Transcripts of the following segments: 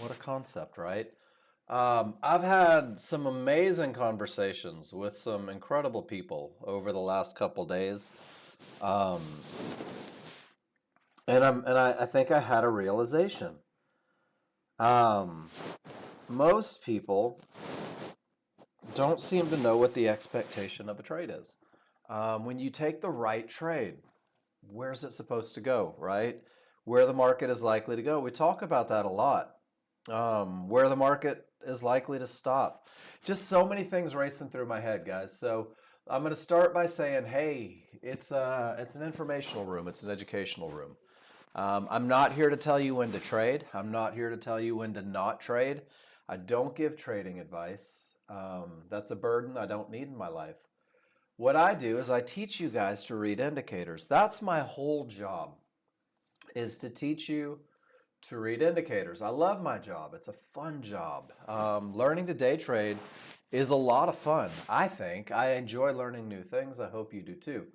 What a concept, right? I've had some amazing conversations with some incredible people over the last couple days. Um, and I think I had a realization. Um, Most people don't seem to know what the expectation of a trade is. When you take the right trade, where's it supposed to go, right? Where the market is likely to go. We talk about that a lot. Where the market is likely to stop. Just so many things racing through my head, guys. So I'm going to start by saying, hey, it's an informational room. It's an educational room. I'm not here to tell you when to trade. I'm not here to tell you when to not trade. I don't give trading advice. That's a burden I don't need in my life. What I do is I teach you guys to read indicators. That's my whole job, is to teach you to read indicators. I love my job. It's a fun job. Learning to day trade is a lot of fun, I think. I enjoy learning new things. I hope you do too.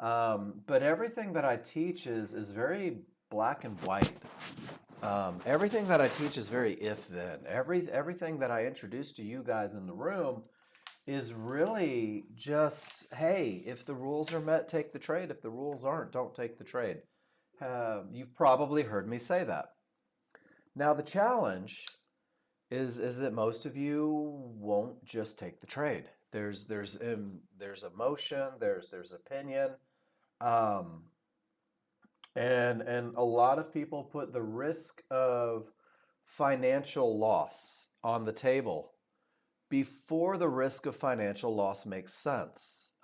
But everything that I teach is very black and white. Everything that I teach is very if-then. Everything that I introduce to you guys in the room is really just, hey, if the rules are met, take the trade. If the rules aren't, don't take the trade. You've probably heard me say that. Now, the challenge is that most of you won't just take the trade. There's emotion, there's opinion, um, and a lot of people put the risk of financial loss on the table before the risk of financial loss makes sense.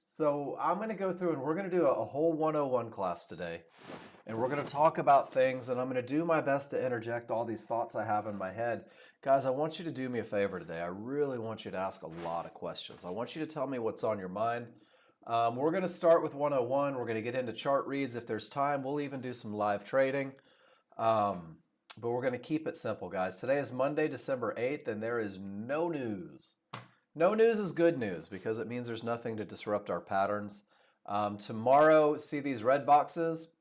So I'm going to go through and we're going to do a whole 101 class today. And we're going to talk about things, and I'm going to do my best to interject all these thoughts I have in my head. Guys, I want you to do me a favor today. I really want you to ask a lot of questions. I want you to tell me what's on your mind. We're going to start with 101. We're going to get into chart reads. If there's time, we'll even do some live trading. But we're going to keep it simple, guys. Today is Monday, December 8th, and there is no news. No news is good news because it means there's nothing to disrupt our patterns. Tomorrow, see these red boxes?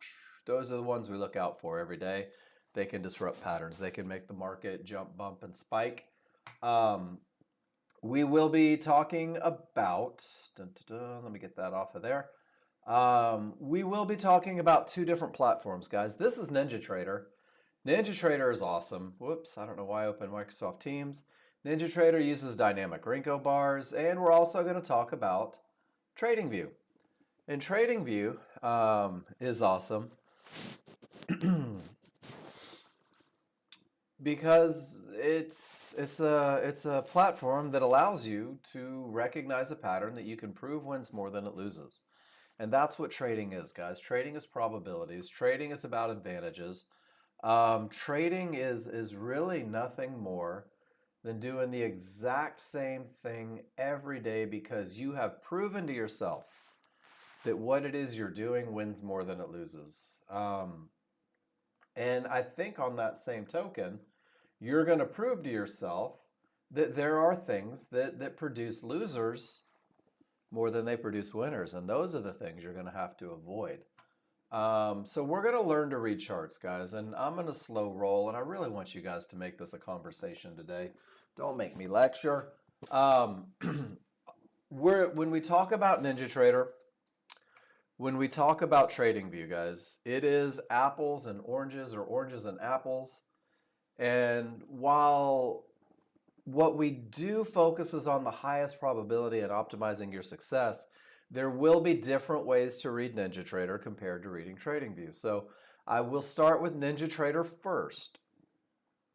Those are the ones we look out for every day. They can disrupt patterns. They can make the market jump, bump, and spike. We will be talking about, let me get that off of there. We will be talking about two different platforms, guys. This is NinjaTrader. NinjaTrader is awesome. Whoops, I don't know why I opened Microsoft Teams. NinjaTrader uses dynamic Renko bars, and we're also going to talk about TradingView. And TradingView is awesome because it's a platform that allows you to recognize a pattern that you can prove wins more than it loses. And that's what trading is, guys. Trading is probabilities. Trading is about advantages. Trading is really nothing more than doing the exact same thing every day because you have proven to yourself that what it is you're doing wins more than it loses. And I think on that same token, you're going to prove to yourself that there are things that produce losers more than they produce winners. And those are the things you're going to have to avoid. So we're going to learn to read charts, guys. And I'm going to slow roll. And I really want you guys to make this a conversation today. Don't make me lecture. When we talk about NinjaTrader, when we talk about TradingView, guys, it is apples and oranges or oranges and apples. And while what we do focuses on the highest probability and optimizing your success, there will be different ways to read NinjaTrader compared to reading TradingView. So I will start with NinjaTrader first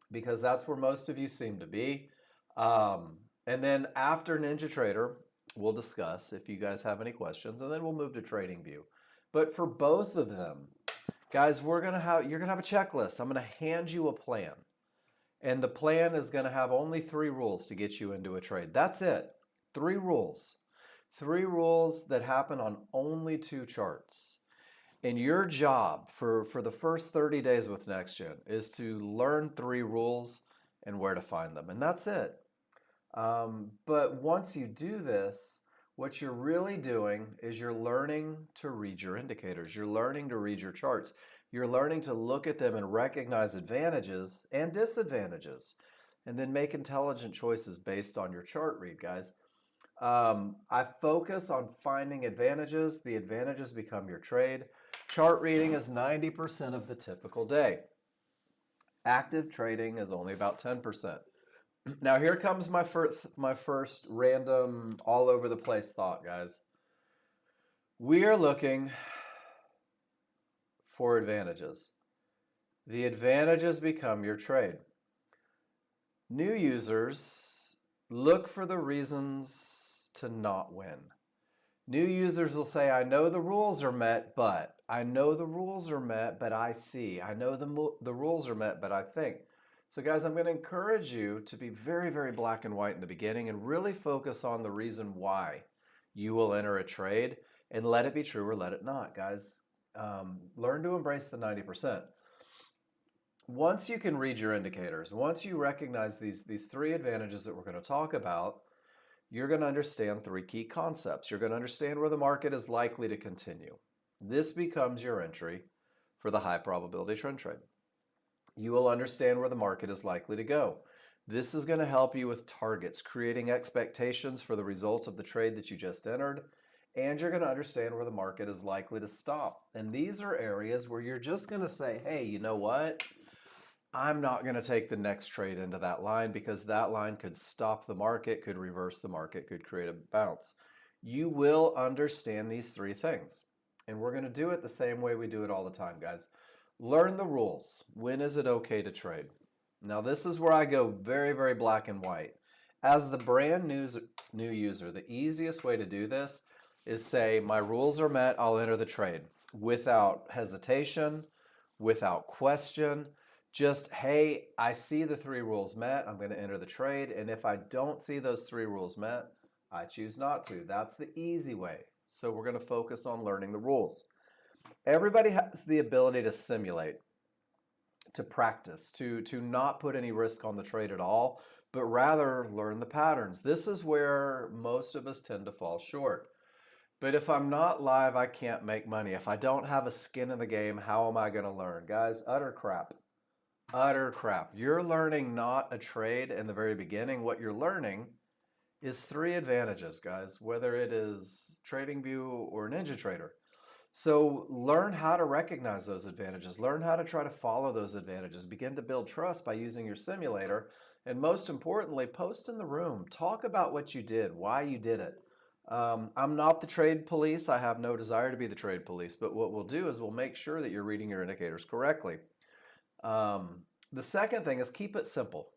because that's where most of you seem to be. And then after NinjaTrader, we'll discuss if you guys have any questions, and then we'll move to TradingView. But for both of them, guys, you're gonna have a checklist. I'm gonna hand you a plan. And the plan is gonna have only 3 rules to get you into a trade. That's it. 3 rules. 3 rules that happen on only 2 charts. And your job for the first 30 days with Nexgen is to learn 3 rules and where to find them. And that's it. But once you do this, what you're really doing is you're learning to read your indicators. You're learning to read your charts. You're learning to look at them and recognize advantages and disadvantages, and then make intelligent choices based on your chart read, guys. I focus on finding advantages. The advantages become your trade. Chart reading is 90% of the typical day. Active trading is only about 10%. Now here comes my first random all over the place thought, guys. We are looking for advantages. The advantages become your trade. New users look for the reasons to not win. New users will say, I know the rules are met, but I know the rules are met, but I see. I know the rules are met, but I think. So guys, I'm going to encourage you to be very, very black and white in the beginning and really focus on the reason why you will enter a trade and let it be true or let it not, guys. Learn to embrace the 90%. Once you can read your indicators, once you recognize these three advantages that we're going to talk about, you're going to understand three key concepts. You're going to understand where the market is likely to continue. This becomes your entry for the high probability trend trade. You will understand where the market is likely to go. This is going to help you with targets, creating expectations for the result of the trade that you just entered, and you're going to understand where the market is likely to stop. And these are areas where you're just going to say, hey, you know what? I'm not going to take the next trade into that line because that line could stop the market, could reverse the market, could create a bounce. You will understand these three things. And we're going to do it the same way we do it all the time, guys. Learn the rules. When is it okay to trade? Now, this is where I go very, very black and white. As the brand new user, the easiest way to do this is say, my rules are met, I'll enter the trade without hesitation, without question. Just, hey, I see the three rules met, I'm going to enter the trade. And if I don't see those three rules met, I choose not to. That's the easy way. So we're going to focus on learning the rules. Everybody has the ability to simulate, to practice, to not put any risk on the trade at all, but rather learn the patterns. This is where most of us tend to fall short. But if I'm not live, I can't make money. If I don't have a skin in the game, how am I going to learn? Guys, utter crap. Utter crap. You're learning not a trade in the very beginning. What you're learning is three advantages, guys, whether it is TradingView or NinjaTrader. So learn how to recognize those advantages. Learn how to try to follow those advantages. Begin to build trust by using your simulator. And most importantly, post in the room. Talk about what you did, why you did it. I'm not the trade police. I have no desire to be the trade police. But what we'll do is we'll make sure that you're reading your indicators correctly. The second thing is keep it simple.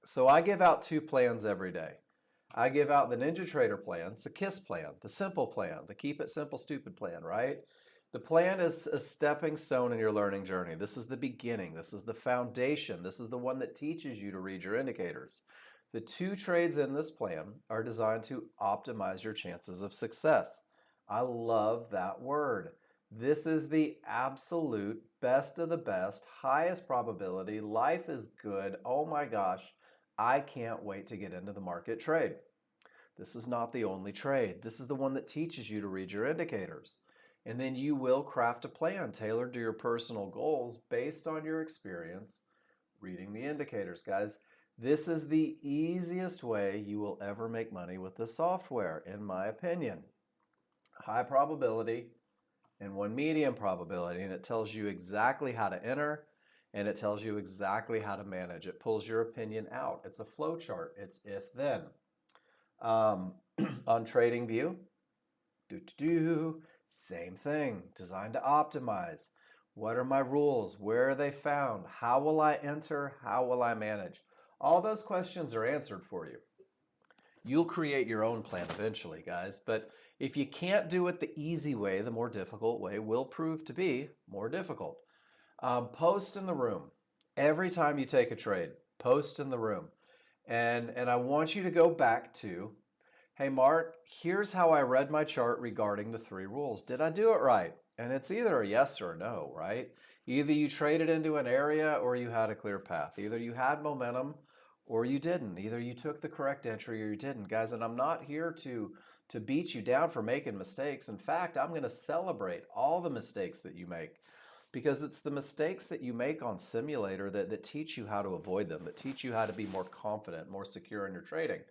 So I give out two plans every day. I give out the NinjaTrader plan, it's the KISS plan, the simple plan, the keep it simple stupid plan, right? The plan is a stepping stone in your learning journey. This is the beginning. This is the foundation. This is the one that teaches you to read your indicators. The two trades in this plan are designed to optimize your chances of success. I love that word. This is the absolute best of the best, highest probability. Life is good. Oh my gosh, I can't wait to get into the market trade. This is not the only trade. This is the one that teaches you to read your indicators. And then you will craft a plan tailored to your personal goals based on your experience reading the indicators, guys. This is the easiest way you will ever make money with this software, in my opinion. High probability and one medium probability, and it tells you exactly how to enter, and it tells you exactly how to manage. It pulls your opinion out. It's a flow chart. It's if-then. On TradingView, same thing, designed to optimize. What are my rules? Where are they found? How will I enter? How will I manage? All those questions are answered for you. You'll create your own plan eventually, guys, but if you can't do it the easy way, the more difficult way will prove to be more difficult. Post in the room. Every time you take a trade, post in the room. And I want you to go back to, hey, Mark, here's how I read my chart regarding the three rules. Did I do it right? And it's either a yes or a no, right? Either you traded into an area or you had a clear path. Either you had momentum or you didn't. Either you took the correct entry or you didn't, guys. And I'm not here to beat you down for making mistakes. In fact, I'm going to celebrate all the mistakes that you make because it's the mistakes that you make on simulator that teach you how to avoid them, that teach you how to be more confident, more secure in your trading.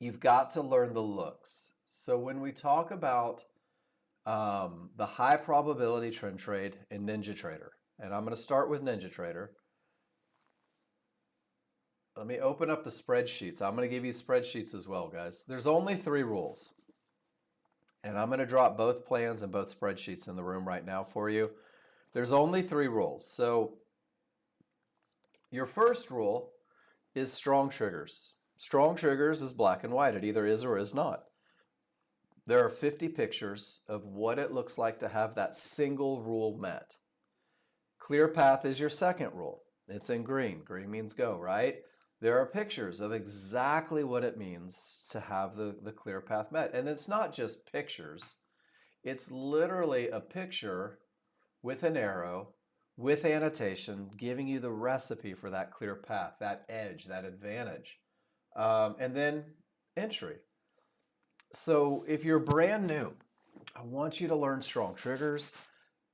You've got to learn the looks. So when we talk about the high probability trend trade in NinjaTrader, and I'm going to start with NinjaTrader. Let me open up the spreadsheets. I'm going to give you spreadsheets as well, guys. There's only 3 rules. And I'm going to drop both plans and both spreadsheets in the room right now for you. There's only 3 rules. So your first rule is strong triggers. Strong triggers is black and white. It either is or is not. There are 50 pictures of what it looks like to have that single rule met. Clear path is your second rule. It's in green. Green means go, right? There are pictures of exactly what it means to have the clear path met. And it's not just pictures. It's literally a picture with an arrow, with annotation, giving you the recipe for that clear path, that edge, that advantage. And then entry. So if you're brand new, I want you to learn strong triggers.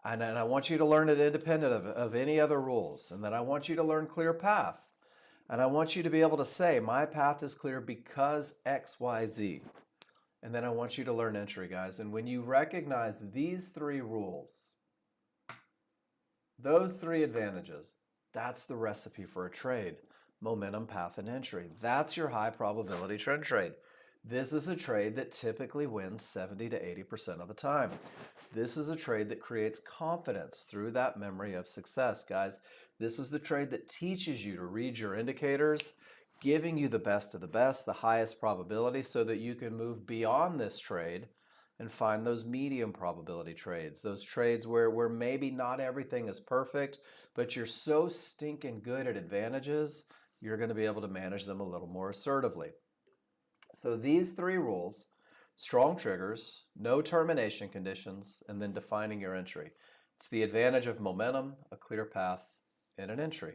And I want you to learn it independent of any other rules. And then I want you to learn clear path. And I want you to be able to say, my path is clear because X, Y, Z. And then I want you to learn entry, guys. And when you recognize these 3 rules, those 3 advantages, that's the recipe for a trade. Momentum, path, and entry. That's your high probability trend trade. This is a trade that typically wins 70 to 80% of the time. This is a trade that creates confidence through that memory of success, guys. This is the trade that teaches you to read your indicators, giving you the best of the best, the highest probability, so that you can move beyond this trade and find those medium probability trades, those trades where maybe not everything is perfect, but you're so stinking good at advantages, you're going to be able to manage them a little more assertively. So these 3 rules, strong triggers, no termination conditions, and then defining your entry. It's the advantage of momentum, a clear path, and an entry.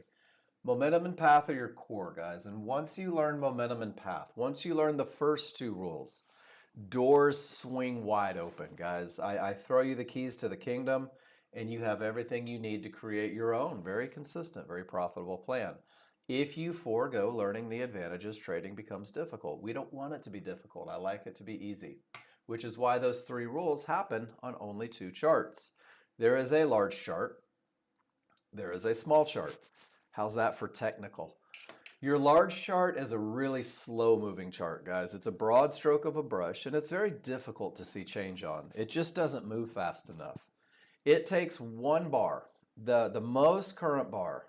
Momentum and path are your core, guys. And once you learn momentum and path, once you learn the first 2 rules, doors swing wide open, guys. I throw you the keys to the kingdom, and you have everything you need to create your own very consistent, very profitable plan. If you forego learning the advantages, trading becomes difficult. We don't want it to be difficult. I like it to be easy, which is why those 3 rules happen on only 2 charts. There is a large chart. There is a small chart. How's that for technical? Your large chart is a really slow moving chart, guys. It's a broad stroke of a brush, and it's very difficult to see change on. It just doesn't move fast enough. It takes 1 bar, the most current bar,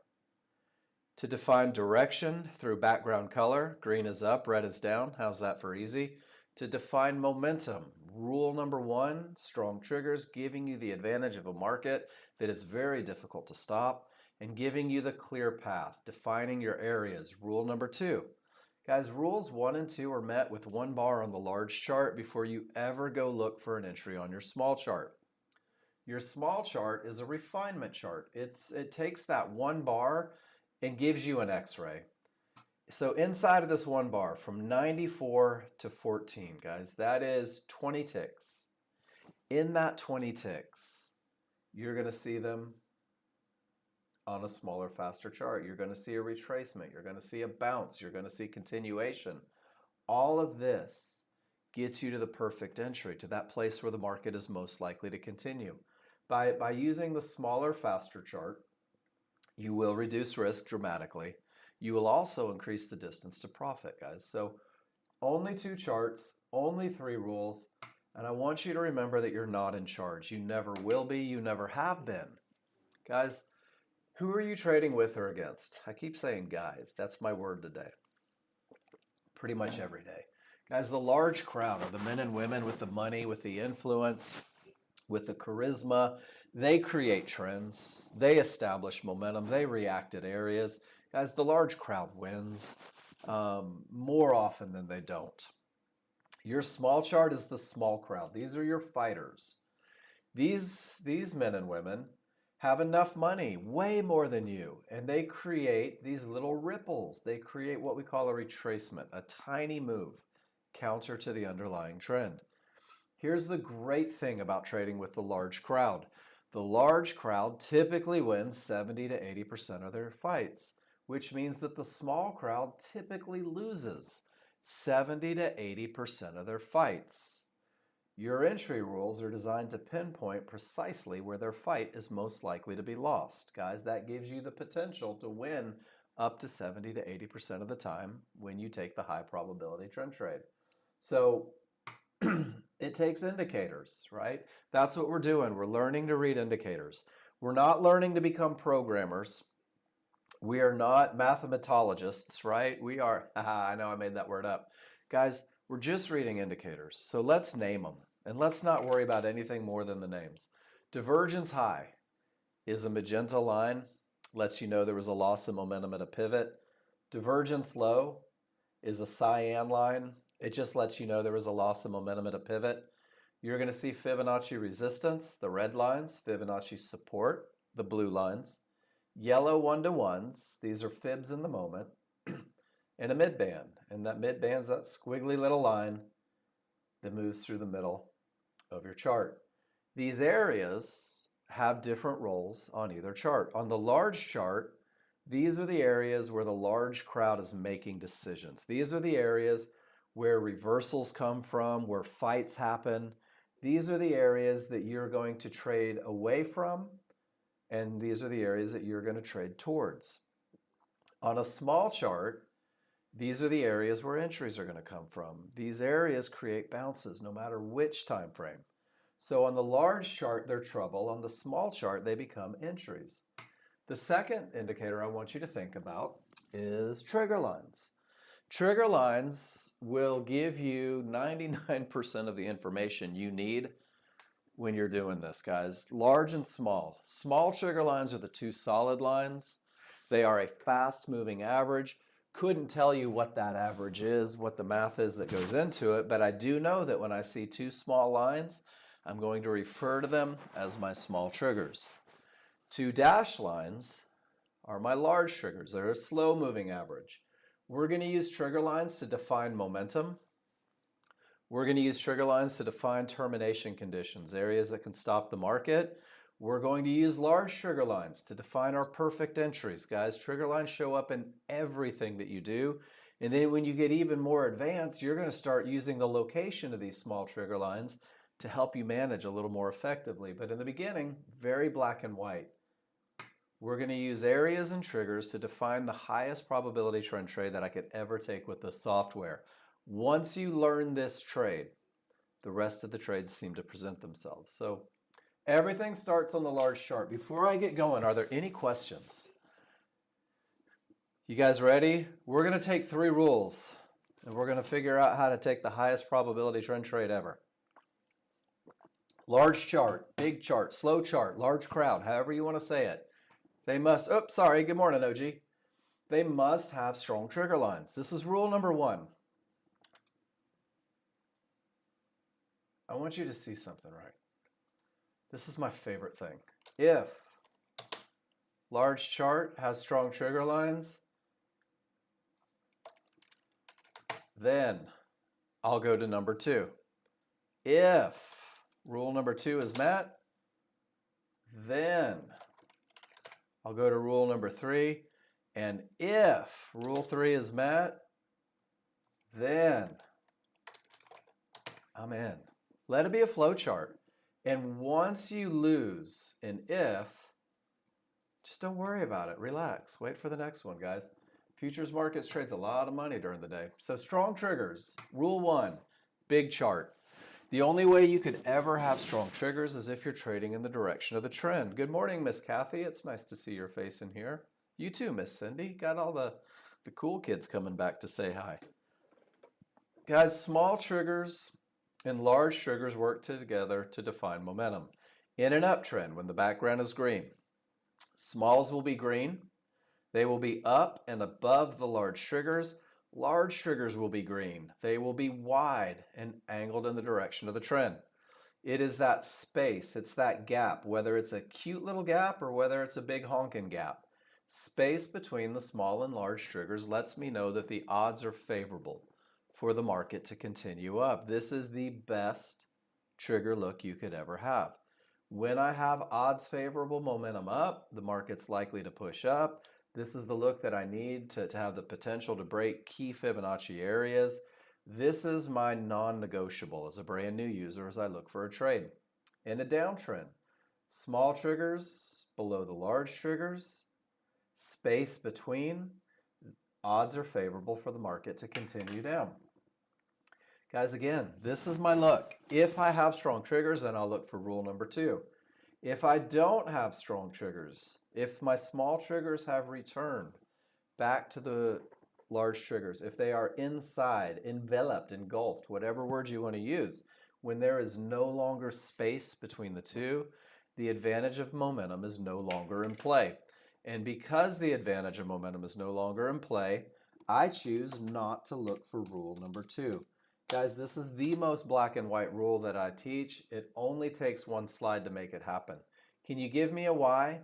to define direction through background color. Green is up, red is down. How's that for easy? To define momentum. Rule number 1, strong triggers, giving you the advantage of a market that is very difficult to stop, and giving you the clear path, defining your areas. Rule number 2. Guys, rules 1 and 2 are met with 1 bar on the large chart before you ever go look for an entry on your small chart. Your small chart is a refinement chart. It takes that 1 bar and gives you an x-ray. So inside of this 1 bar, from 94 to 14, guys, that is 20 ticks. In that 20 ticks, you're going to see them on a smaller, faster chart. You're going to see a retracement. You're going to see a bounce. You're going to see continuation. All of this gets you to the perfect entry, to that place where the market is most likely to continue. By using the smaller, faster chart, you will reduce risk dramatically. You will also increase the distance to profit, guys. So only 2 charts, only 3 rules, and I want you to remember that you're not in charge. You never will be. You never have been. Guys, who are you trading with or against? I keep saying guys. That's my word today. Pretty much every day. Guys, the large crowd of the men and women with the money, with the influence, with the charisma, they create trends. They establish momentum. They react at areas. Guys, the large crowd wins more often than they don't. Your small chart is the small crowd. These are your fighters. These men and women have enough money, way more than you, and they create these little ripples. They create what we call a retracement, a tiny move, counter to the underlying trend. Here's the great thing about trading with the large crowd. The large crowd typically wins 70 to 80% of their fights, which means that the small crowd typically loses 70 to 80% of their fights. Your entry rules are designed to pinpoint precisely where their fight is most likely to be lost. Guys, that gives you the potential to win up to 70 to 80% of the time when you take the high probability trend trade. So it takes indicators, right? That's what we're doing. We're learning to read indicators. We're not learning to become programmers. We are not mathematologists, right? We are, I know I made that word up. Guys, we're just reading indicators. So let's name them. And let's not worry about anything more than the names. Divergence high is a magenta line. Lets you know there was a loss of momentum at a pivot. Divergence low is a cyan line. It just lets you know there was a loss of momentum at a pivot. You're going to see Fibonacci resistance, the red lines, Fibonacci support, the blue lines, yellow one-to-ones, these are fibs in the moment, and a midband. And that midband's that squiggly little line that moves through the middle of your chart. These areas have different roles on either chart. On the large chart, these are the areas where the large crowd is making decisions. These are the areas where reversals come from, where fights happen. These are the areas that you're going to trade away from, and these are the areas that you're going to trade towards. On a small chart, these are the areas where entries are going to come from. These areas create bounces no matter which time frame. So on the large chart, they're trouble. On the small chart, they become entries. The second indicator I want you to think about is trigger lines. Trigger lines will give you 99% of the information you need when you're doing this, guys. Large and small. Small trigger lines are the two solid lines. They are a fast-moving average. Couldn't tell you what that average is, what the math is that goes into it, but I do know that when I see two small lines, I'm going to refer to them as my small triggers. Two dashed lines are my large triggers. They're a slow-moving average. We're going to use trigger lines to define momentum. We're going to use trigger lines to define termination conditions, areas that can stop the market. We're going to use large trigger lines to define our perfect entries. Guys, trigger lines show up in everything that you do. And then when you get even more advanced, you're going to start using the location of these small trigger lines to help you manage a little more effectively. But in the beginning, very black and white. We're going to use areas and triggers to define the highest probability trend trade that I could ever take with this software. Once you learn this trade, the rest of the trades seem to present themselves. So everything starts on the large chart. Before I get going, are there any questions? You guys ready? We're going to take 3 rules, and we're going to figure out how to take the highest probability trend trade ever. Large chart, big chart, slow chart, large crowd, however you want to say it. They must, oops, sorry, good morning, OG. They must have strong trigger lines. This is rule number 1. I want you to see something right. This is my favorite thing. If large chart has strong trigger lines, then I'll go to number 2. If rule number 2 is met, then I'll go to rule number 3. And if rule 3 is met, then I'm in. Let it be a flow chart. And once you lose an if, just don't worry about it. Relax. Wait for the next one, guys. Futures markets trades a lot of money during the day. So strong triggers. Rule 1, big chart. The only way you could ever have strong triggers is if you're trading in the direction of the trend. Good morning, Miss Kathy. It's nice to see your face in here. You too, Miss Cindy. Got all the cool kids coming back to say hi. Guys, small triggers and large triggers work together to define momentum. In an uptrend, when the background is green, smalls will be green. They will be up and above the large triggers. Large triggers will be green. They will be wide and angled in the direction of the trend. It is that space, it's that gap, whether it's a cute little gap or whether it's a big honking gap. Space between the small and large triggers lets me know that the odds are favorable for the market to continue up. This is the best trigger look you could ever have. When I have odds favorable momentum up, the market's likely to push up. This is the look that I need to have the potential to break key Fibonacci areas. This is my non-negotiable as a brand new user as I look for a trade. In a downtrend, small triggers below the large triggers, space between, odds are favorable for the market to continue down. Guys, again, this is my look. If I have strong triggers, then I'll look for rule number 2. If I don't have strong triggers, if my small triggers have returned back to the large triggers, if they are inside, enveloped, engulfed, whatever word you want to use, when there is no longer space between the two, the advantage of momentum is no longer in play. And because the advantage of momentum is no longer in play, I choose not to look for rule number 2. Guys, this is the most black and white rule that I teach. It only takes one slide to make it happen. Can you give me a why?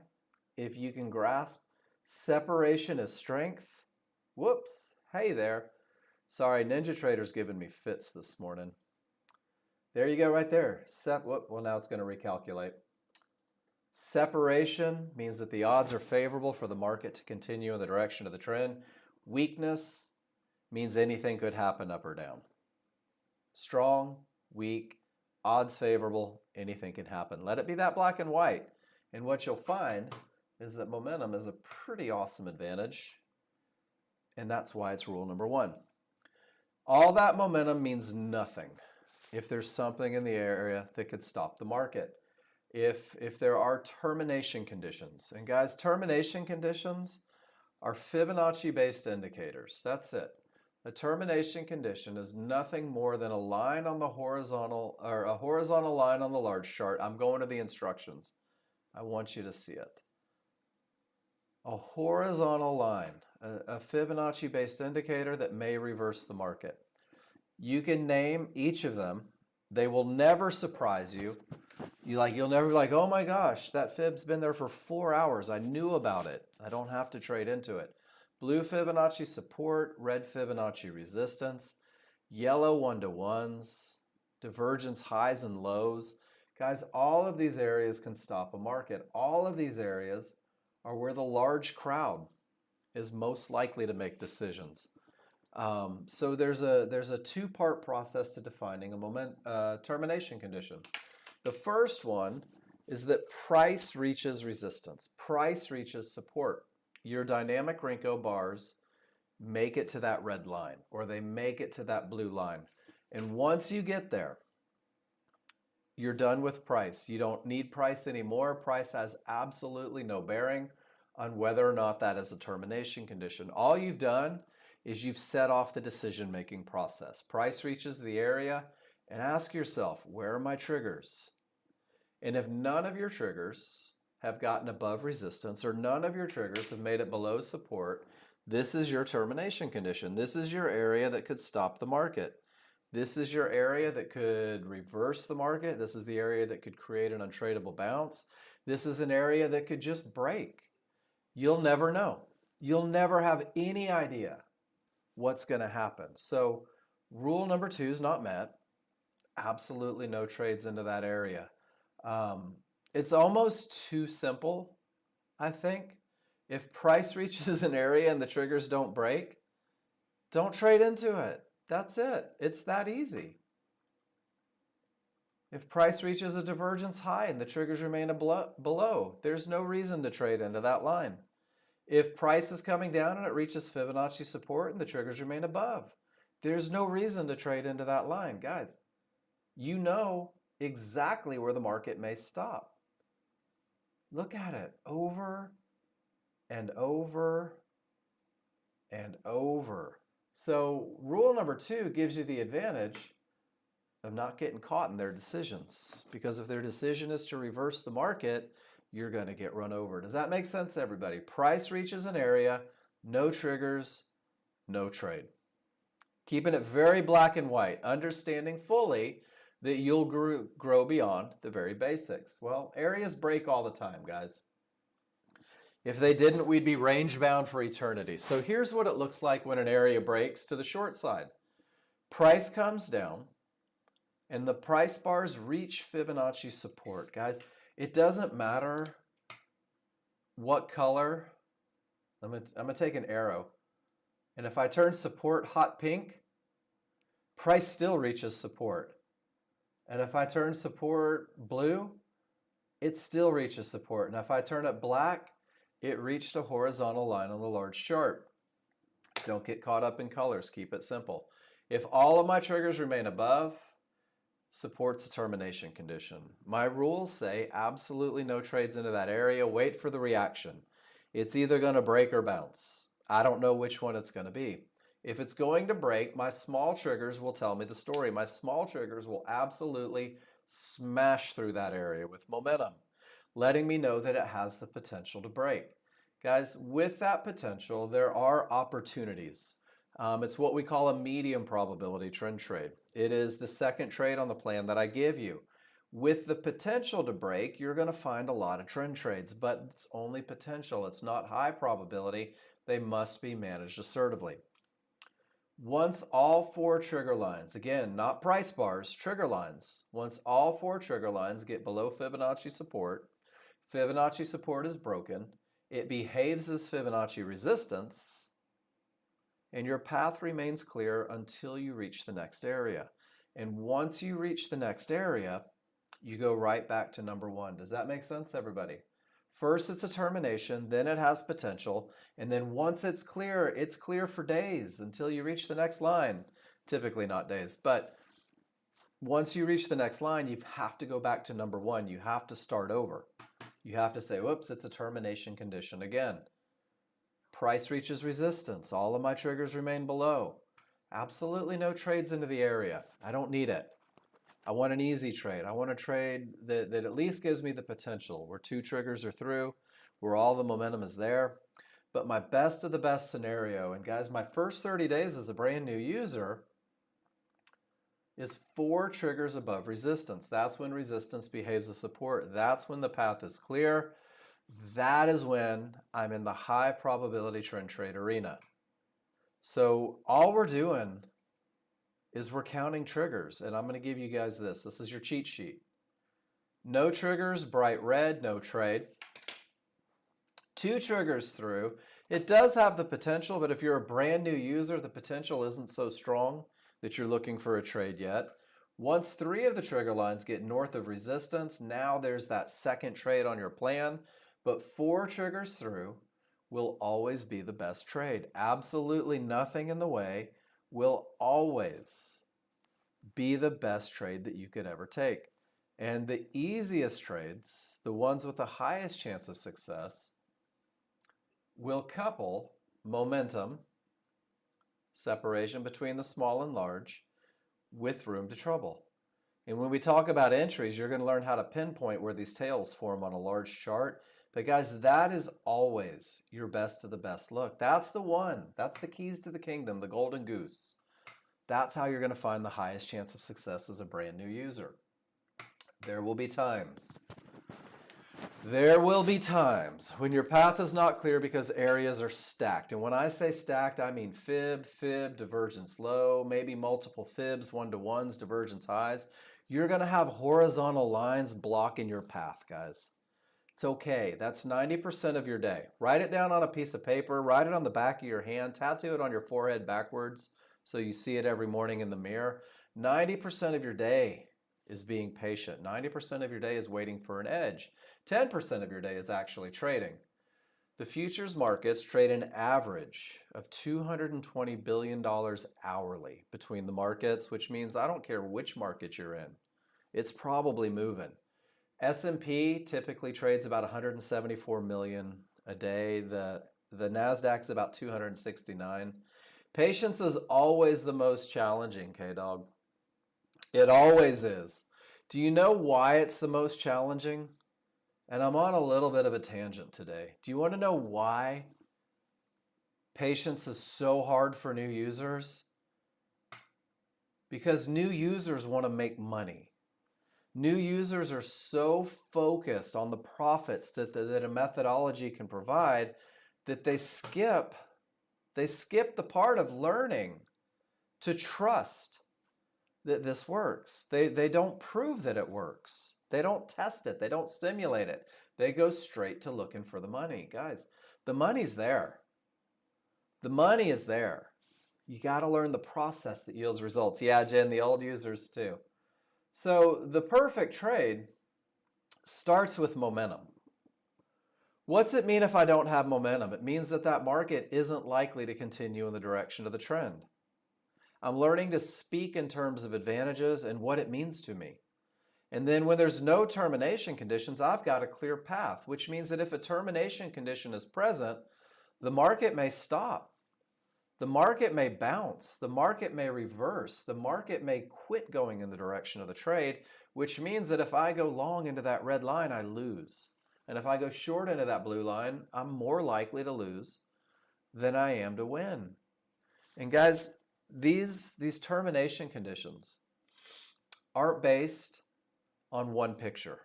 If you can grasp separation is strength. Whoops, hey there. Sorry, Ninja Trader's giving me fits this morning. There you go right there. Well, now it's going to recalculate. Separation means that the odds are favorable for the market to continue in the direction of the trend. Weakness means anything could happen up or down. Strong, weak, odds favorable, anything can happen. Let it be that black and white. And what you'll find is that momentum is a pretty awesome advantage. And that's why it's rule number 1. All that momentum means nothing if there's something in the area that could stop the market. If there are termination conditions. And guys, termination conditions are Fibonacci-based indicators. That's it. A termination condition is nothing more than a line on the horizontal, or a horizontal line on the large chart. I'm going to the instructions. I want you to see it. A horizontal line, a Fibonacci-based indicator that may reverse the market. You can name each of them. They will never surprise you. You'll never be like, oh my gosh, that Fib's been there for 4 hours. I knew about it. I don't have to trade into it. Blue Fibonacci support, red Fibonacci resistance, yellow 1-to-1s, divergence highs and lows. Guys, all of these areas can stop a market. All of these areas are where the large crowd is most likely to make decisions. So there's a two-part process to defining a termination condition. The first one is that price reaches resistance. Price reaches support. Your dynamic Renko bars make it to that red line, or they make it to that blue line. And once you get there, you're done with price. You don't need price anymore. Price has absolutely no bearing on whether or not that is a termination condition. All you've done is you've set off the decision-making process. Price reaches the area, and ask yourself, where are my triggers? And if none of your triggers have gotten above resistance, or none of your triggers have made it below support, this is your termination condition. This is your area that could stop the market. This is your area that could reverse the market. This is the area that could create an untradeable bounce. This is an area that could just break. You'll never know. You'll never have any idea what's going to happen. So rule number 2 is not met. Absolutely no trades into that area. It's almost too simple, I think. If price reaches an area and the triggers don't break, don't trade into it. That's it. It's that easy. If price reaches a divergence high and the triggers remain below, there's no reason to trade into that line. If price is coming down and it reaches Fibonacci support and the triggers remain above, there's no reason to trade into that line. Guys, you know exactly where the market may stop. Look at it over and over and over. So rule number 2 gives you the advantage of not getting caught in their decisions, because if their decision is to reverse the market, you're going to get run over. Does that make sense, everybody? Price reaches an area, no triggers, no trade. Keeping it very black and white, understanding fully that you'll grow beyond the very basics. Well, areas break all the time, guys. If they didn't, we'd be range bound for eternity. So here's what it looks like when an area breaks to the short side. Price comes down and the price bars reach Fibonacci support. Guys, It doesn't matter what color. I'm gonna take an arrow. And if I turn support hot pink, price still reaches support. And if I turn support blue, it still reaches support. And if I turn it black, it reached a horizontal line on the large chart. Don't get caught up in colors. Keep it simple. If all of my triggers remain above, support's a termination condition. My rules say absolutely no trades into that area. Wait for the reaction. It's either going to break or bounce. I don't know which one it's going to be. If it's going to break, my small triggers will tell me the story. My small triggers will absolutely smash through that area with momentum, letting me know that it has the potential to break. Guys, with that potential, there are opportunities. It's what we call a medium probability trend trade. It is the second trade on the plan that I give you. With the potential to break, you're going to find a lot of trend trades, but it's only potential. It's not high probability. They must be managed assertively. Once all four trigger lines, again, not price bars, trigger lines, once all four trigger lines get below Fibonacci support is broken, it behaves as Fibonacci resistance, and your path remains clear until you reach the next area. And once you reach the next area, you go right back to number one. Does that make sense, everybody? First, it's a termination, then it has potential, and then once it's clear for days until you reach the next line. Typically not days, but once you reach the next line, you have to go back to number one. You have to start over. You have to say, whoops, it's a termination condition again. Price reaches resistance. All of my triggers remain below. Absolutely no trades into the area. I don't need it. I want an easy trade. I want a trade that at least gives me the potential, where two triggers are through, where all the momentum is there. But my best of the best scenario, and guys, my first 30 days as a brand new user is 4 triggers above resistance. That's when resistance behaves as support. That's when the path is clear. That is when I'm in the high probability trend trade arena. So all we're doing is we're counting triggers, and I'm going to give you guys this. This is your cheat sheet. No triggers, bright red, no trade. 2 triggers through. It does have the potential, but if you're a brand new user, the potential isn't so strong that you're looking for a trade yet. Once 3 of the trigger lines get north of resistance, now there's that second trade on your plan, but 4 triggers through will always be the best trade. Absolutely nothing in the way will always be the best trade that you could ever take. And the easiest trades, the ones with the highest chance of success, will couple momentum, separation between the small and large, with room to trouble. And when we talk about entries, you're going to learn how to pinpoint where these tails form on a large chart. But guys, that is always your best of the best look. That's the one. That's the keys to the kingdom, the golden goose. That's how you're going to find the highest chance of success as a brand new user. There will be times when your path is not clear because areas are stacked. And when I say stacked, I mean fib, divergence low, maybe multiple fibs, one-to-ones, divergence highs. You're going to have horizontal lines blocking your path, guys. It's okay. That's 90% of your day. Write it down on a piece of paper, write it on the back of your hand, tattoo it on your forehead backwards so you see it every morning in the mirror. 90% of your day is being patient. 90% of your day is waiting for an edge. 10% of your day is actually trading. The futures markets trade an average of $220 billion hourly between the markets, which means I don't care which market you're in. It's probably moving. S&P typically trades about 174 million a day. The NASDAQ's about 269. Patience is always the most challenging, K-Dog. It always is. Do you know why it's the most challenging? And I'm on a little bit of a tangent today. Do you want to know why patience is so hard for new users? Because new users want to make money. New users are so focused on the profits that a methodology can provide that they skip the part of learning to trust that this works. They don't prove that it works. They don't test it. They don't simulate it. They go straight to looking for the money. Guys, the money's there. The money is there. You got to learn the process that yields results. Yeah, Jen, the old users too. So the perfect trade starts with momentum. What's it mean if I don't have momentum? It means that that market isn't likely to continue in the direction of the trend. I'm learning to speak in terms of advantages and what it means to me. And then when there's no termination conditions, I've got a clear path, which means that if a termination condition is present, the market may stop. The market may bounce. The market may reverse. The market may quit going in the direction of the trade, which means that if I go long into that red line, I lose. And if I go short into that blue line, I'm more likely to lose than I am to win. And guys, these termination conditions aren't based on one picture.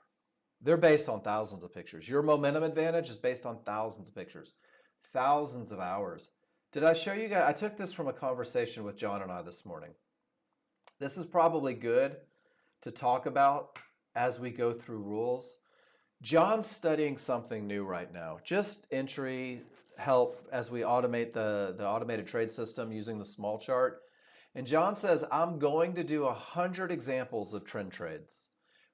They're based on thousands of pictures. Your momentum advantage is based on thousands of pictures, thousands of hours. Did I show you guys? I took this from a conversation with John and I this morning. This is probably good to talk about as we go through rules. John's studying something new right now. Just entry help as we automate the automated trade system using the small chart. And John says, I'm going to do 100 examples of trend trades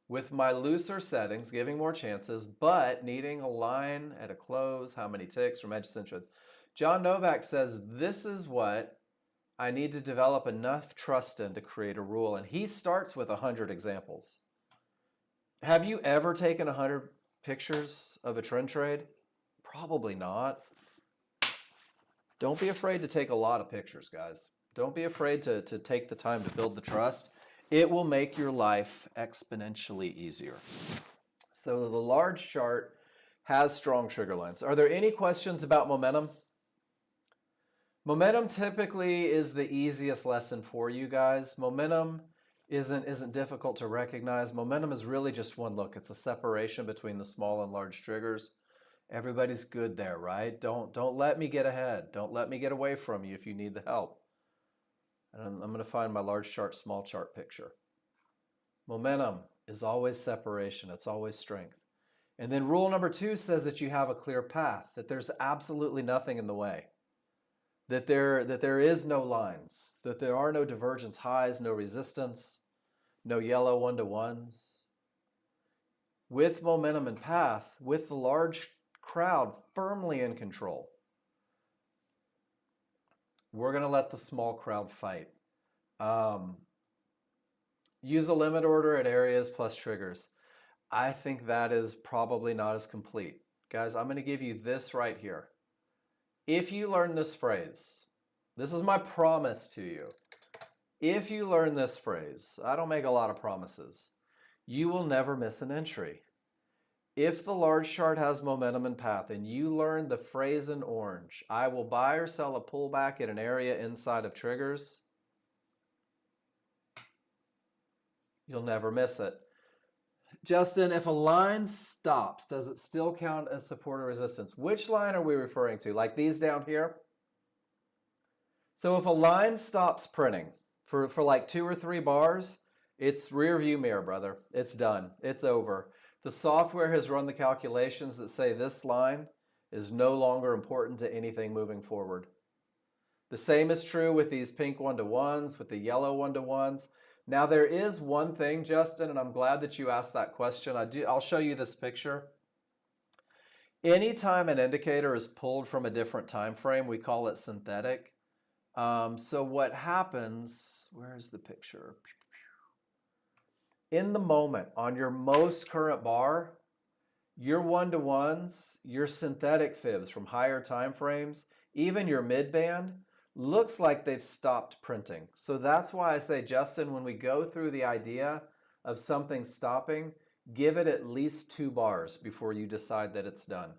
with my looser settings, giving more chances, but needing a line at a close, how many ticks from edge to center. John Novak says, this is what I need to develop enough trust in to create a rule. And he starts with 100 examples. Have you ever taken 100 pictures of a trend trade? Probably not. Don't be afraid to take a lot of pictures, guys. Don't be afraid to take the time to build the trust. It will make your life exponentially easier. So the large chart has strong trigger lines. Are there any questions about momentum? Momentum typically is the easiest lesson for you guys. Momentum isn't difficult to recognize. Momentum is really just one look. It's a separation between the small and large triggers. Everybody's good there, right? Don't let me get ahead. Don't let me get away from you if you need the help. And I'm going to find my large chart, small chart picture. Momentum is always separation. It's always strength. And then rule number 2 says that you have a clear path, that there's absolutely nothing in the way. That there is no lines, that there are no divergence highs, no resistance, no yellow one-to-ones. With momentum and path, with the large crowd firmly in control, we're going to let the small crowd fight. Use a limit order at areas plus triggers. I think that is probably not as complete. Guys, I'm going to give you this right here. If you learn this phrase, this is my promise to you. If you learn this phrase, I don't make a lot of promises, you will never miss an entry. If the large chart has momentum and path and you learn the phrase in orange, I will buy or sell a pullback at an area inside of triggers, you'll never miss it. Justin, if a line stops, does it still count as support or resistance? Which line are we referring to? Like these down here? So if a line stops printing for like 2 or 3 bars, it's rear view mirror, brother. It's done. It's over. The software has run the calculations that say this line is no longer important to anything moving forward. The same is true with these pink one-to-ones, with the yellow one-to-ones. Now there is one thing, Justin, and I'm glad that you asked that question. I'll show you this picture. Anytime an indicator is pulled from a different time frame, we call it synthetic. So what happens, where's the picture? In the moment, on your most current bar, your one-to-ones, your synthetic fibs from higher time frames, even your mid-band, looks like they've stopped printing. So that's why I say, Justin, when we go through the idea of something stopping, give it at least 2 bars before you decide that it's done.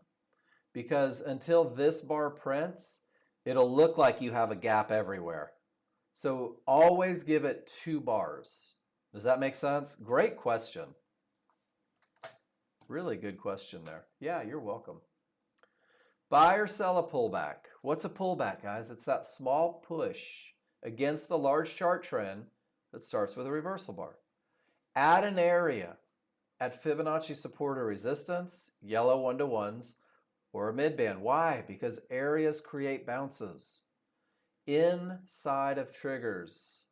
Because until this bar prints, it'll look like you have a gap everywhere. So always give it 2 bars. Does that make sense? Great question. Really good question there. Yeah, you're welcome. Buy or sell a pullback. What's a pullback, guys? It's that small push against the large chart trend that starts with a reversal bar. At an area at Fibonacci support or resistance, yellow 1-to-1s, or a midband. Why? Because areas create bounces inside of triggers.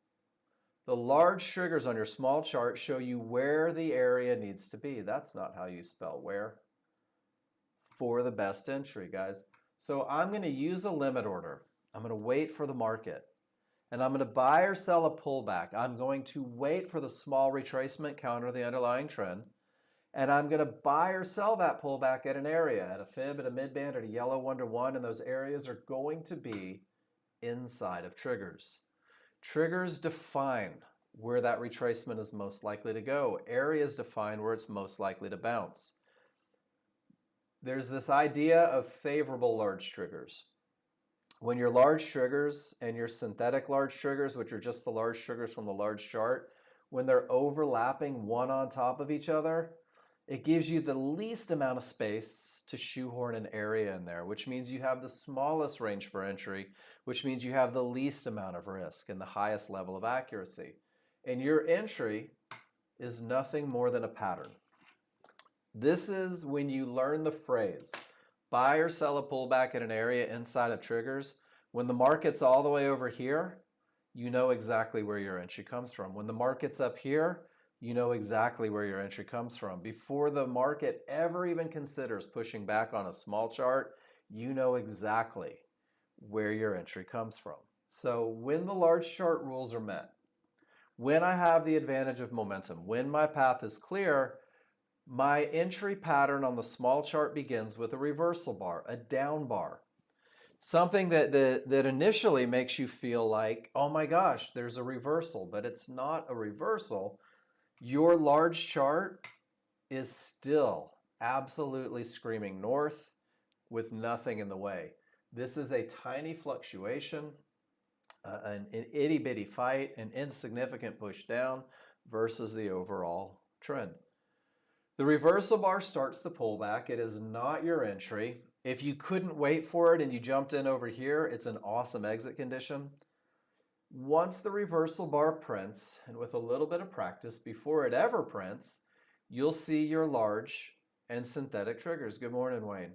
The large triggers on your small chart show you where the area needs to be. That's not how you spell where. For the best entry, guys. So I'm going to use a limit order. I'm going to wait for the market. And I'm going to buy or sell a pullback. I'm going to wait for the small retracement counter the underlying trend. And I'm going to buy or sell that pullback at an area, at a fib, at a midband, at a yellow 1-to-1. And those areas are going to be inside of triggers. Triggers define where that retracement is most likely to go. Areas define where it's most likely to bounce. There's this idea of favorable large triggers. When your large triggers and your synthetic large triggers, which are just the large triggers from the large chart, when they're overlapping one on top of each other, it gives you the least amount of space to shoehorn an area in there, which means you have the smallest range for entry, which means you have the least amount of risk and the highest level of accuracy. And your entry is nothing more than a pattern. This is when you learn the phrase, buy or sell a pullback at an area inside of triggers. When the market's all the way over here, you know exactly where your entry comes from. When the market's up here, you know exactly where your entry comes from. Before the market ever even considers pushing back on a small chart, you know exactly where your entry comes from. So when the large chart rules are met, when I have the advantage of momentum, when my path is clear, my entry pattern on the small chart begins with a reversal bar, a down bar. Something that initially makes you feel like, oh my gosh, there's a reversal, but it's not a reversal. Your large chart is still absolutely screaming north with nothing in the way. This is a tiny fluctuation, an itty-bitty fight, an insignificant push down versus the overall trend. The reversal bar starts the pullback. It is not your entry. If you couldn't wait for it and you jumped in over here, it's an awesome exit condition. Once the reversal bar prints, and with a little bit of practice, before it ever prints, you'll see your large and synthetic triggers. Good morning, Wayne.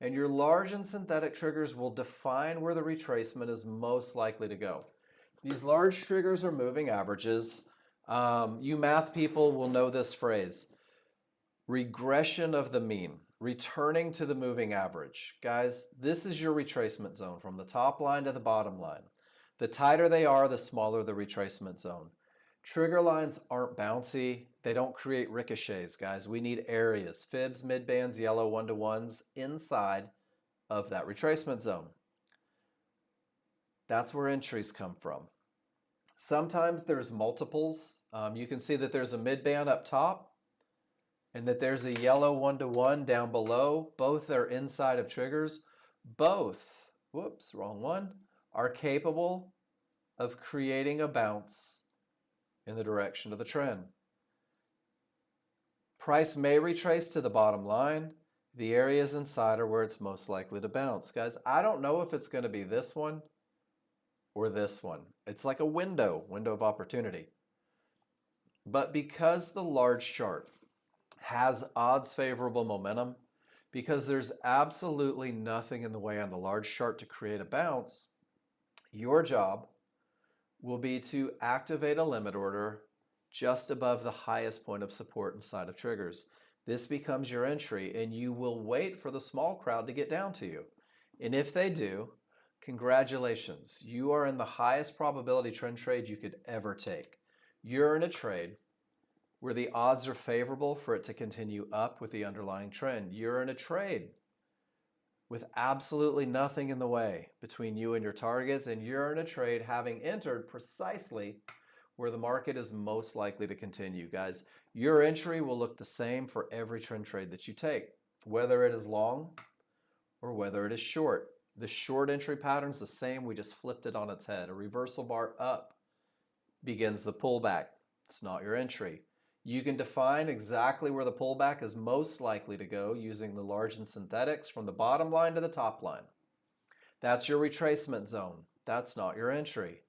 And your large and synthetic triggers will define where the retracement is most likely to go. These large triggers are moving averages. You math people will know this phrase, regression of the mean, returning to the moving average. Guys, this is your retracement zone from the top line to the bottom line. The tighter they are, the smaller the retracement zone. Trigger lines aren't bouncy. They don't create ricochets, guys. We need areas, fibs, midbands, yellow 1-to-1s inside of that retracement zone. That's where entries come from. Sometimes there's multiples. You can see that there's a midband up top and that there's a yellow 1-to-1 down below. Both are inside of triggers. Both, whoops, wrong one, are capable of creating a bounce in the direction of the trend. Price may retrace to the bottom line. The areas inside are where it's most likely to bounce. Guys, I don't know if it's going to be this one or this one. It's like a window of opportunity. But because the large chart has odds favorable momentum, because there's absolutely nothing in the way on the large chart to create a bounce, your job will be to activate a limit order just above the highest point of support inside of triggers. This becomes your entry, and you will wait for the small crowd to get down to you. And if they do, congratulations. You are in the highest probability trend trade you could ever take. You're in a trade where the odds are favorable for it to continue up with the underlying trend. You're in a trade with absolutely nothing in the way between you and your targets, and you're in a trade having entered precisely where the market is most likely to continue. Guys, your entry will look the same for every trend trade that you take, whether it is long or whether it is short. The short entry pattern's the same, we just flipped it on its head. A reversal bar up begins the pullback. It's not your entry. You can define exactly where the pullback is most likely to go using the large and synthetics from the bottom line to the top line. That's your retracement zone. That's not your entry.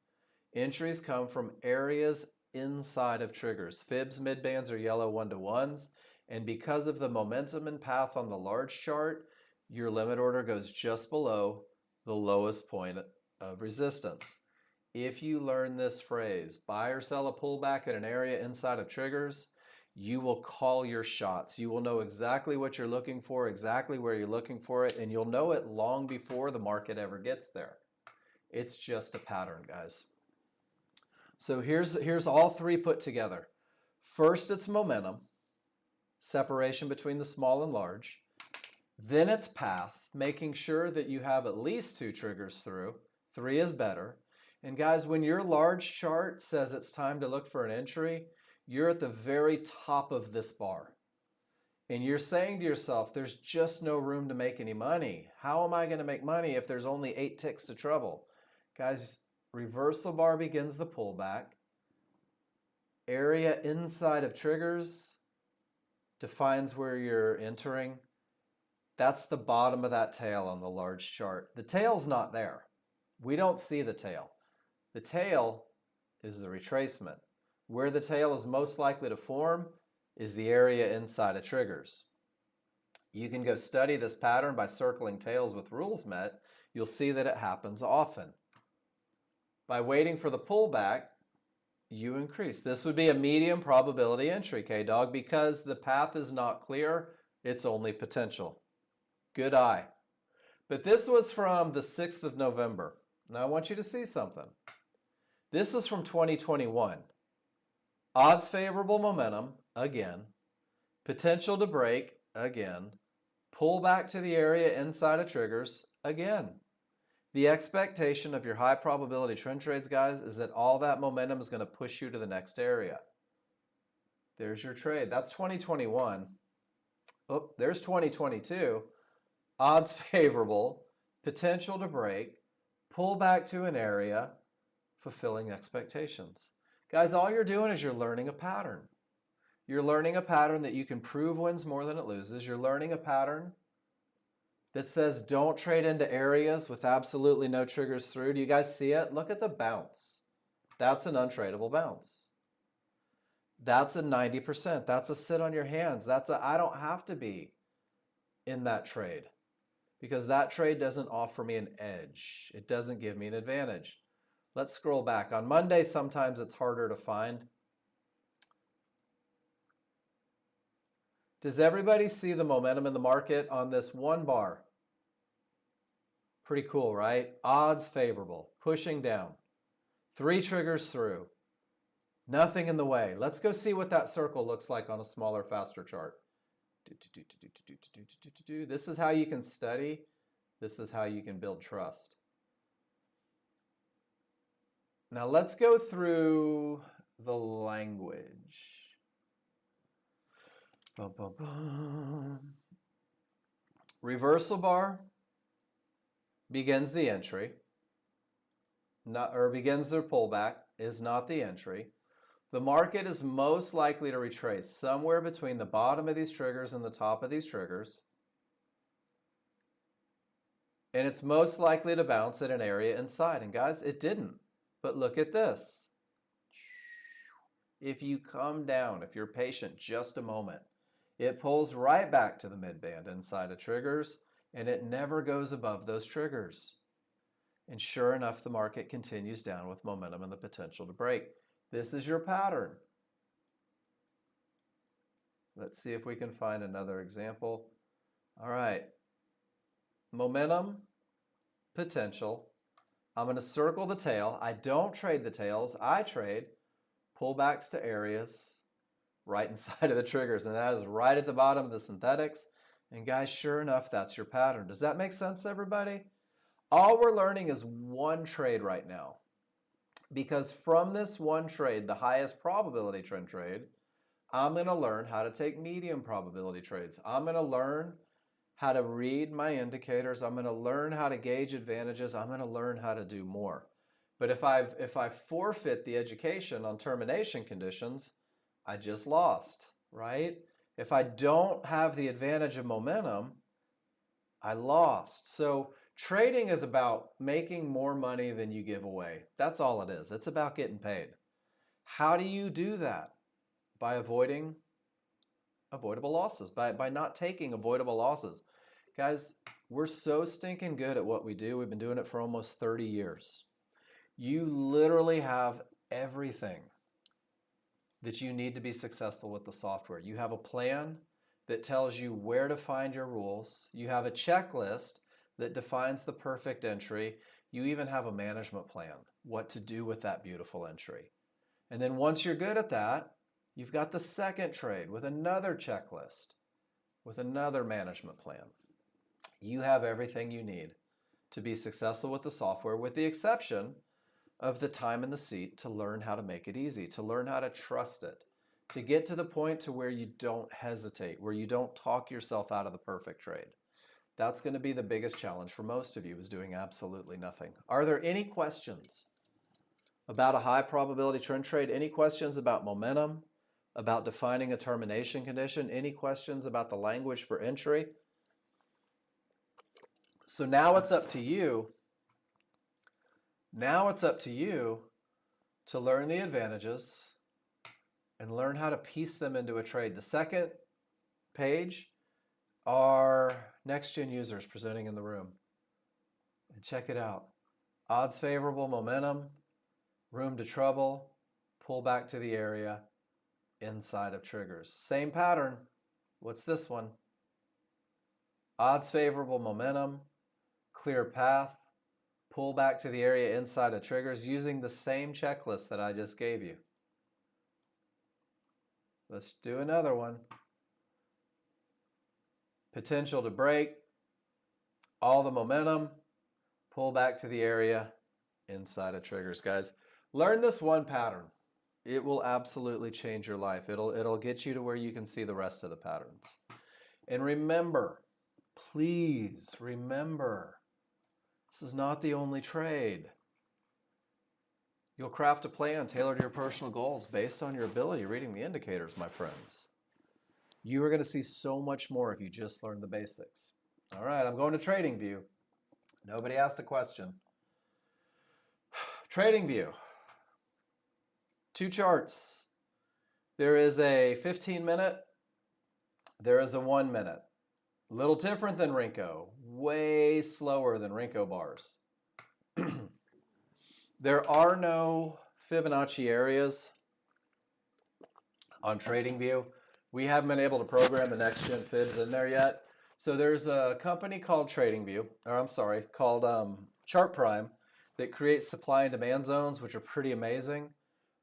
Entries come from areas inside of triggers. Fibs, midbands, or yellow 1-to-1s. And because of the momentum and path on the large chart, your limit order goes just below the lowest point of resistance. If you learn this phrase, buy or sell a pullback at an area inside of triggers, you will call your shots. You will know exactly what you're looking for, exactly where you're looking for it, and you'll know it long before the market ever gets there. It's just a pattern, guys. So here's all three put together. First, it's momentum, separation between the small and large. Then it's path, making sure that you have at least 2 triggers through. 3 is better. And guys, when your large chart says it's time to look for an entry, you're at the very top of this bar. And you're saying to yourself, there's just no room to make any money. How am I going to make money if there's only 8 ticks to trouble? Guys, reversal bar begins the pullback. Area inside of triggers defines where you're entering. That's the bottom of that tail on the large chart. The tail's not there. We don't see the tail. The tail is the retracement. Where the tail is most likely to form is the area inside of triggers. You can go study this pattern by circling tails with rules met. You'll see that it happens often. By waiting for the pullback, you increase. This would be a medium probability entry, K-Dog, because the path is not clear, it's only potential. Good eye. But this was from the 6th of November. Now I want you to see something. This is from 2021. Odds favorable momentum, again. Potential to break, again. Pull back to the area inside of triggers, again. The expectation of your high probability trend trades, guys, is that all that momentum is going to push you to the next area. There's your trade. That's 2021. Oh, there's 2022. Odds favorable, potential to break, pull back to an area, fulfilling expectations. Guys, all you're doing is you're learning a pattern. You're learning a pattern that you can prove wins more than it loses. You're learning a pattern that says don't trade into areas with absolutely no triggers through. Do you guys see it? Look at the bounce. That's an untradeable bounce. That's a 90%. That's a sit on your hands. That's a I don't have to be in that trade because that trade doesn't offer me an edge. It doesn't give me an advantage. Let's scroll back. On Monday, sometimes it's harder to find. Does everybody see the momentum in the market on this one bar? Pretty cool, right? Odds favorable, pushing down. 3 triggers through. Nothing in the way. Let's go see what that circle looks like on a smaller, faster chart. This is how you can study. This is how you can build trust. Now let's go through the language. Bum, bum, bum. Reversal bar begins the entry, begins the pullback, is not the entry. The market is most likely to retrace somewhere between the bottom of these triggers and the top of these triggers. And it's most likely to bounce at an area inside. And guys, it didn't. But look at this. If you come down, if you're patient just a moment, it pulls right back to the midband inside of triggers, and it never goes above those triggers. And sure enough, the market continues down with momentum and the potential to break. This is your pattern. Let's see if we can find another example. All right. Momentum, potential. I'm going to circle the tail. I don't trade the tails. I trade pullbacks to areas right inside of the triggers. And that is right at the bottom of the synthetics. And guys, sure enough, that's your pattern. Does that make sense, everybody? All we're learning is one trade right now. Because from this one trade, the highest probability trend trade, I'm going to learn how to take medium probability trades. I'm going to learn how to read my indicators. I'm going to learn how to gauge advantages. I'm going to learn how to do more. But if I forfeit the education on termination conditions, I just lost, right? If I don't have the advantage of momentum, I lost. So trading is about making more money than you give away. That's all it is. It's about getting paid. How do you do that? By avoiding avoidable losses, by not taking avoidable losses. Guys, we're so stinking good at what we do. We've been doing it for almost 30 years. You literally have everything that you need to be successful with the software. You have a plan that tells you where to find your rules. You have a checklist that defines the perfect entry. You even have a management plan, what to do with that beautiful entry. And then once you're good at that, you've got the second trade with another checklist, with another management plan. You have everything you need to be successful with the software, with the exception of the time in the seat to learn how to make it easy, to learn how to trust it, to get to the point to where you don't hesitate, where you don't talk yourself out of the perfect trade. That's going to be the biggest challenge for most of you, is doing absolutely nothing. Are there any questions about a high probability trend trade? Any questions about momentum, about defining a termination condition? Any questions about the language for entry? So now it's up to you. Now it's up to you to learn the advantages and learn how to piece them into a trade. The second page are Nexgen users presenting in the room. And check it out. Odds favorable, momentum, room to trouble, pull back to the area, inside of triggers. Same pattern. What's this one? Odds favorable, momentum, clear path, pull back to the area inside of triggers, using the same checklist that I just gave you. Let's do another one. Potential to break, all the momentum, pull back to the area inside of triggers. Guys, learn this one pattern. It will absolutely change your life. It'll get you to where you can see the rest of the patterns. And remember, please remember, this is not the only trade. You'll craft a plan tailored to your personal goals based on your ability reading the indicators, my friends. You are going to see so much more if you just learn the basics. All right, I'm going to Trading View. Nobody asked a question. Trading View. Two charts. There is a 15-minute. There is a 1-minute. A little different than Renko. Way slower than Renko bars. There are no Fibonacci areas on TradingView. We haven't been able to program the Nexgen fibs in there yet. So there's a company called called Chart Prime, that creates supply and demand zones, which are pretty amazing.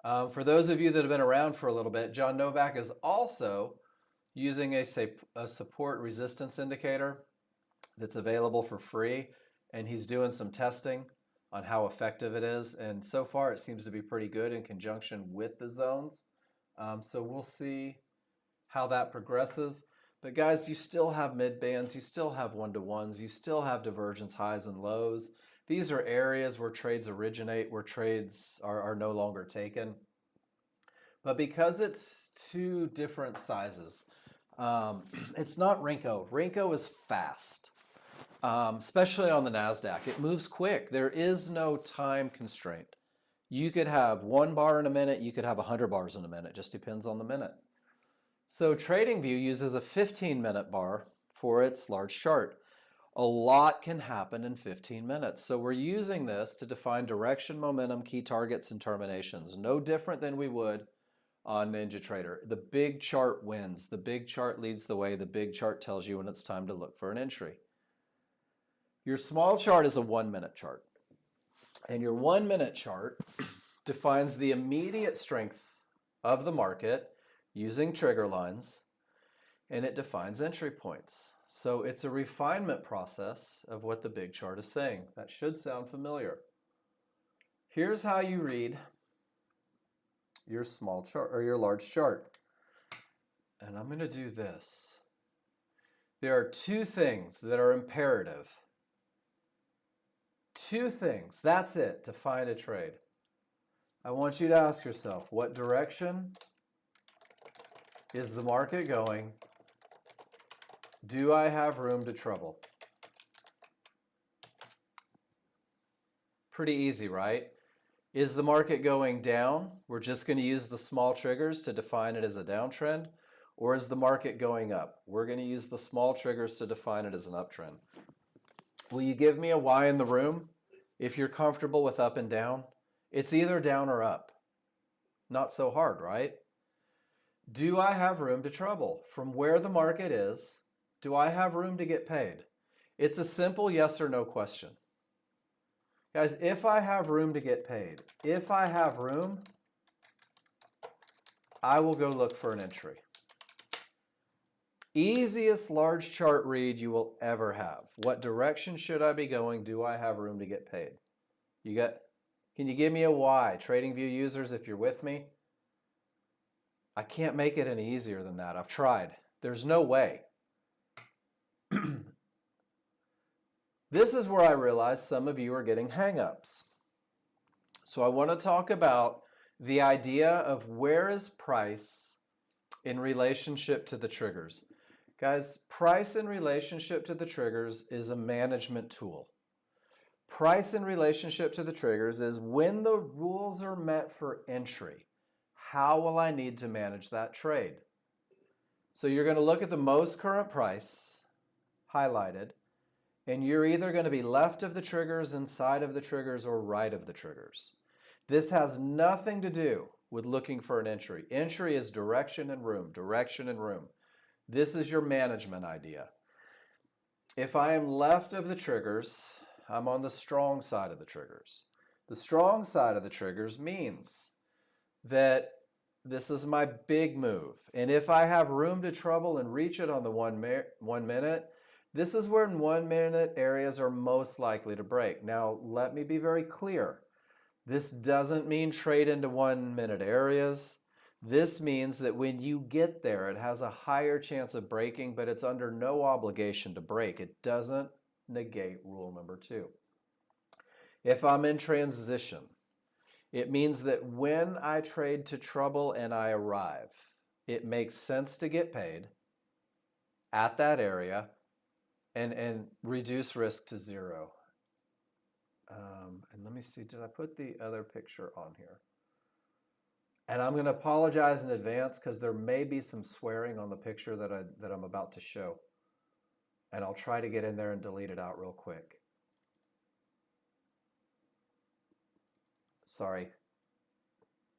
For those of you that have been around for a little bit, John Novak is also using a support resistance indicator that's available for free, and he's doing some testing on how effective it is, and so far it seems to be pretty good in conjunction with the zones. So we'll see how that progresses. But guys, you still have mid bands, you still have one-to-ones, you still have divergence highs and lows. These are areas where trades originate, where trades are no longer taken. But because it's two different sizes, it's not Renko. Renko is fast, especially on the NASDAQ. It moves quick. There is no time constraint. You could have 1 bar in a minute. You could have 100 bars in a minute. Just depends on the minute. So TradingView uses a 15-minute bar for its large chart. A lot can happen in 15 minutes. So we're using this to define direction, momentum, key targets, and terminations. No different than we would on NinjaTrader. The big chart wins. The big chart leads the way. The big chart tells you when it's time to look for an entry. Your small chart is a 1-minute chart. And your 1-minute chart defines the immediate strength of the market using trigger lines, and it defines entry points. So it's a refinement process of what the big chart is saying. That should sound familiar. Here's how you read your small chart or your large chart. And I'm going to do this. There are two things that are imperative. Two things. That's it to find a trade. I want you to ask yourself, what direction is the market going? Do I have room to trouble? Pretty easy, right? Is the market going down? We're just going to use the small triggers to define it as a downtrend. or is the market going up? We're going to use the small triggers to define it as an uptrend. Will you give me a why in the room if you're comfortable with up and down? It's either down or up. Not so hard, right? Do I have room to trouble? From where the market is, do I have room to get paid? It's a simple yes or no question. Guys, if I have room to get paid, if I have room, I will go look for an entry. Easiest large chart read you will ever have. What direction should I be going? Do I have room to get paid? Can you give me a why? TradingView users, if you're with me, I can't make it any easier than that. I've tried. There's no way. This is where I realize some of you are getting hang-ups. So I want to talk about the idea of where is price in relationship to the triggers. Guys, price in relationship to the triggers is a management tool. Price in relationship to the triggers is when the rules are met for entry, how will I need to manage that trade? So you're going to look at the most current price, highlighted, and you're either going to be left of the triggers, inside of the triggers, or right of the triggers. This has nothing to do with looking for an entry. Entry is direction and room, direction and room. This is your management idea. If I am left of the triggers, I'm on the strong side of the triggers. The strong side of the triggers means that this is my big move. And if I have room to trouble and reach it on the 1 minute, this is where 1 minute areas are most likely to break. Now, let me be very clear. This doesn't mean trade into 1 minute areas. This means that when you get there, it has a higher chance of breaking, but it's under no obligation to break. It doesn't negate rule number 2. If I'm in transition, it means that when I trade to trouble and I arrive, it makes sense to get paid at that area and reduce risk to 0. And let me see, did I put the other picture on here? And I'm going to apologize in advance because there may be some swearing on the picture that I'm about to show. And I'll try to get in there and delete it out real quick. Sorry.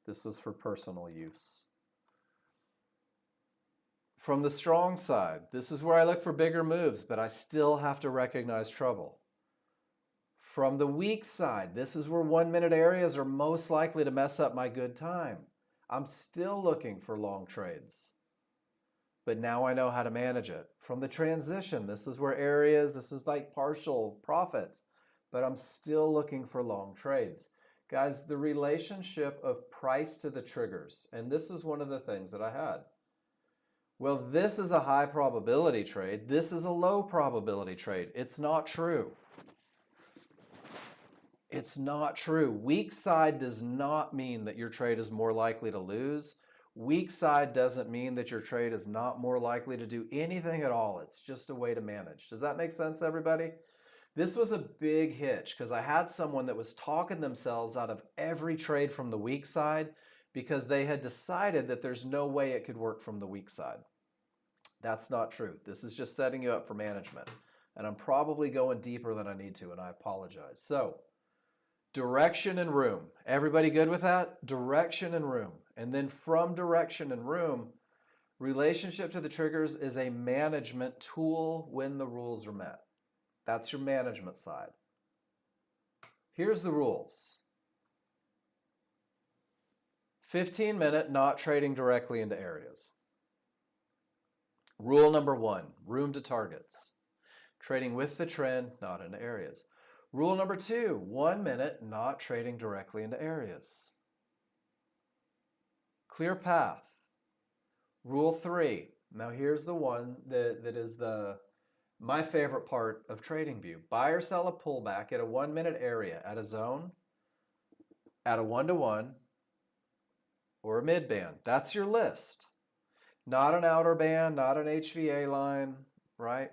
This was for personal use. From the strong side, this is where I look for bigger moves, but I still have to recognize trouble. From the weak side, this is where 1 minute areas are most likely to mess up my good time. I'm still looking for long trades, but now I know how to manage it. From the transition, this is where areas, this is like partial profits, but I'm still looking for long trades. Guys, the relationship of price to the triggers, and this is one of the things that I had. Well, this is a high probability trade. This is a low probability trade. It's not true. It's not true. Weak side does not mean that your trade is more likely to lose. Weak side doesn't mean that your trade is not more likely to do anything at all. It's just a way to manage. Does that make sense, everybody? This was a big hitch because I had someone that was talking themselves out of every trade from the weak side because they had decided that there's no way it could work from the weak side. That's not true. This is just setting you up for management. And I'm probably going deeper than I need to, and I apologize. So, direction and room. Everybody good with that? Direction and room. And then from direction and room, relationship to the triggers is a management tool when the rules are met. That's your management side. Here's the rules. 15-minute not trading directly into areas. Rule number 1, room to targets. Trading with the trend, not into areas. Rule number 2, 1 minute not trading directly into areas. Clear path. Rule 3. Now here's the one that is my favorite part of TradingView. Buy or sell a pullback at a 1 minute area, at a zone, at a 1-to-1, or a mid band. That's your list. Not an outer band, not an HVA line, right?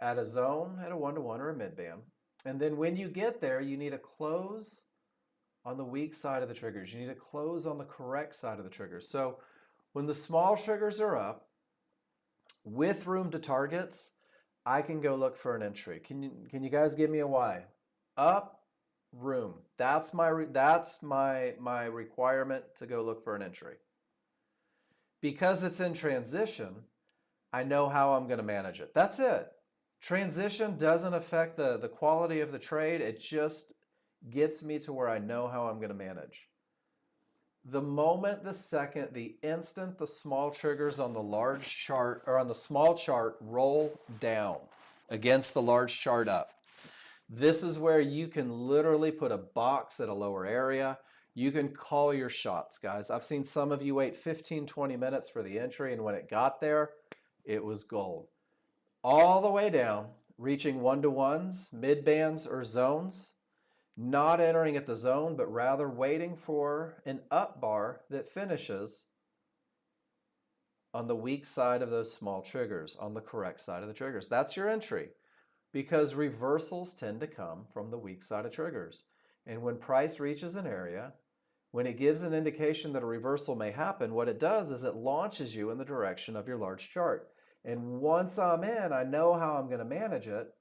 At a zone, at a 1-to-1 or a mid band. And then when you get there, you need to close on the weak side of the triggers. You need to close on the correct side of the triggers. So when the small triggers are up, With room to targets, I can go look for an entry. Can you guys give me a why? Up, room. That's my requirement to go look for an entry. Because it's in transition, I know how I'm going to manage it. That's it. Transition doesn't affect the quality of the trade. It just gets me to where I know how I'm going to manage. The moment, the second, the instant the small triggers on the large chart or on the small chart roll down against the large chart up, this is where you can literally put a box at a lower area. You can call your shots, guys. I've seen some of you wait 15, 20 minutes for the entry, and when it got there, it was gold. All the way down, reaching one-to-ones, mid-bands, or zones, not entering at the zone, but rather waiting for an up bar that finishes on the weak side of those small triggers, on the correct side of the triggers. That's your entry, because reversals tend to come from the weak side of triggers. And when price reaches an area, when it gives an indication that a reversal may happen, what it does is it launches you in the direction of your large chart. And once I'm in, I know how I'm going to manage it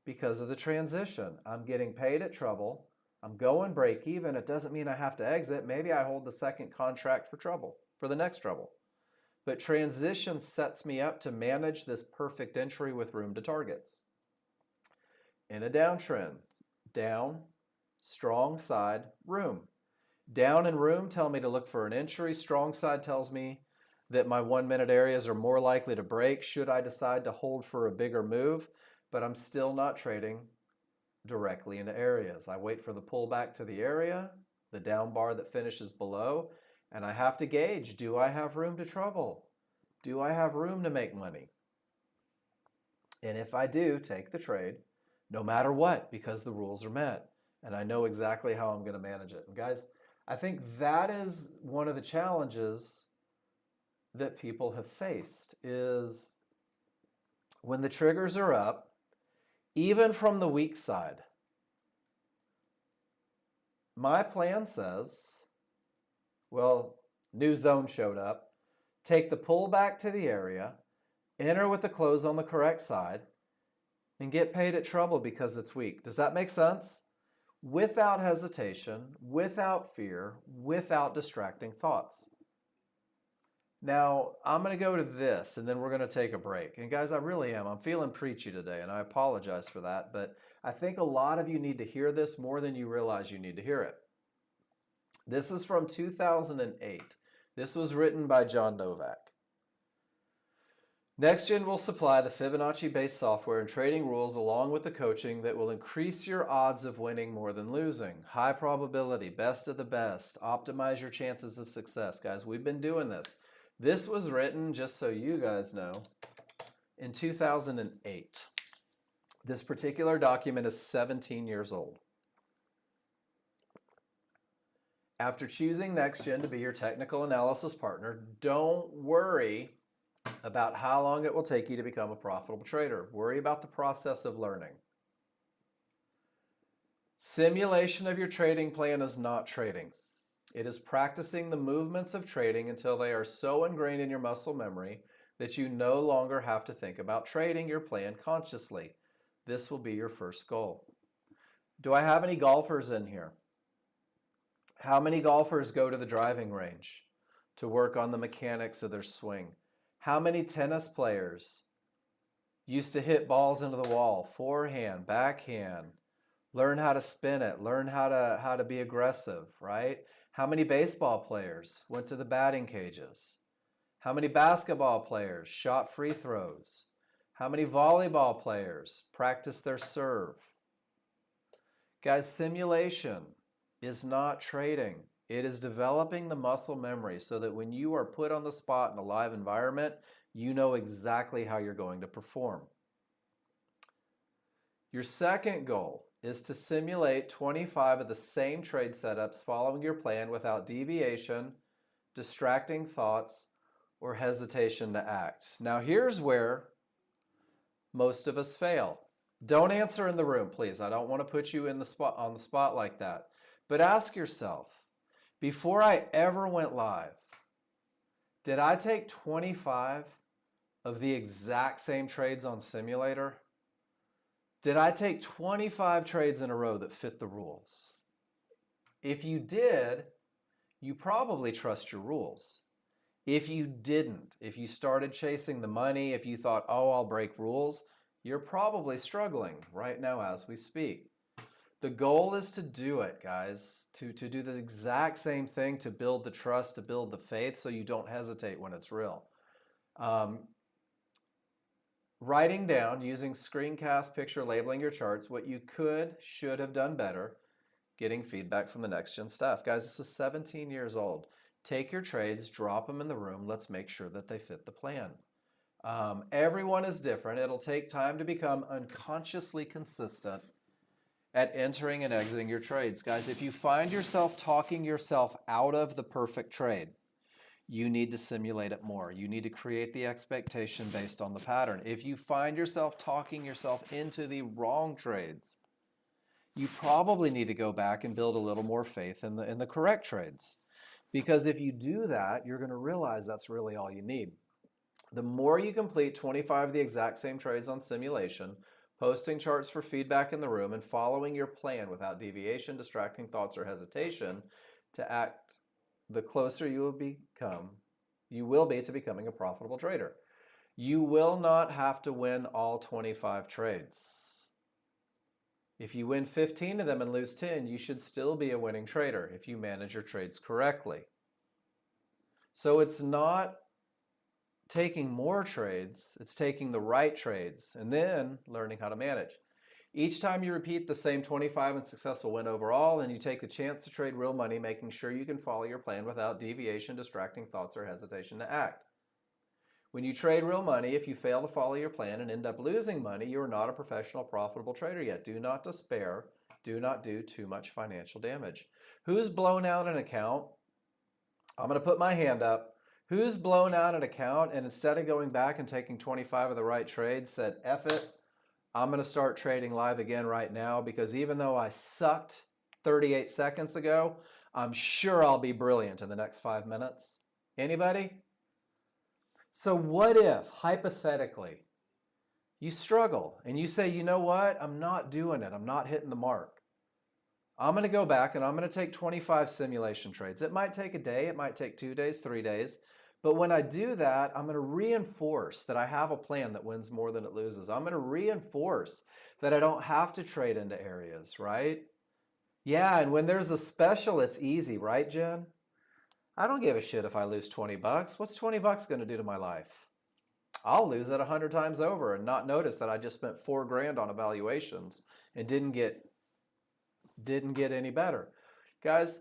because of the transition. I'm getting paid at trouble. I'm going break even. It doesn't mean I have to exit. Maybe I hold the second contract for trouble, for the next trouble. But transition sets me up to manage this perfect entry with room to targets. In a downtrend, down, strong side, room. Down and room tell me to look for an entry. Strong side tells me that my 1 minute areas are more likely to break should I decide to hold for a bigger move, but I'm still not trading directly into areas. I wait for the pullback to the area, the down bar that finishes below, and I have to gauge, do I have room to trouble? Do I have room to make money? And if I do, take the trade, no matter what, because the rules are met, and I know exactly how I'm going to manage it. And guys, I think that is one of the challenges that people have faced is when the triggers are up, even from the weak side. My plan says, well, new zone showed up, take the pullback to the area, enter with the close on the correct side, and get paid at trouble because it's weak. Does that make sense? Without hesitation, without fear, without distracting thoughts. Now, I'm going to go to this, and then we're going to take a break. And guys, I really am. I'm feeling preachy today, and I apologize for that. But I think a lot of you need to hear this more than you realize you need to hear it. This is from 2008. This was written by John Novak. Nexgen will supply the Fibonacci-based software and trading rules along with the coaching that will increase your odds of winning more than losing. High probability, best of the best. Optimize your chances of success. Guys, we've been doing this. This was written, just so you guys know, in 2008. This particular document is 17 years old. After choosing Nexgen to be your technical analysis partner, don't worry about how long it will take you to become a profitable trader. Worry about the process of learning. Simulation of your trading plan is not trading. It is practicing the movements of trading until they are so ingrained in your muscle memory that you no longer have to think about trading your plan consciously. This will be your first goal. Do I have any golfers in here? How many golfers go to the driving range to work on the mechanics of their swing? How many tennis players used to hit balls into the wall, forehand, backhand, learn how to spin it, learn how to be aggressive, right? How many baseball players went to the batting cages? How many basketball players shot free throws? How many volleyball players practiced their serve? Guys, simulation is not trading. It is developing the muscle memory so that when you are put on the spot in a live environment, you know exactly how you're going to perform. Your second goal is to simulate 25 of the same trade setups following your plan without deviation, distracting thoughts, or hesitation to act. Now here's where most of us fail. Don't answer in the room, please. I don't want to put you on the spot like that. But ask yourself, before I ever went live, did I take 25 of the exact same trades on simulator? Did I take 25 trades in a row that fit the rules? If you did, you probably trust your rules. If you didn't, if you started chasing the money, if you thought, oh, I'll break rules, you're probably struggling right now as we speak. The goal is to do it, guys, to do the exact same thing, to build the trust, to build the faith so you don't hesitate when it's real. Writing down, using screencast picture labeling your charts, what you should have done better, getting feedback from the Nexgen staff. Guys, this is 17 years old. Take your trades, drop them in the room. Let's make sure that they fit the plan. Everyone is different. It'll take time to become unconsciously consistent at entering and exiting your trades. Guys, if you find yourself talking yourself out of the perfect trade, you need to simulate it more. You need to create the expectation based on the pattern. If you find yourself talking yourself into the wrong trades, you probably need to go back and build a little more faith in the correct trades. Because if you do that, you're going to realize that's really all you need. The more you complete 25 of the exact same trades on simulation, posting charts for feedback in the room, and following your plan without deviation, distracting thoughts, or hesitation to act, the closer you will be to becoming a profitable trader. You will not have to win all 25 trades. If you win 15 of them and lose 10, you should still be a winning trader if you manage your trades correctly. So it's not taking more trades, it's taking the right trades and then learning how to manage. Each time you repeat the same 25 and successful win overall, and you take the chance to trade real money, making sure you can follow your plan without deviation, distracting thoughts, or hesitation to act. When you trade real money, if you fail to follow your plan and end up losing money, you are not a professional, profitable trader yet. Do not despair. Do not do too much financial damage. Who's blown out an account? I'm going to put my hand up. Who's blown out an account and instead of going back and taking 25 of the right trades said, F it, I'm going to start trading live again right now because even though I sucked 38 seconds ago, I'm sure I'll be brilliant in the next 5 minutes. Anybody? So what if, hypothetically, you struggle and you say, you know what, I'm not doing it, I'm not hitting the mark. I'm going to go back and I'm going to take 25 simulation trades. It might take a day, it might take 2 days, 3 days, but when I do that, I'm going to reinforce that I have a plan that wins more than it loses. I'm going to reinforce that I don't have to trade into areas, right? Yeah, and when there's a special, it's easy, right, Jen? I don't give a shit if I lose 20 bucks. What's 20 bucks going to do to my life? I'll lose it 100 times over and not notice that I just spent 4 grand on evaluations and didn't get any better. Guys,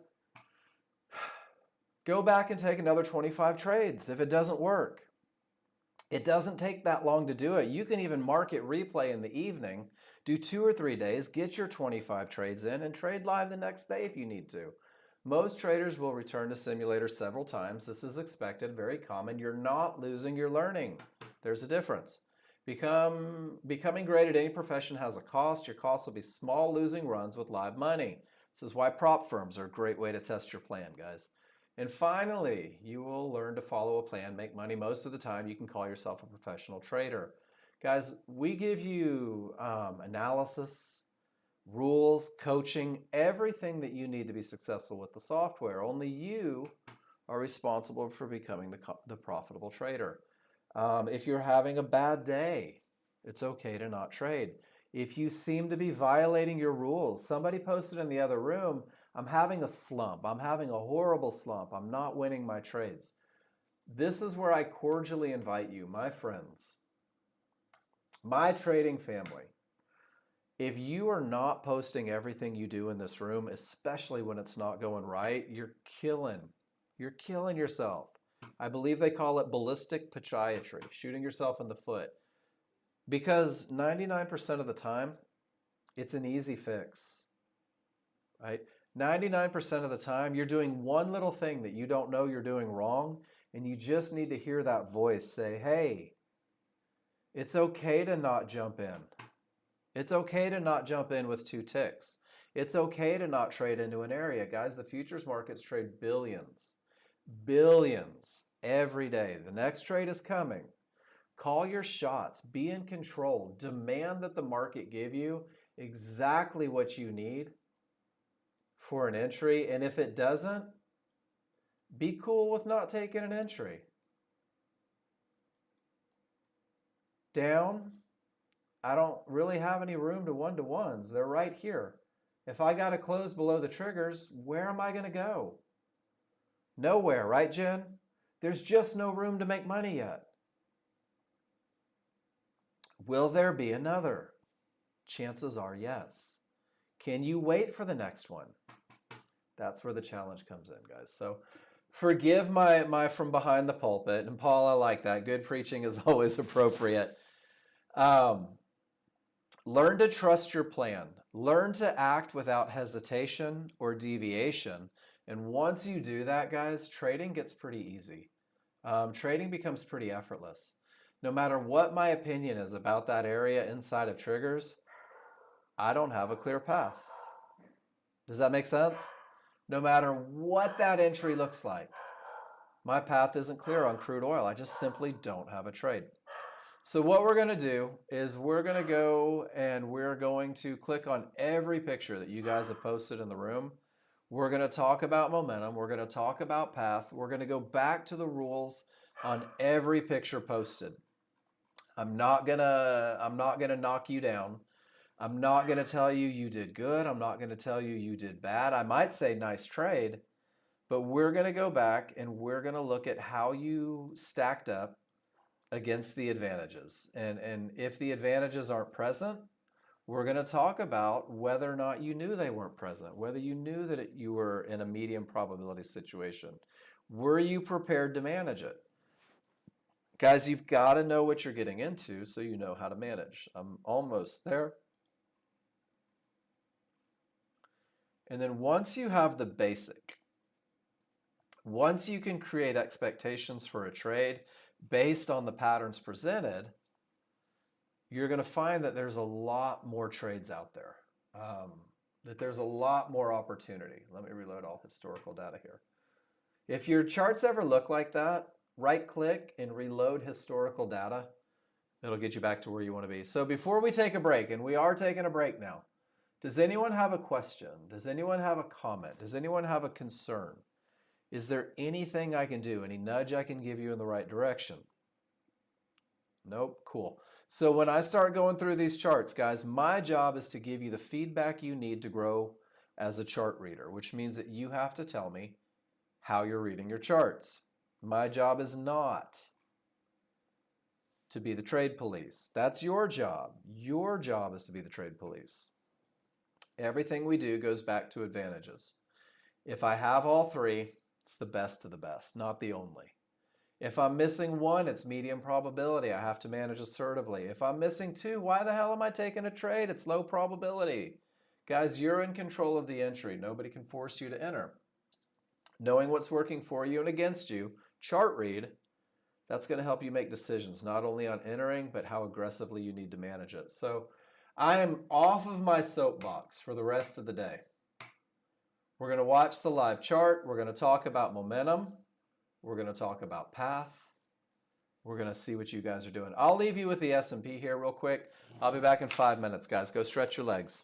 go back and take another 25 trades if it doesn't work. It doesn't take that long to do it. You can even market replay in the evening, do 2 or 3 days, get your 25 trades in, and trade live the next day if you need to. Most traders will return to simulators several times. This is expected, very common. You're not losing, you're learning. There's a difference. Becoming great at any profession has a cost. Your cost will be small losing runs with live money. This is why prop firms are a great way to test your plan, guys. And finally, you will learn to follow a plan, make money. Most of the time, you can call yourself a professional trader. Guys, we give you analysis, rules, coaching, everything that you need to be successful with the software. Only you are responsible for becoming the profitable trader. If you're having a bad day, it's okay to not trade. If you seem to be violating your rules, somebody posted in the other room, I'm having a slump. I'm having a horrible slump. I'm not winning my trades. This is where I cordially invite you, my friends, my trading family. If you are not posting everything you do in this room, especially when it's not going right, you're killing yourself. I believe they call it ballistic podiatry, shooting yourself in the foot. Because 99% of the time, it's an easy fix, right? 99% of the time, you're doing one little thing that you don't know you're doing wrong, and you just need to hear that voice say, hey, it's okay to not jump in. It's okay to not jump in with 2 ticks. It's okay to not trade into an area. Guys, the futures markets trade billions every day. The next trade is coming. Call your shots. Be in control. Demand that the market give you exactly what you need for an entry. And if it doesn't, be cool with not taking an entry. Down, I don't really have any room to one-to-ones. They're right here. If I got to close below the triggers, where am I going to go? Nowhere, right, Jen? There's just no room to make money yet. Will there be another? Chances are yes. Can you wait for the next one? That's where the challenge comes in, guys. So forgive my from behind the pulpit. And Paul, I like that. Good preaching is always appropriate. Learn to trust your plan. Learn to act without hesitation or deviation. And once you do that, guys, trading gets pretty easy. Trading becomes pretty effortless. No matter what my opinion is about that area inside of triggers, I don't have a clear path. Does that make sense? No matter what that entry looks like, my path isn't clear on crude oil. I just simply don't have a trade. So what we're going to do is we're going to go and we're going to click on every picture that you guys have posted in the room. We're going to talk about momentum. We're going to talk about path. We're going to go back to the rules on every picture posted. I'm not going to knock you down. I'm not going to tell you you did good. I'm not going to tell you you did bad. I might say nice trade, but we're going to go back and we're going to look at how you stacked up against the advantages. And if the advantages aren't present, we're going to talk about whether or not you knew they weren't present, whether you knew that you were in a medium probability situation. Were you prepared to manage it? Guys, you've got to know what you're getting into so you know how to manage. I'm almost there. And then once you have the basic, once you can create expectations for a trade based on the patterns presented, you're going to find that there's a lot more trades out there, that there's a lot more opportunity. Let me reload all historical data here. If your charts ever look like that, right click and reload historical data. It'll get you back to where you want to be. So before we take a break, and we are taking a break now, does anyone have a question? Does anyone have a comment? Does anyone have a concern? Is there anything I can do? Any nudge I can give you in the right direction? Nope, cool. So when I start going through these charts, guys, my job is to give you the feedback you need to grow as a chart reader, which means that you have to tell me how you're reading your charts. My job is not to be the trade police. That's your job. Your job is to be the trade police. Everything we do goes back to advantages. If I have all three, it's the best of the best, not the only. If I'm missing one, it's medium probability. I have to manage assertively. If I'm missing two, why the hell am I taking a trade? It's low probability. Guys, you're in control of the entry. Nobody can force you to enter. Knowing what's working for you and against you, chart read, that's going to help you make decisions, not only on entering, but how aggressively you need to manage it. So I am off of my soapbox for the rest of the day. We're going to watch the live chart. We're going to talk about momentum. We're going to talk about path. We're going to see what you guys are doing. I'll leave you with the S&P here real quick. I'll be back in 5 minutes, guys. Go stretch your legs.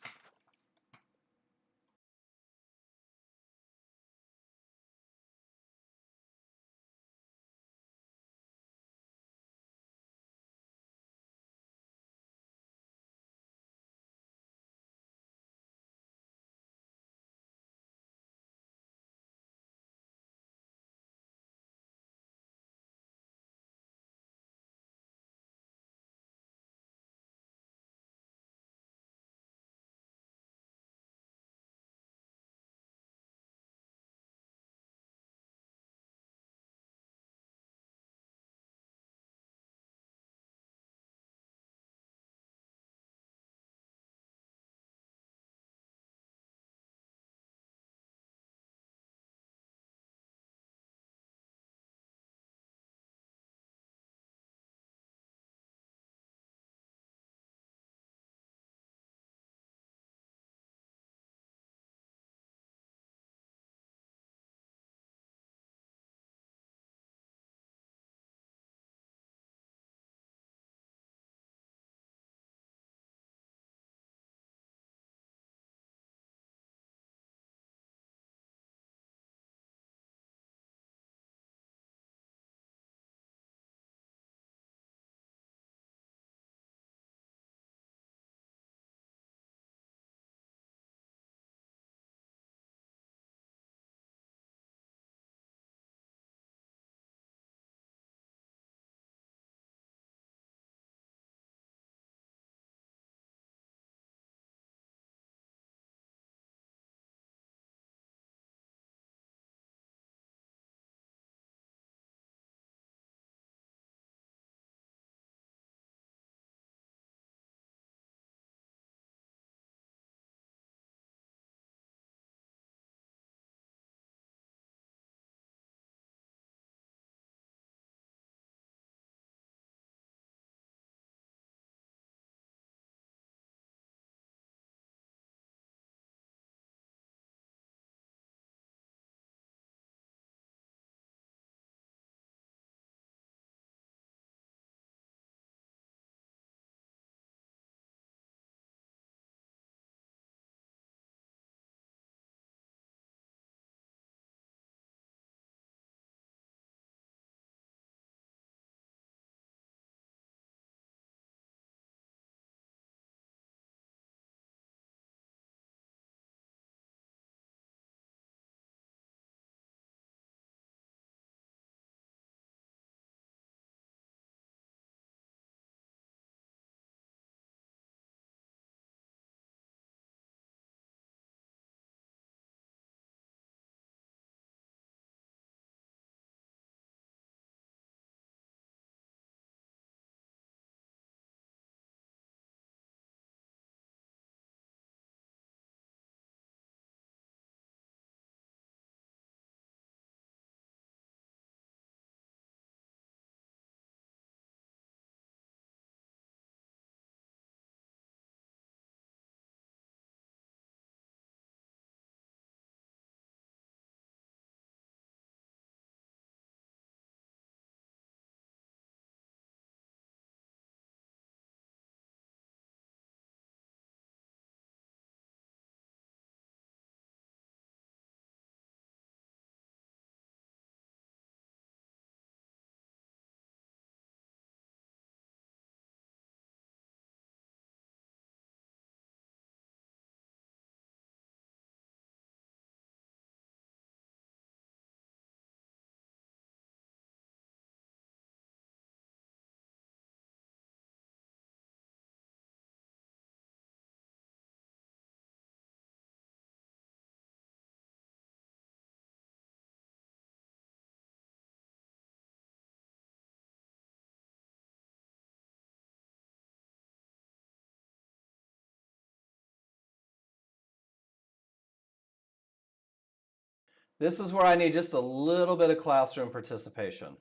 This is where I need just a little bit of classroom participation.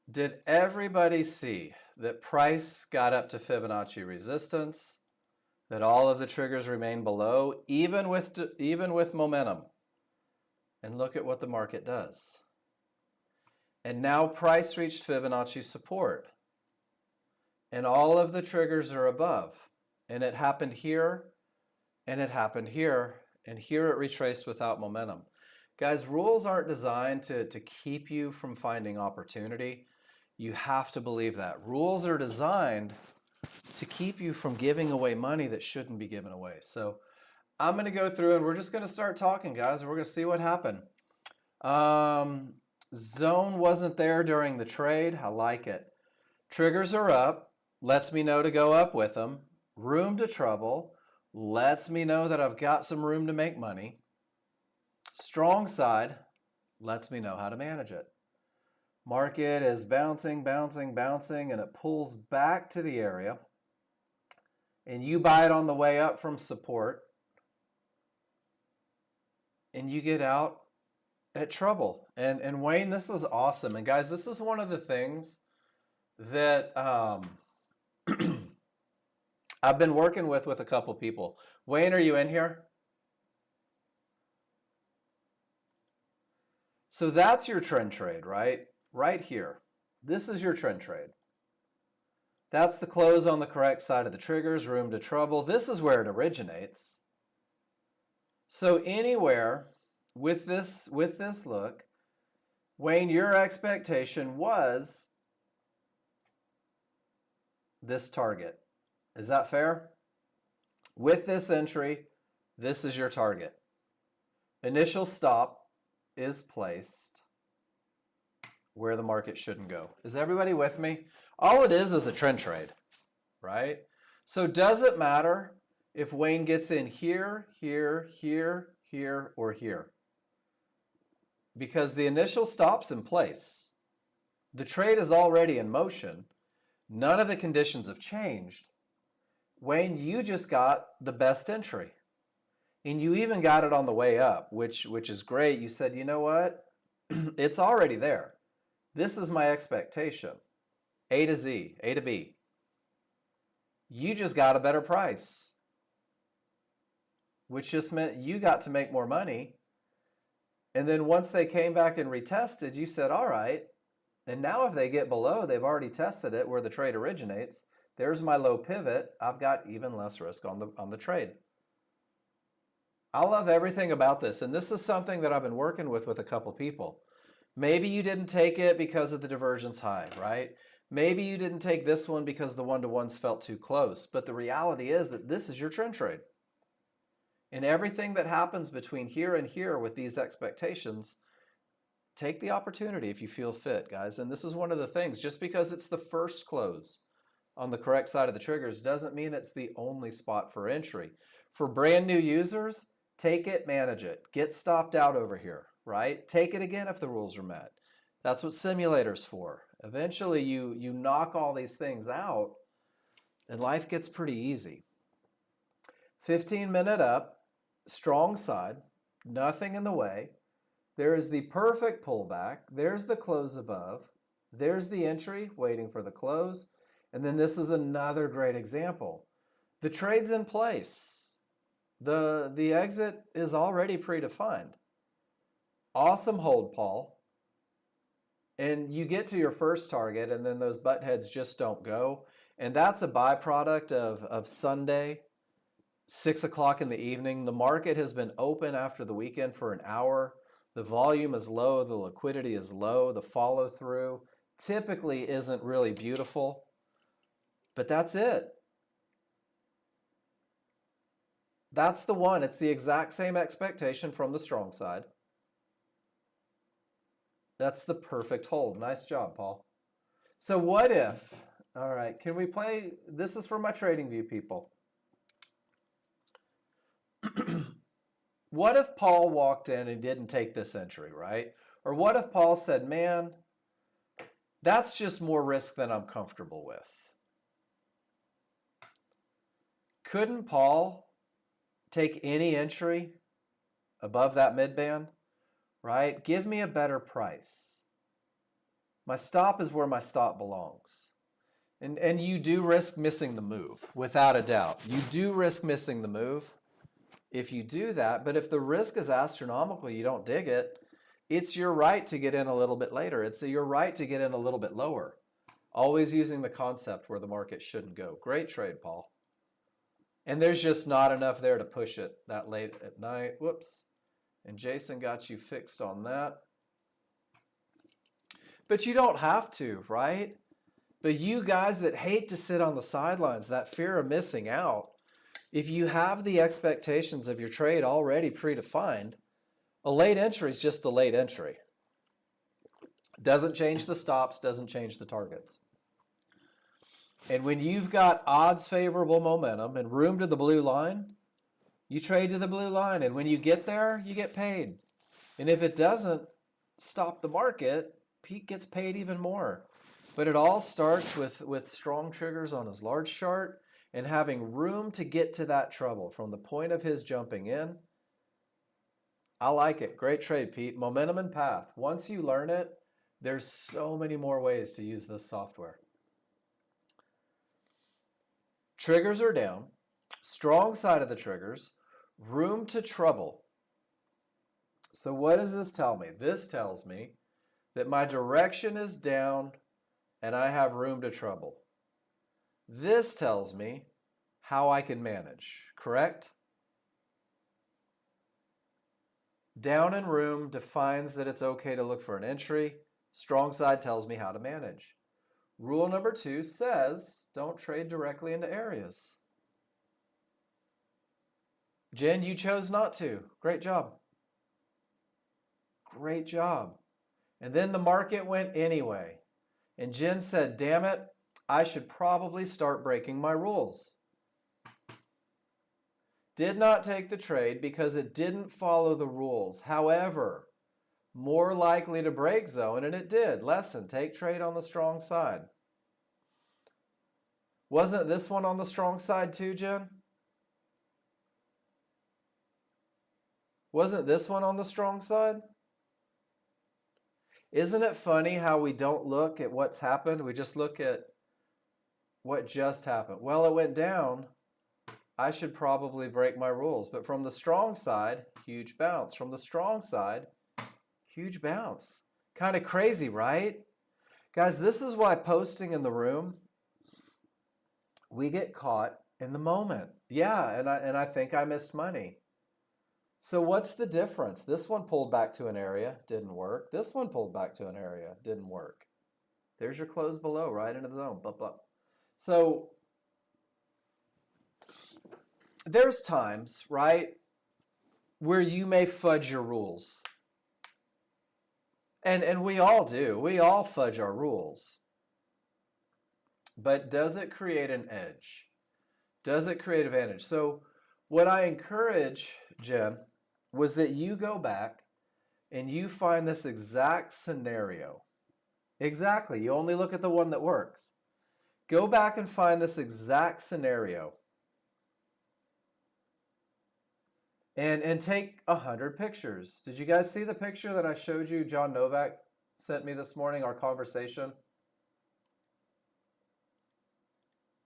Did everybody see that price got up to Fibonacci resistance, that all of the triggers remain below, even with momentum? And look at what the market does. And now price reached Fibonacci support. And all of the triggers are above. And it happened here, and it happened here, and here it retraced without momentum. Guys, rules aren't designed to keep you from finding opportunity. You have to believe that. Rules are designed to keep you from giving away money that shouldn't be given away. So I'm going to go through and we're just going to start talking, guys, and we're going to see what happened. Zone wasn't there during the trade. I like it. Triggers are up. Lets me know to go up with them. Room to trouble. Lets me know that I've got some room to make money. Strong side lets me know how to manage it. Market is bouncing, bouncing, bouncing, and it pulls back to the area. And you buy it on the way up from support. And you get out at trouble. And Wayne, this is awesome. And guys, this is one of the things that I've been working with a couple people. Wayne, are you in here? So that's your trend trade, right? Right here. This is your trend trade. That's the close on the correct side of the triggers, room to trouble. This is where it originates. So anywhere with this look, Wayne, your expectation was this target. Is that fair? With this entry, this is your target. Initial stop is placed where the market shouldn't go. Is everybody with me? All it is a trend trade, right? So does it matter if Wayne gets in here, here, here, here, or here? Because the initial stop's in place. The trade is already in motion. None of the conditions have changed. Wayne, you just got the best entry. And you even got it on the way up, which is great. You said, you know what? It's already there. This is my expectation. A to Z, A to B. You just got a better price, which just meant you got to make more money. And then once they came back and retested, you said, all right. And now if they get below, they've already tested it where the trade originates. There's my low pivot. I've got even less risk on the trade. I love everything about this. And this is something that I've been working with a couple people. Maybe you didn't take it because of the divergence high, right? Maybe you didn't take this one because the one-to-ones felt too close. But the reality is that this is your trend trade. And everything that happens between here and here with these expectations, take the opportunity if you feel fit, guys. And this is one of the things. Just because it's the first close on the correct side of the triggers doesn't mean it's the only spot for entry. For brand new users, take it, manage it. Get stopped out over here, right? Take it again if the rules are met. That's what simulator's for. Eventually you knock all these things out and life gets pretty easy. 15-minute up, strong side, nothing in the way. There is the perfect pullback. There's the close above. There's the entry waiting for the close. And then this is another great example. The trade's in place. The exit is already predefined. Awesome hold, Paul. And you get to your first target and then those butt heads just don't go. And that's a byproduct of Sunday, 6 o'clock in the evening. The market has been open after the weekend for an hour. The volume is low, the liquidity is low, the follow through typically isn't really beautiful, but that's it. That's the one. It's the exact same expectation from the strong side. That's the perfect hold. Nice job, Paul. So what if, all right, can we play, this is for my trading view people. What if Paul walked in and didn't take this entry, right? Or what if Paul said, man, that's just more risk than I'm comfortable with. Couldn't Paul take any entry above that mid-band, right? Give me a better price. My stop is where my stop belongs. And you do risk missing the move, without a doubt. You do risk missing the move if you do that, but if the risk is astronomical, you don't dig it, it's your right to get in a little bit later. It's your right to get in a little bit lower. Always using the concept where the market shouldn't go. Great trade, Paul. And there's just not enough there to push it that late at night. Whoops. And Jason got you fixed on that. But you don't have to, right? But you guys that hate to sit on the sidelines, that fear of missing out, if you have the expectations of your trade already predefined, a late entry is just a late entry. Doesn't change the stops, doesn't change the targets. And when you've got odds favorable momentum and room to the blue line, you trade to the blue line. And when you get there, you get paid. And if it doesn't stop the market, Pete gets paid even more. But it all starts with strong triggers on his large chart and having room to get to that trouble from the point of his jumping in. I like it. Great trade, Pete. Momentum and path. Once you learn it, there's so many more ways to use this software. Triggers are down. Strong side of the triggers. Room to trouble. So what does this tell me? This tells me that my direction is down and I have room to trouble. This tells me how I can manage, correct? Down in room defines that it's okay to look for an entry. Strong side tells me how to manage. Rule number 2 says don't trade directly into areas. Jen, you chose not to. Great job. Great job. And then the market went anyway. And Jen said, damn it, I should probably start breaking my rules. Did not take the trade because it didn't follow the rules. However, more likely to break zone, and it did. Lesson, take trade on the strong side. Wasn't this one on the strong side too, Jen? Wasn't this one on the strong side? Isn't it funny how we don't look at what's happened? We just look at what just happened. Well, it went down. I should probably break my rules. But from the strong side, huge bounce. From the strong side, huge bounce. Kind of crazy, right? Guys, this is why posting in the room, we get caught in the moment. Yeah, and I think I missed money. So what's the difference? This one pulled back to an area, didn't work. This one pulled back to an area, didn't work. There's your close below, right into the zone. Blah, blah. So there's times, right, where you may fudge your rules. And we all do. We all fudge our rules. But does it create an edge? Does it create advantage? So what I encourage, Jen, was that you go back and you find this exact scenario. Exactly. You only look at the one that works. Go back and find this exact scenario. And take 100 pictures. Did you guys see the picture that I showed you John Novak sent me this morning, our conversation?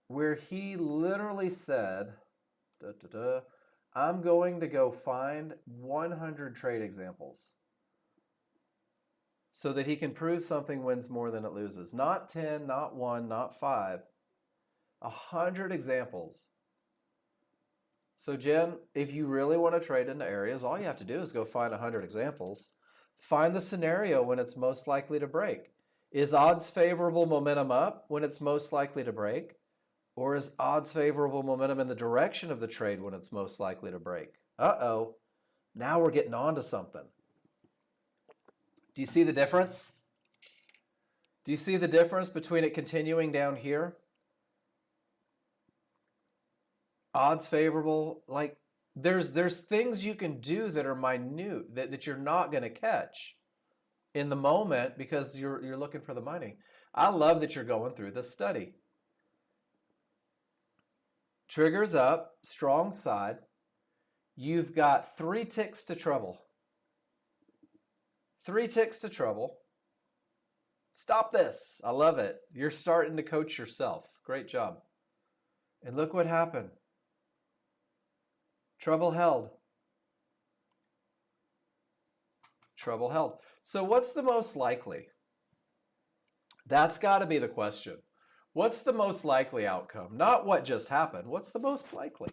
Where he literally said, I'm going to go find 100 trade examples so that he can prove something wins more than it loses. Not 10, not 1, not 5. 100 examples. So Jen, if you really want to trade into areas, all you have to do is go find 100 examples. Find the scenario when it's most likely to break. Is odds favorable momentum up when it's most likely to break? Or is odds favorable momentum in the direction of the trade when it's most likely to break? Uh-oh, now we're getting on to something. Do you see the difference? Do you see the difference between it continuing down here? Odds favorable, like there's things you can do that are minute, that you're not going to catch in the moment because you're looking for the money. I love that you're going through this study. Triggers up, strong side. You've got 3 ticks to trouble. 3 ticks to trouble. Stop this. I love it. You're starting to coach yourself. Great job. And look what happened. Trouble held. Trouble held. So what's the most likely? That's got to be the question. What's the most likely outcome? Not what just happened. What's the most likely?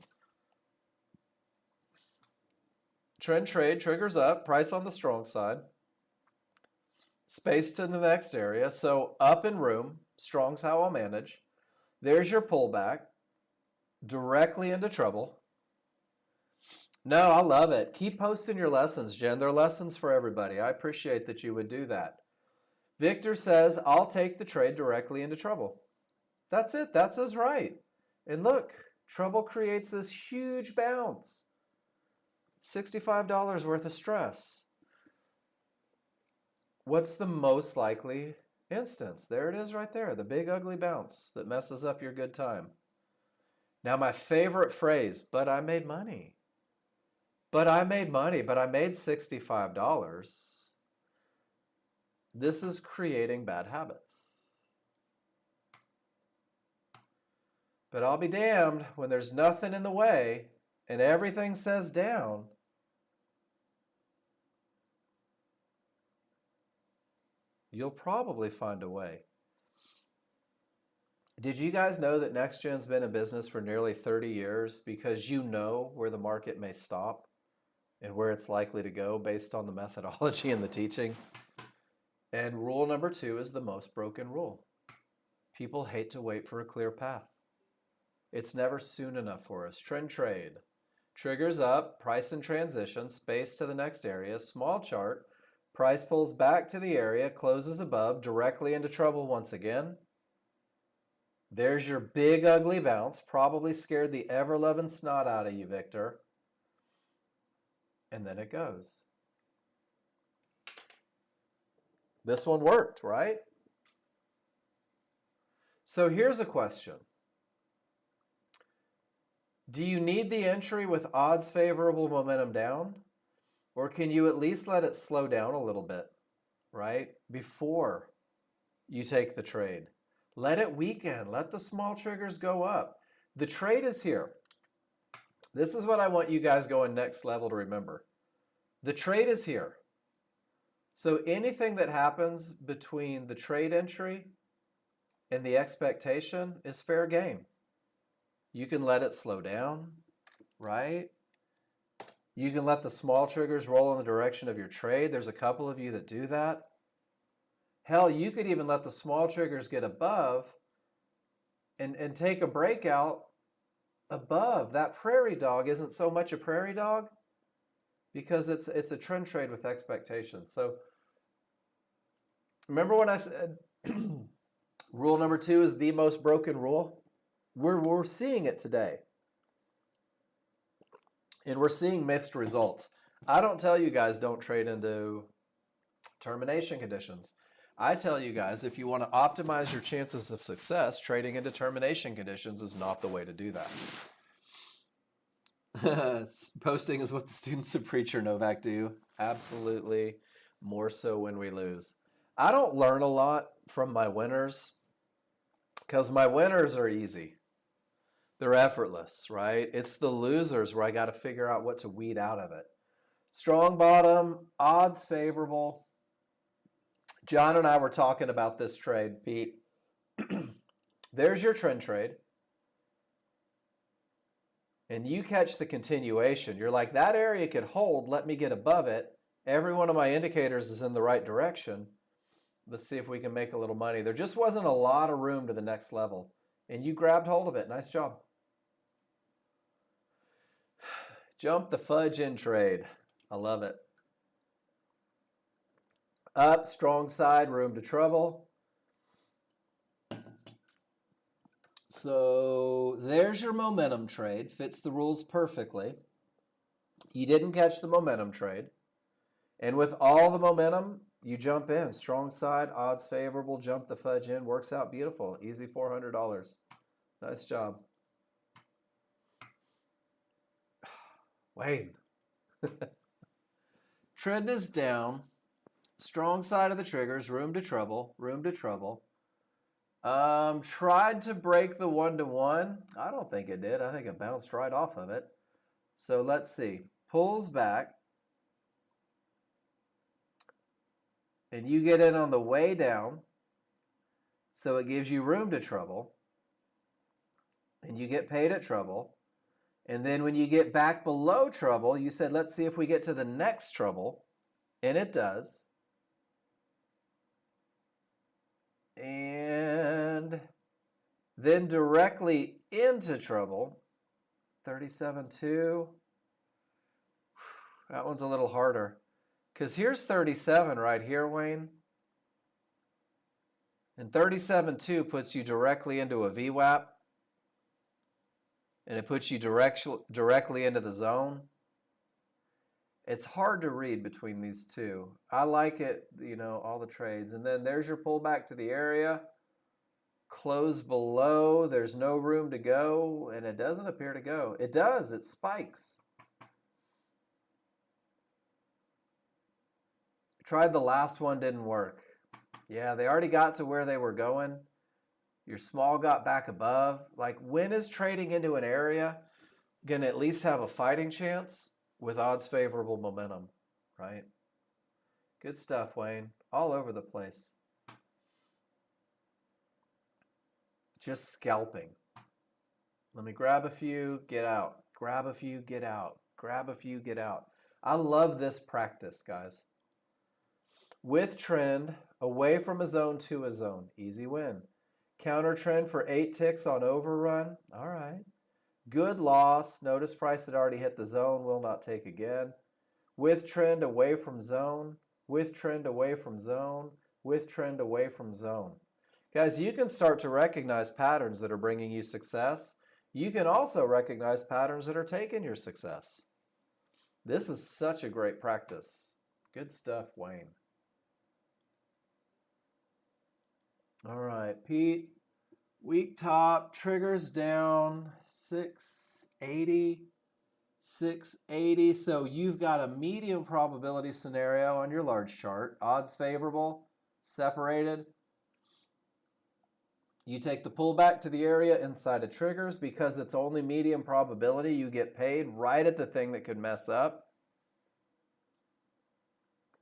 Trend trade triggers up, price on the strong side. Space to the next area. So up in room, strong's how I'll manage. There's your pullback. Directly into trouble. No, I love it. Keep posting your lessons, Jen. They're lessons for everybody. I appreciate that you would do that. Victor says, I'll take the trade directly into trouble. That's it. That's his right. And look, trouble creates this huge bounce. $65 worth of stress. What's the most likely instance? There it is right there. The big ugly bounce that messes up your good time. Now my favorite phrase, but I made money. But I made money, but I made $65. This is creating bad habits. But I'll be damned when there's nothing in the way and everything says down. You'll probably find a way. Did you guys know that Nexgen's been in business for nearly 30 years because you know where the market may stop and where it's likely to go based on the methodology and the teaching? And rule number 2 is the most broken rule. People hate to wait for a clear path. It's never soon enough for us. Trend trade. Triggers up, price in transition, space to the next area, small chart, price pulls back to the area, closes above, directly into trouble once again. There's your big ugly bounce, probably scared the ever-loving snot out of you, Victor. And then it goes. This one worked, right? So here's a question. Do you need the entry with odds favorable momentum down? Or can you at least let it slow down a little bit, right? Before you take the trade. Let it weaken. Let the small triggers go up. The trade is here. This is what I want you guys going next level to remember. The trade is here. So anything that happens between the trade entry and the expectation is fair game. You can let it slow down, right? You can let the small triggers roll in the direction of your trade. There's a couple of you that do that. Hell, you could even let the small triggers get above and take a breakout above. That prairie dog isn't so much a prairie dog because it's a trend trade with expectations. So remember when I said rule number 2 is the most broken rule? We're seeing it today. And we're seeing mixed results. I don't tell you guys don't trade into termination conditions. I tell you guys, if you want to optimize your chances of success, trading into termination conditions is not the way to do that. Posting is what the students of Preacher Novak do. Absolutely. More so when we lose. I don't learn a lot from my winners because my winners are easy. They're effortless, right? It's the losers where I got to figure out what to weed out of it. Strong bottom, odds favorable. John and I were talking about this trade, Pete. There's your trend trade. And you catch the continuation. You're like, that area could hold. Let me get above it. Every one of my indicators is in the right direction. Let's see if we can make a little money. There just wasn't a lot of room to the next level. And you grabbed hold of it. Nice job. Jump the fudge in trade. I love it. Up, strong side, room to trouble. So there's your momentum trade. Fits the rules perfectly. You didn't catch the momentum trade. And with all the momentum, you jump in. Strong side, odds favorable, jump the fudge in. Works out beautiful. Easy $400. Nice job. Wayne. Trend is down. Strong side of the triggers. Room to trouble. Room to trouble. Tried to break the 1-to-1. I don't think it did. I think it bounced right off of it. So let's see. Pulls back. And you get in on the way down. So it gives you room to trouble. And you get paid at trouble. And then when you get back below trouble, you said, let's see if we get to the next trouble. And it does. And then directly into trouble. 37.2. That one's a little harder. Because here's 37 right here, Wayne. And 37.2 puts you directly into a VWAP. And it puts you directly into the zone. It's hard to read between these two. I like it, all the trades. And then there's your pullback to the area. Close below. There's no room to go. And it doesn't appear to go. It does. It spikes. Tried the last one, didn't work. Yeah, they already got to where they were going. Your small got back above. Like, when is trading into an area going to at least have a fighting chance with odds favorable momentum, right? Good stuff, Wayne. All over the place. Just scalping. Let me grab a few, get out. Grab a few, get out. Grab a few, get out. I love this practice, guys. With trend, away from a zone to a zone. Easy win. Counter trend for 8 ticks on overrun. All right. Good loss. Notice price had already hit the zone. Will not take again. With trend, away from zone. With trend, away from zone. With trend, away from zone. Guys, you can start to recognize patterns that are bringing you success. You can also recognize patterns that are taking your success. This is such a great practice. Good stuff, Wayne. All right, Pete. Weak top, triggers down, 680, 680. So you've got a medium probability scenario on your large chart. Odds favorable, separated. You take the pullback to the area inside of triggers because it's only medium probability. You get paid right at the thing that could mess up.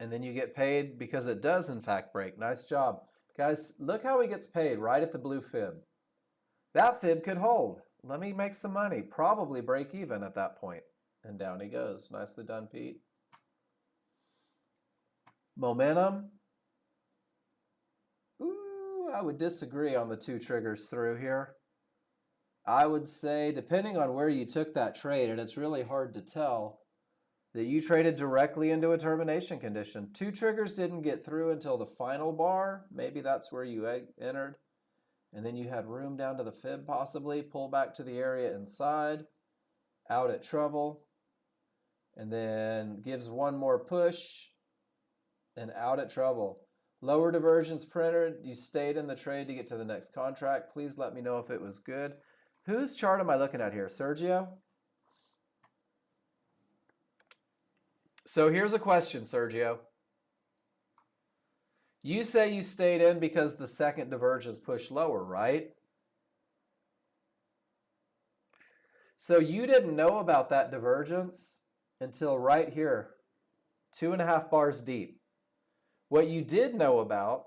And then you get paid because it does in fact break. Nice job. Guys, look how he gets paid right at the blue fib. That fib could hold. Let me make some money. Probably break even at that point. And down he goes. Nicely done, Pete. Momentum. Ooh, I would disagree on the 2 triggers through here. I would say, depending on where you took that trade, and it's really hard to tell, that you traded directly into a termination condition. 2 triggers didn't get through until the final bar. Maybe that's where you entered. And then you had room down to the fib possibly. Pull back to the area inside. Out at trouble. And then gives one more push. And out at trouble. Lower diversions printed. You stayed in the trade to get to the next contract. Please let me know if it was good. Whose chart am I looking at here? Sergio? So here's a question, Sergio. You say you stayed in because the second divergence pushed lower, right? So you didn't know about that divergence until right here, 2.5 bars deep. What you did know about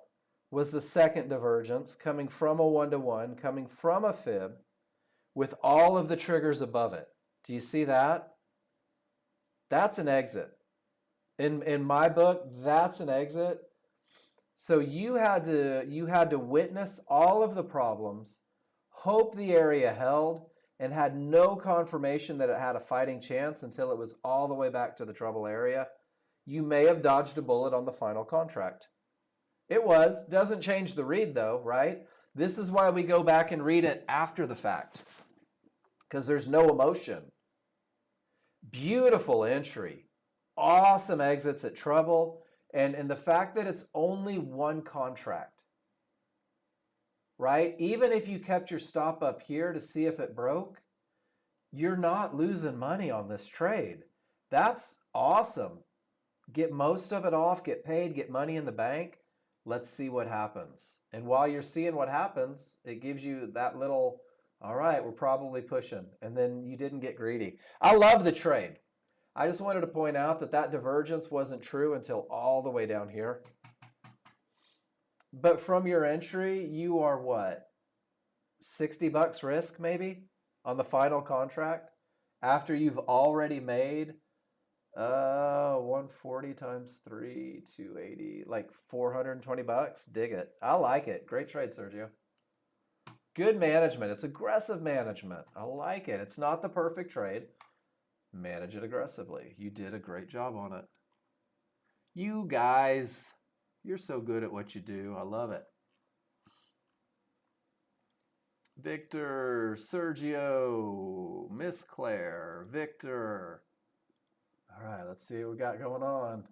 was the second divergence coming from a 1-to-1, coming from a fib, with all of the triggers above it. Do you see that? That's an exit. In my book, that's an exit. So you had to witness all of the problems, hope the area held, and had no confirmation that it had a fighting chance until it was all the way back to the trouble area. You may have dodged a bullet on the final contract. It doesn't change the read though, right? This is why we go back and read it after the fact, because there's no emotion. Beautiful entry. Awesome exits at trouble. And the fact that it's only one contract, right? Even if you kept your stop up here to see if it broke, you're not losing money on this trade. That's awesome. Get most of it off, get paid, get money in the bank. Let's see what happens. And while you're seeing what happens, it gives you that little, all right, we're probably pushing. And then you didn't get greedy. I love the trade. I just wanted to point out that that divergence wasn't true until all the way down here. But from your entry, you are what? 60 bucks risk maybe on the final contract after you've already made 140 times 3, 280, like 420 bucks. Dig it. I like it. Great trade, Sergio. Good management. It's aggressive management. I like it. It's not the perfect trade. Manage it aggressively. You did a great job on it. You guys, you're so good at what you do. I love it. Victor, Sergio, Miss Claire, Victor. All right, let's see what we got going on.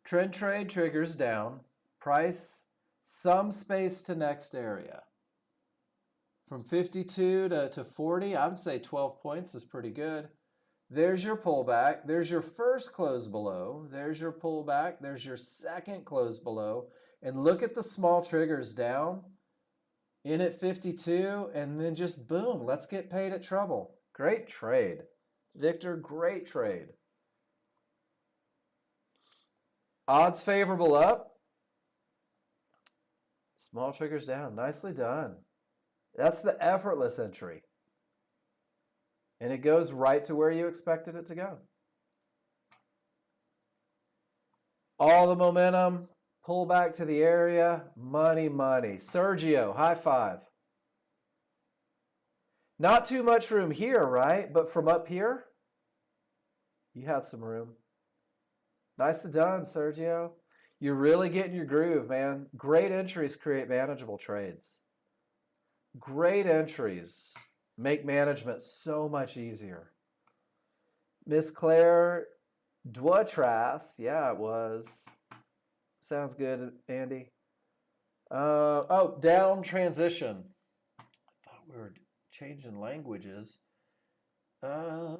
Trend trade triggers down. Price, some space to next area. From 52 to 40, I would say 12 points is pretty good. There's your pullback. There's your first close below. There's your pullback. There's your second close below. And look at the small triggers down. In at 52, and then just boom, let's get paid at trouble. Great trade. Victor, great trade. Odds favorable up. Small triggers down. Nicely done. That's the effortless entry. And it goes right to where you expected it to go. All the momentum. Pull back to the area. Money, money. Sergio, high five. Not too much room here, right? But from up here, you had some room. Nicely done, Sergio. You're really getting your groove, man. Great entries create manageable trades. Great entries make management so much easier. Miss Claire Duatras, yeah, it was. Sounds good, Andy. Down transition. I thought we were changing languages. High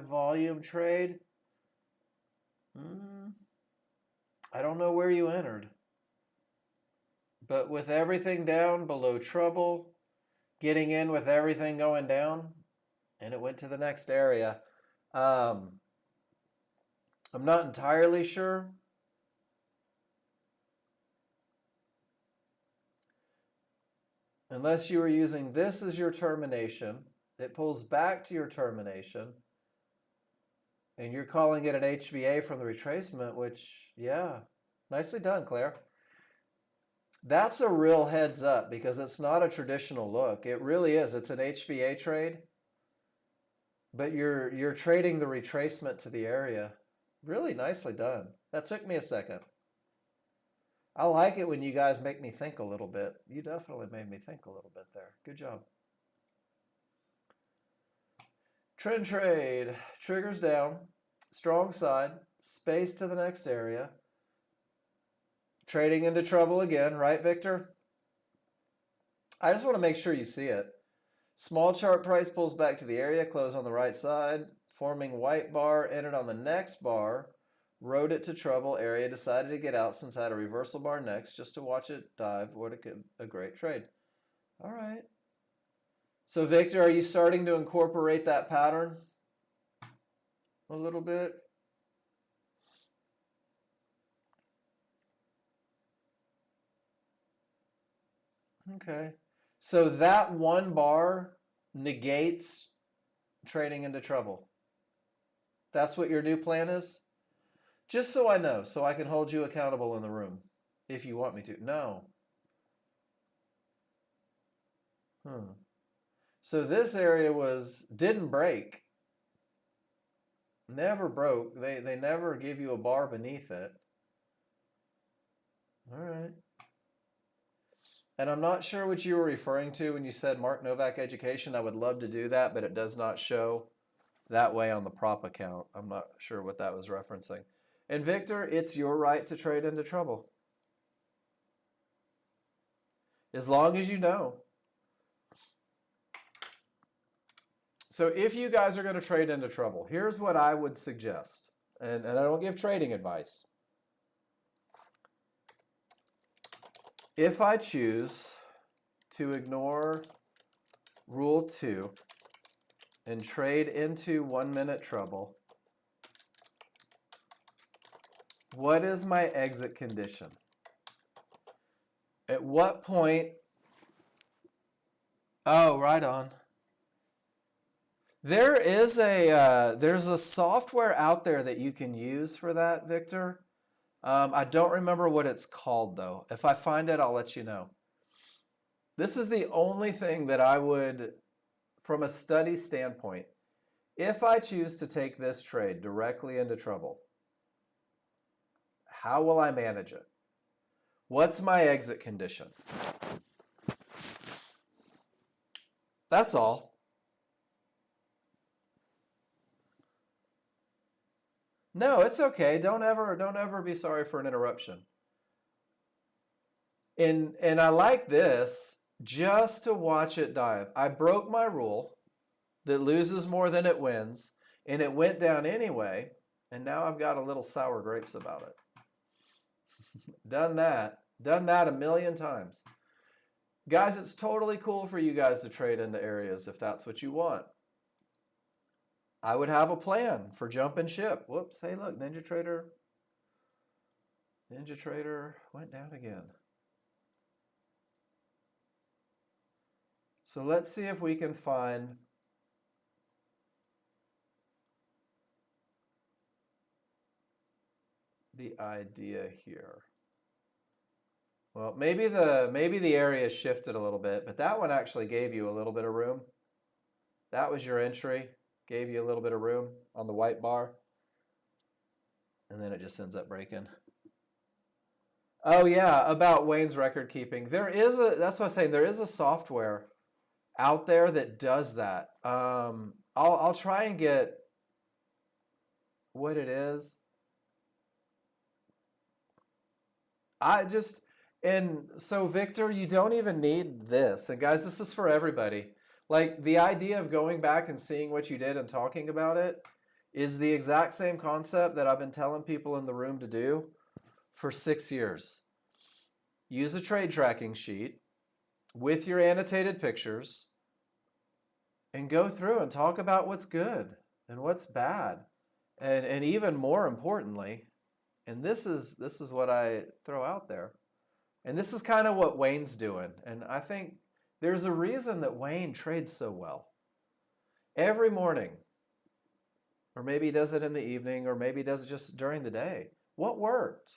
volume trade. I don't know where you entered. But with everything down below trouble, getting in with everything going down, and it went to the next area. I'm not entirely sure. Unless you were using this as your termination, it pulls back to your termination, and you're calling it an HVA from the retracement, which, yeah, nicely done, Claire. That's a real heads up because it's not a traditional look. It really is. It's an HVA trade, but you're trading the retracement to the area. Really nicely done. That took me a second. I like it when you guys make me think a little bit. You definitely made me think a little bit there. Good job. Trend trade. Triggers down. Strong side. Space to the next area. Trading into trouble again, right, Victor? I just want to make sure you see it. Small chart price pulls back to the area, close on the right side, forming white bar, entered on the next bar, rode it to trouble area, decided to get out since I had a reversal bar next just to watch it dive. What a great trade. All right. So, Victor, are you starting to incorporate that pattern a little bit? Okay. So that one bar negates trading into trouble. That's what your new plan is? Just so I know, so I can hold you accountable in the room if you want me to. No. So this area didn't break. Never broke. They never give you a bar beneath it. All right. And I'm not sure what you were referring to when you said Mark Novak Education. I would love to do that, but it does not show that way on the prop account. I'm not sure what that was referencing. And Victor, it's your right to trade into trouble. As long as you know. so if you guys are going to trade into trouble, here's what I would suggest. And I don't give trading advice. If I choose to ignore Rule 2 and trade into 1 minute trouble, what is my exit condition? At what point? Oh, right on. There's a software out there that you can use for that, Victor. I don't remember what it's called though. If I find it, I'll let you know. This is the only thing that I would, from a study standpoint, if I choose to take this trade directly into trouble, how will I manage it? What's my exit condition? That's all. No, it's okay. Don't ever be sorry for an interruption. And I like this just to watch it dive. I broke my rule that loses more than it wins, and it went down anyway, and now I've got a little sour grapes about it. Done that a million times. Guys, it's totally cool for you guys to trade into areas if that's what you want. I would have a plan for jump and ship. Whoops, hey look, Ninja Trader went down again. So let's see if we can find the idea here. Well, maybe the area shifted a little bit, but that one actually gave you a little bit of room. That was your entry, gave you a little bit of room on the white bar, and then it just ends up breaking. Oh yeah, about Wayne's record keeping. That's what I'm saying, there is a software out there that does that. I'll try and get what it is. And so Victor, you don't even need this. And guys, this is for everybody. Like the idea of going back and seeing what you did and talking about it is the exact same concept that I've been telling people in the room to do for 6 years. Use a trade tracking sheet with your annotated pictures and go through and talk about what's good and what's bad. And even more importantly, and this is what I throw out there. And this is kind of what Wayne's doing. And I think there's a reason that Wayne trades so well. Every morning, or maybe he does it in the evening, or maybe he does it just during the day. What worked?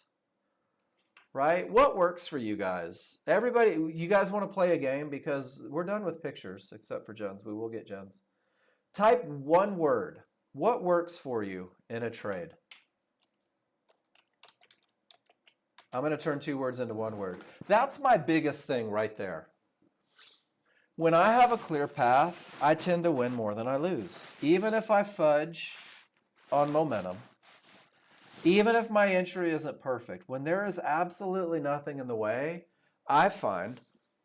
Right? What works for you guys? Everybody, you guys want to play a game? Because we're done with pictures, except for Jens. We will get Jens. Type one word. What works for you in a trade? I'm going to turn 2 words into 1 word. That's my biggest thing right there. When I have a clear path, I tend to win more than I lose. Even if I fudge on momentum, even if my entry isn't perfect, when there is absolutely nothing in the way, I find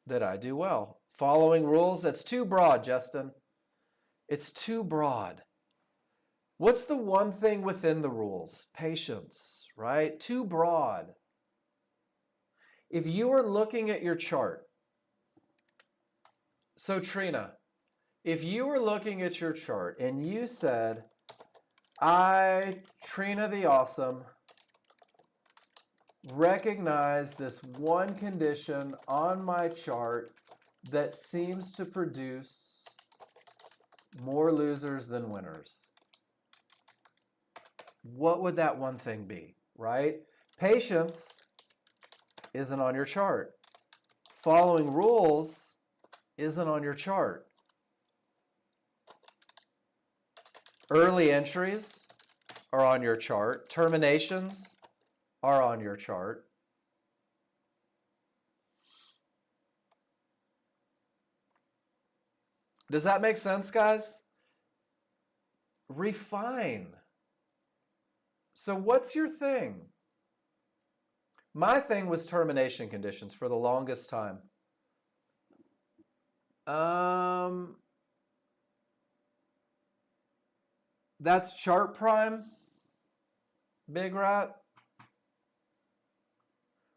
that I do well. Following rules, that's too broad, Justin. It's too broad. What's the one thing within the rules? Patience, right? Too broad. If you are looking at your chart, so Trina, if you were looking at your chart and you said, Trina the Awesome, recognize this one condition on my chart that seems to produce more losers than winners. What would that one thing be, right? Patience isn't on your chart. Following rules isn't on your chart. Early entries are on your chart. Terminations are on your chart. Does that make sense, guys? Refine. So what's your thing? My thing was termination conditions for the longest time. That's chart prime, Big Rat.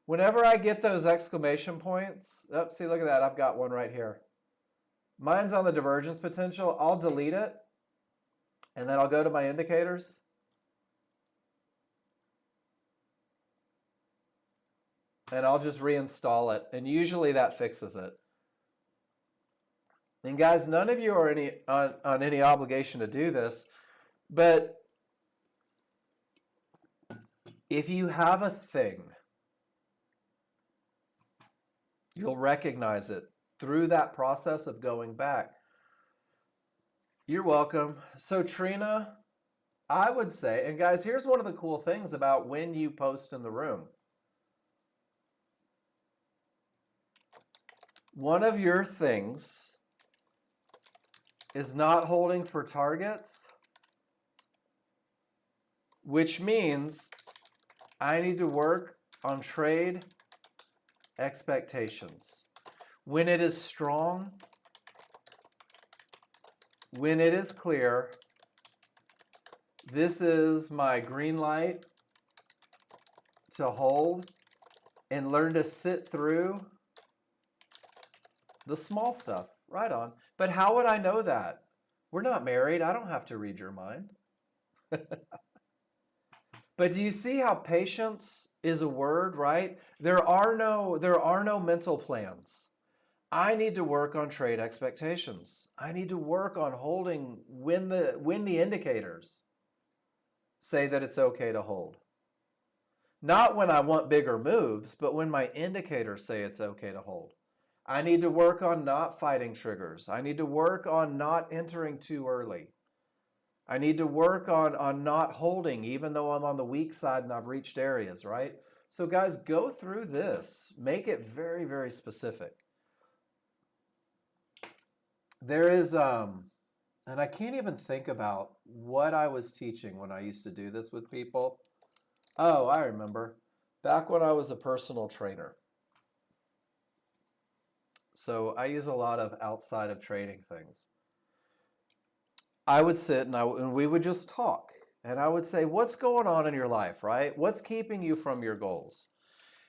Whenever I get those exclamation points, oh, see, look at that. I've got one right here. Mine's on the divergence potential. I'll delete it, and then I'll go to my indicators. And I'll just reinstall it. And usually that fixes it. And guys, none of you are on any obligation to do this, but if you have a thing, you'll recognize it through that process of going back. You're welcome. So Trina, I would say, and guys, here's one of the cool things about when you post in the room. One of your things is not holding for targets, which means I need to work on trade expectations. When it is strong, when it is clear, this is my green light to hold and learn to sit through the small stuff. Right on. But how would I know that? We're not married. I don't have to read your mind. But do you see how patience is a word, right? There are no mental plans. I need to work on trade expectations. I need to work on holding when the indicators say that it's okay to hold. Not when I want bigger moves, but when my indicators say it's okay to hold. I need to work on not fighting triggers. I need to work on not entering too early. I need to work on not holding even though I'm on the weak side and I've reached areas, right? So guys, go through this. Make it very, very specific. There is, and I can't even think about what I was teaching when I used to do this with people. Oh, I remember. Back when I was a personal trainer. So I use a lot of outside of trading things. I would sit and we would just talk. And I would say, what's going on in your life, right? What's keeping you from your goals?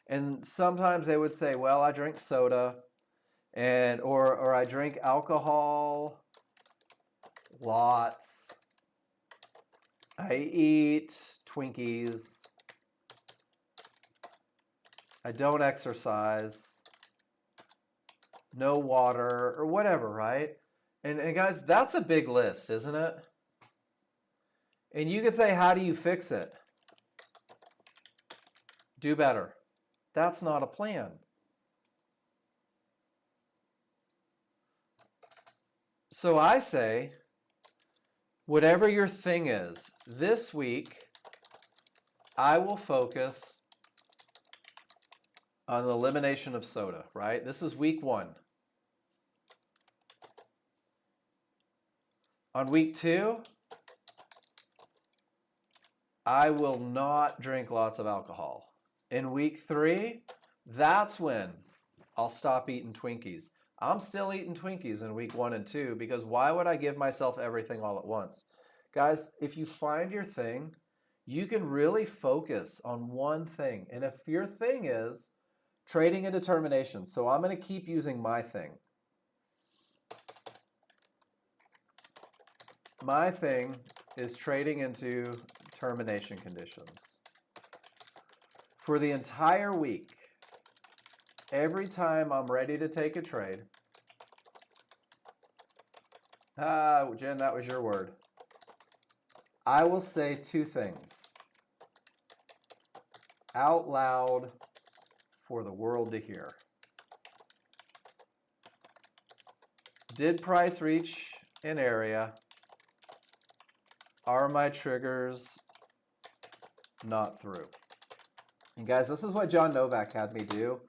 And sometimes they would say, well, I drink soda or I drink alcohol lots. I eat Twinkies. I don't exercise. No water or whatever, right? And guys, that's a big list, isn't it? And you could say, how do you fix it? Do better. That's not a plan. So I say, whatever your thing is, this week, I will focus on the elimination of soda, right? This is week 1. On week 2, I will not drink lots of alcohol. In week 3, that's when I'll stop eating Twinkies. I'm still eating Twinkies in week 1 and 2 because why would I give myself everything all at once? Guys, if you find your thing, you can really focus on one thing. And if your thing is trading and determination, so I'm going to keep using my thing. My thing is trading into termination conditions. For the entire week, every time I'm ready to take a trade, Jen, that was your word. I will say 2 things out loud for the world to hear. Did price reach an area? Are my triggers not through? And guys, this is what John Novak had me do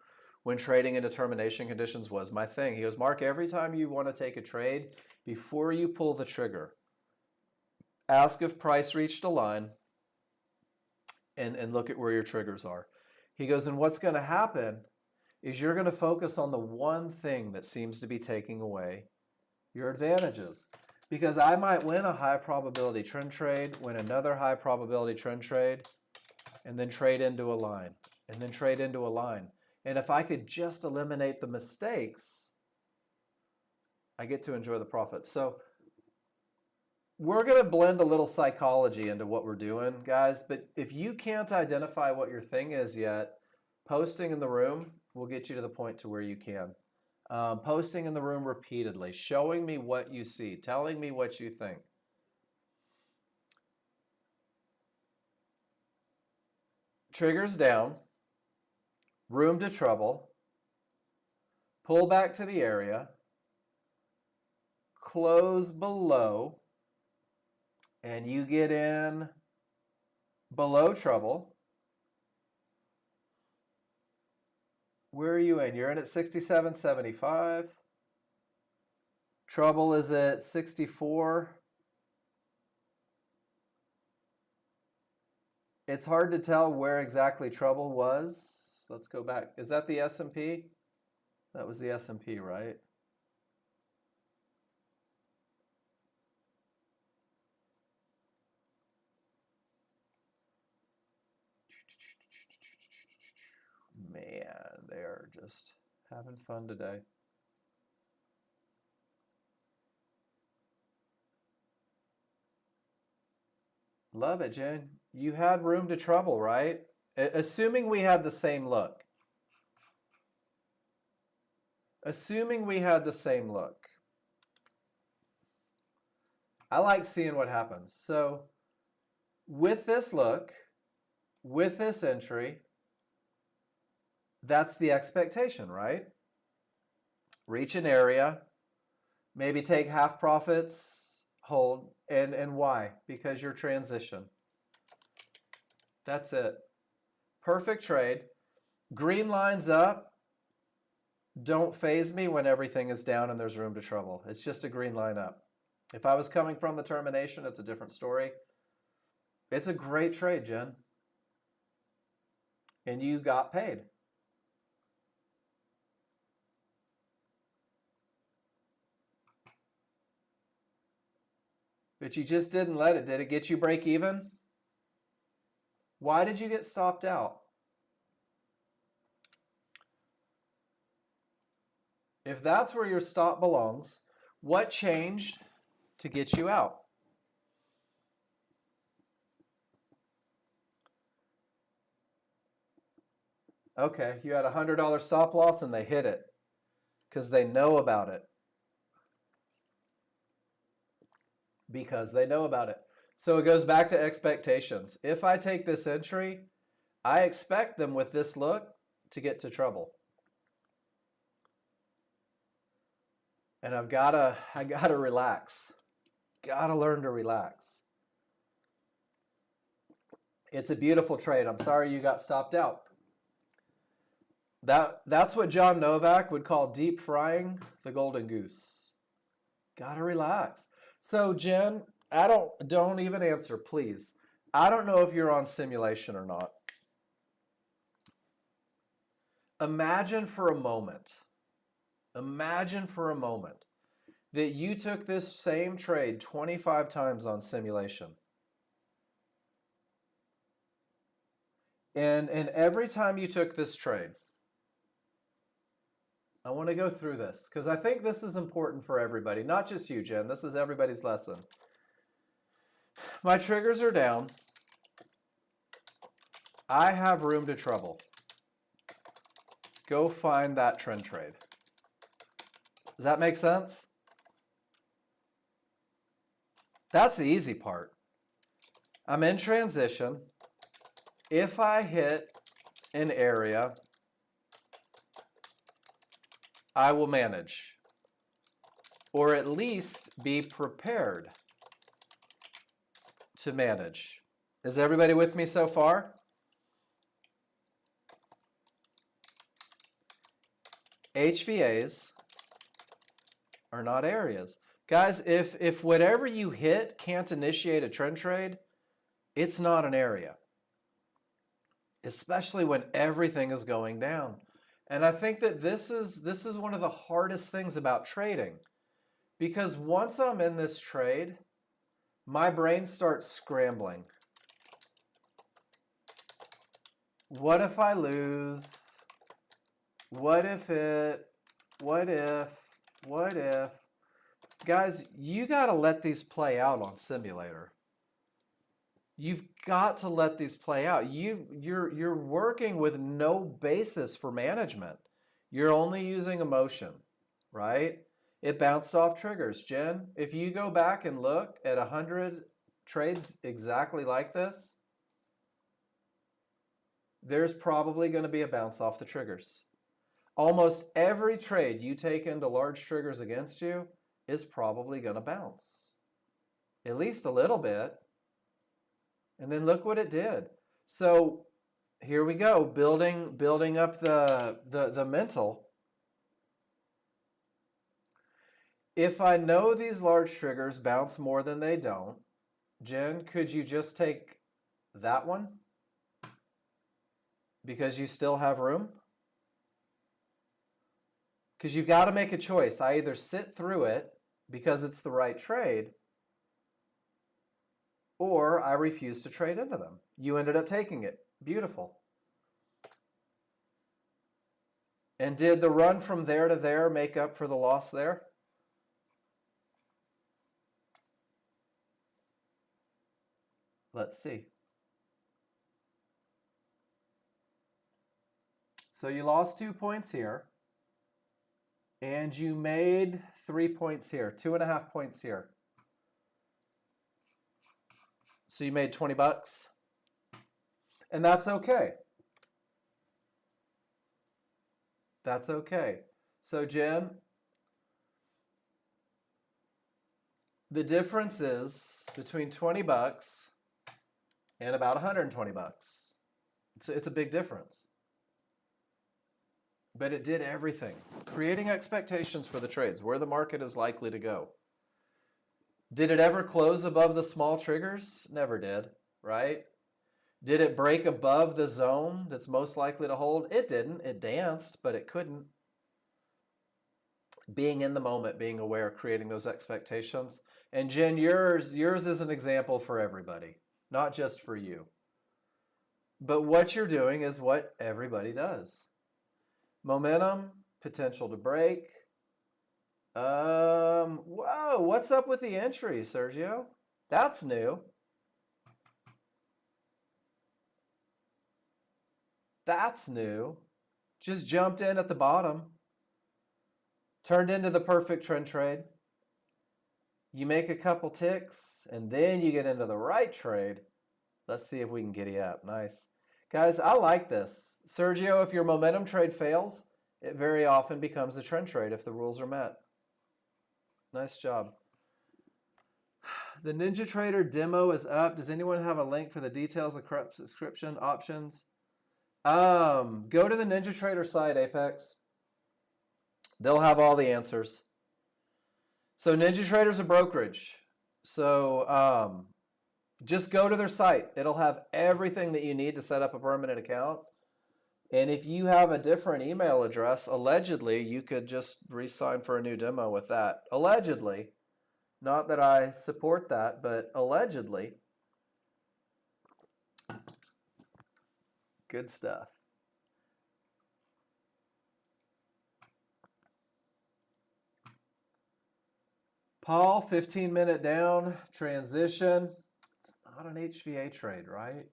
when trading in determination conditions was my thing. He goes, Mark, every time you want to take a trade, before you pull the trigger, ask if price reached a line and look at where your triggers are. He goes, and what's going to happen is you're going to focus on the one thing that seems to be taking away your advantages. Because I might win a high probability trend trade, win another high probability trend trade, and then trade into a line, and then trade into a line. And if I could just eliminate the mistakes, I get to enjoy the profit. So we're going to blend a little psychology into what we're doing, guys. But if you can't identify what your thing is yet, posting in the room will get you to the point to where you can. Posting in the room repeatedly, showing me what you see, telling me what you think. Triggers down, room to trouble, pull back to the area, close below, and you get in below trouble. Where are you in? You're in at 67.75. Trouble is at 64. It's hard to tell where exactly trouble was. Let's go back. Is that the S&P? That was the S&P, right? Man, they're just having fun today. Love it, Jen. You had room to trouble, right? Assuming we had the same look. Assuming we had the same look. I like seeing what happens. So with this look, with this entry, that's the expectation, right? Reach an area, maybe take half profits, hold, and why? Because you're transition. That's it. Perfect trade. Green lines up. Don't phase me when everything is down and there's room to trouble. It's just a green line up. If I was coming from the termination, it's a different story. It's a great trade, Jen. And you got paid. But you just didn't let it. Did it get you break even? Why did you get stopped out? If that's where your stop belongs, what changed to get you out? Okay, you had a $100 stop loss and they hit it because they know about it. Because they know about it. So it goes back to expectations. If I take this entry, I expect them with this look to get to trouble. And I gotta relax. Gotta learn to relax. It's a beautiful trade. I'm sorry you got stopped out. That's what John Novak would call deep frying the golden goose. Gotta relax. So Jen, don't even answer, please. I don't know if you're on simulation or not. Imagine for a moment that you took this same trade 25 times on simulation. And every time you took this trade, I want to go through this because I think this is important for everybody, not just you, Jen. This is everybody's lesson. My triggers are down. I have room to trouble. Go find that trend trade. Does that make sense? That's the easy part. I'm in transition. If I hit an area, I will manage, or at least be prepared to manage. Is everybody with me so far? HVAs are not areas. Guys, if whatever you hit can't initiate a trend trade, it's not an area. Especially when everything is going down. And I think that this is one of the hardest things about trading. Because once I'm in this trade, my brain starts scrambling. What if I lose? What if it? What if? What if? Guys, you got to let these play out on simulator. You've got to let these play out. You're working with no basis for management. You're only using emotion, right? It bounced off triggers. Jen, if you go back and look at 100 trades exactly like this, there's probably going to be a bounce off the triggers. Almost every trade you take into large triggers against you is probably going to bounce. At least a little bit. And then look what it did. So here we go, building up the mental. If I know these large triggers bounce more than they don't, Jen, could you just take that one? Because you still have room? Because you've got to make a choice. I either sit through it because it's the right trade, or I refuse to trade into them. You ended up taking it. Beautiful. And did the run from there to there make up for the loss there? Let's see. So you lost 2 points here, and you made 3 points here, 2.5 points here. So you made 20 bucks, and that's okay. That's okay. So Jim, the difference is between 20 bucks and about 120 bucks. It's a big difference. But it did everything. Creating expectations for the trades, where the market is likely to go. Did it ever close above the small triggers? Never did, right? Did it break above the zone that's most likely to hold? It didn't. It danced, but it couldn't. Being in the moment, being aware, creating those expectations. And Jen, yours is an example for everybody, not just for you. But what you're doing is what everybody does. Momentum, potential to break. Whoa, what's up with the entry, Sergio? That's new. That's new. Just jumped in at the bottom. Turned into the perfect trend trade. You make a couple ticks, and then you get into the right trade. Let's see if we can giddy up. Nice. Guys, I like this. Sergio, if your momentum trade fails, it very often becomes a trend trade if the rules are met. Nice job. The Ninja Trader demo is up. Does anyone have a link for the details of subscription options? Go to the Ninja Trader site, Apex. They'll have all the answers. So Ninja Trader's a brokerage. So just go to their site. It'll have everything that you need to set up a permanent account. And if you have a different email address, allegedly, you could just re-sign for a new demo with that. Allegedly. Not that I support that, but allegedly. Good stuff. Paul, 15-minute down, transition. It's not an HVA trade, right?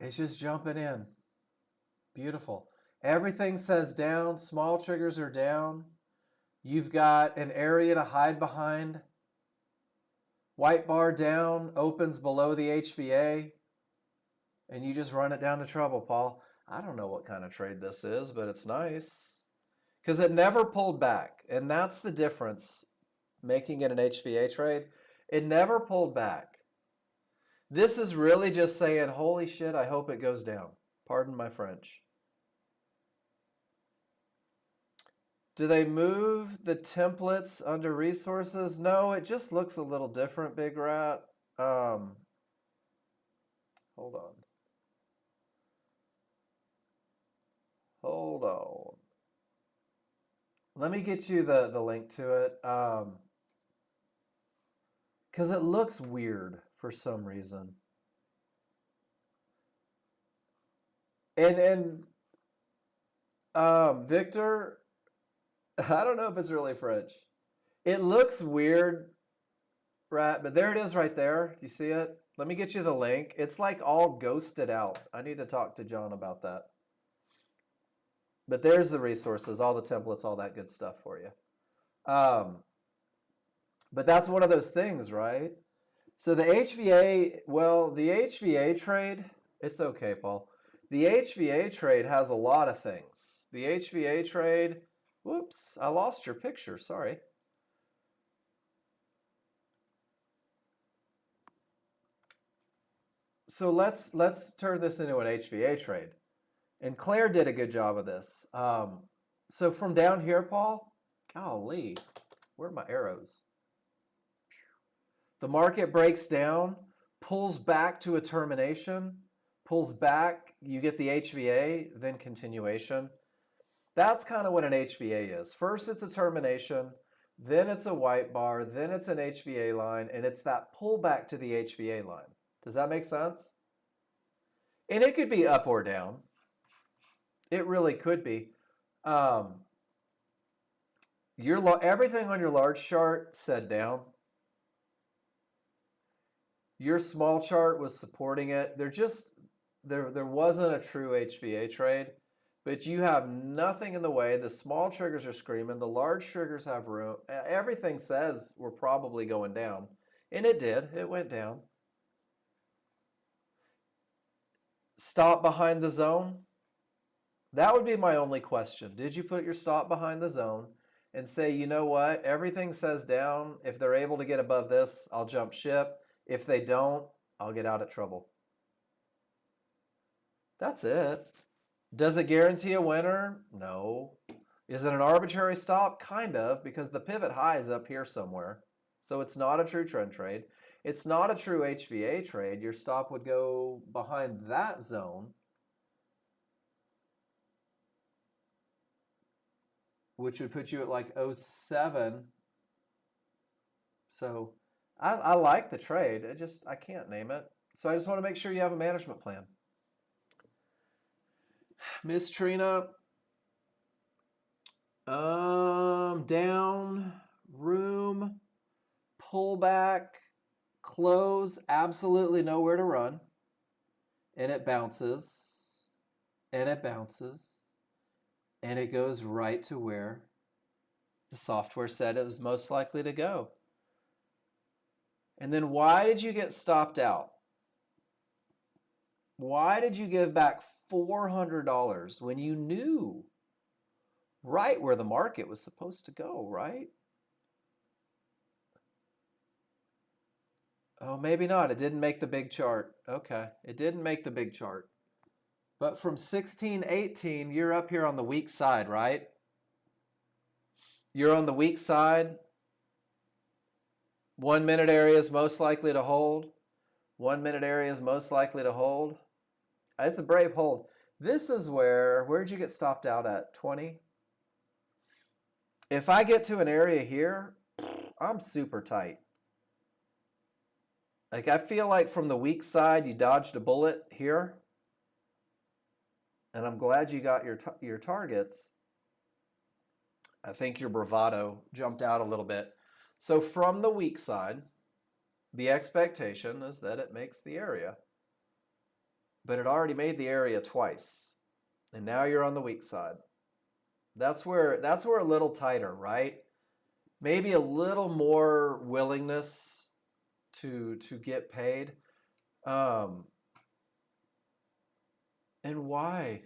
It's just jumping in. Beautiful. Everything says down. Small triggers are down. You've got an area to hide behind. White bar down, opens below the HVA. And you just run it down to trouble, Paul. I don't know what kind of trade this is, but it's nice. Because it never pulled back. And that's the difference, making it an HVA trade. It never pulled back. This is really just saying, holy shit, I hope it goes down. Pardon my French. Do they move the templates under resources? No, it just looks a little different, Big Rat. Hold on. Hold on. Let me get you the link to it. Because it looks weird for some reason. And Victor, I don't know if it's really French. It looks weird, right? But there it is right there. Do you see it? Let me get you the link. It's like all ghosted out. I need to talk to John about that. But there's the resources, all the templates, all that good stuff for you. But that's one of those things, right? So the HVA, well, the HVA trade, it's okay, Paul. The HVA trade has a lot of things. The HVA trade, whoops, I lost your picture, sorry. So let's turn this into an HVA trade. And Claire did a good job of this. So from down here, Paul, golly, where are my arrows? The market breaks down, pulls back to a termination, pulls back, you get the HVA, then continuation. That's kind of what an HVA is. First it's a termination, then it's a white bar, then it's an HVA line, and it's that pullback to the HVA line. Does that make sense? And it could be up or down. It really could be. Everything on your large chart said down. Your small chart was supporting it. There wasn't a true HVA trade, but you have nothing in the way. The small triggers are screaming. The large triggers have room. Everything says we're probably going down. And it did. It went down. Stop behind the zone. That would be my only question. Did you put your stop behind the zone and say, you know what? Everything says down. If they're able to get above this, I'll jump ship. If they don't, I'll get out of trouble. That's it. Does it guarantee a winner? No. Is it an arbitrary stop? Kind of, because the pivot high is up here somewhere. So it's not a true trend trade. It's not a true HVA trade. Your stop would go behind that zone, which would put you at like 07. So I like the trade. I can't name it. So I just want to make sure you have a management plan. Miss Trina, down, room, pullback, close, absolutely nowhere to run. And it bounces, and it bounces, and it goes right to where the software said it was most likely to go. And then why did you get stopped out? Why did you give back $400 when you knew right where the market was supposed to go, right? Oh, maybe not. It didn't make the big chart. Okay, it didn't make the big chart. But from 1618, you're up here on the weak side, right? You're on the weak side. 1 minute area is most likely to hold. 1 minute area is most likely to hold. It's a brave hold. This is where'd you get stopped out at? 20? If I get to an area here, I'm super tight. Like I feel like from the weak side, you dodged a bullet here. And I'm glad you got your targets. I think your bravado jumped out a little bit. So from the weak side, the expectation is that it makes the area. But it already made the area twice. And now you're on the weak side. That's where a little tighter, right? Maybe a little more willingness to get paid. And why?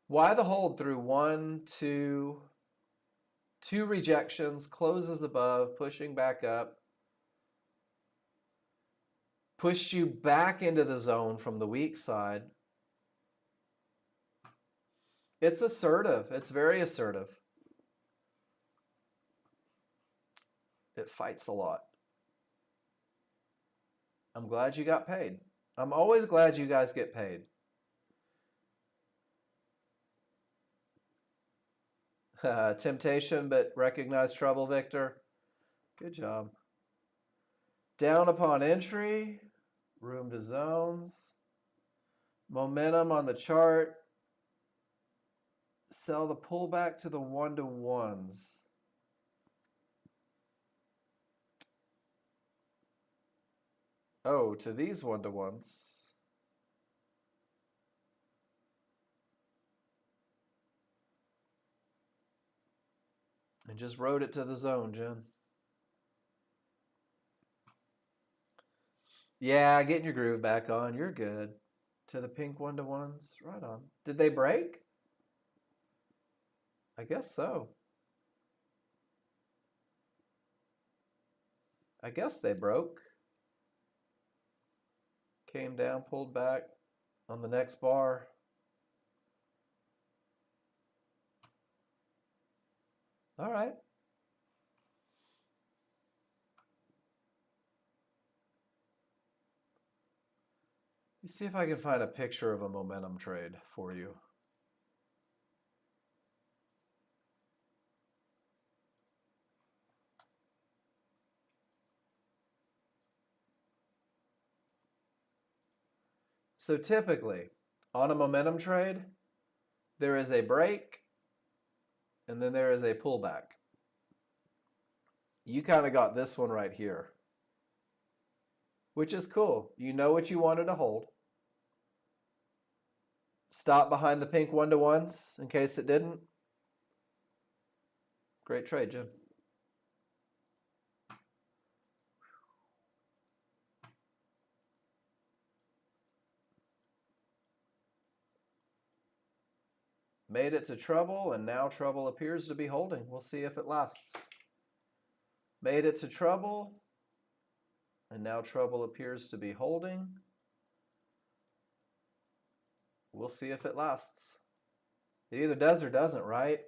Why the hold through 1, 2, 2 rejections, closes above, pushing back up, pushed you back into the zone from the weak side. It's assertive. It's very assertive. It fights a lot. I'm glad you got paid. I'm always glad you guys get paid. Temptation, but recognize trouble, Victor. Good job. Down upon entry, room to zones. Momentum on the chart. Sell the pullback to the 1-to-1s. Oh, to these 1-to-1s. And just rode it to the zone, Jen. Yeah, getting your groove back on. You're good. To the pink 1-to-1s. Right on. Did they break? I guess so. I guess they broke. Came down, pulled back on the next bar. All right. Let's see if I can find a picture of a momentum trade for you. So typically, on a momentum trade, there is a break and then there is a pullback. You kind of got this one right here, which is cool. You know what you wanted to hold. Stop behind the pink 1-to-1s in case it didn't. Great trade, Jim. Made it to trouble, and now trouble appears to be holding. We'll see if it lasts. Made it to trouble, and now trouble appears to be holding. We'll see if it lasts. It either does or doesn't, right?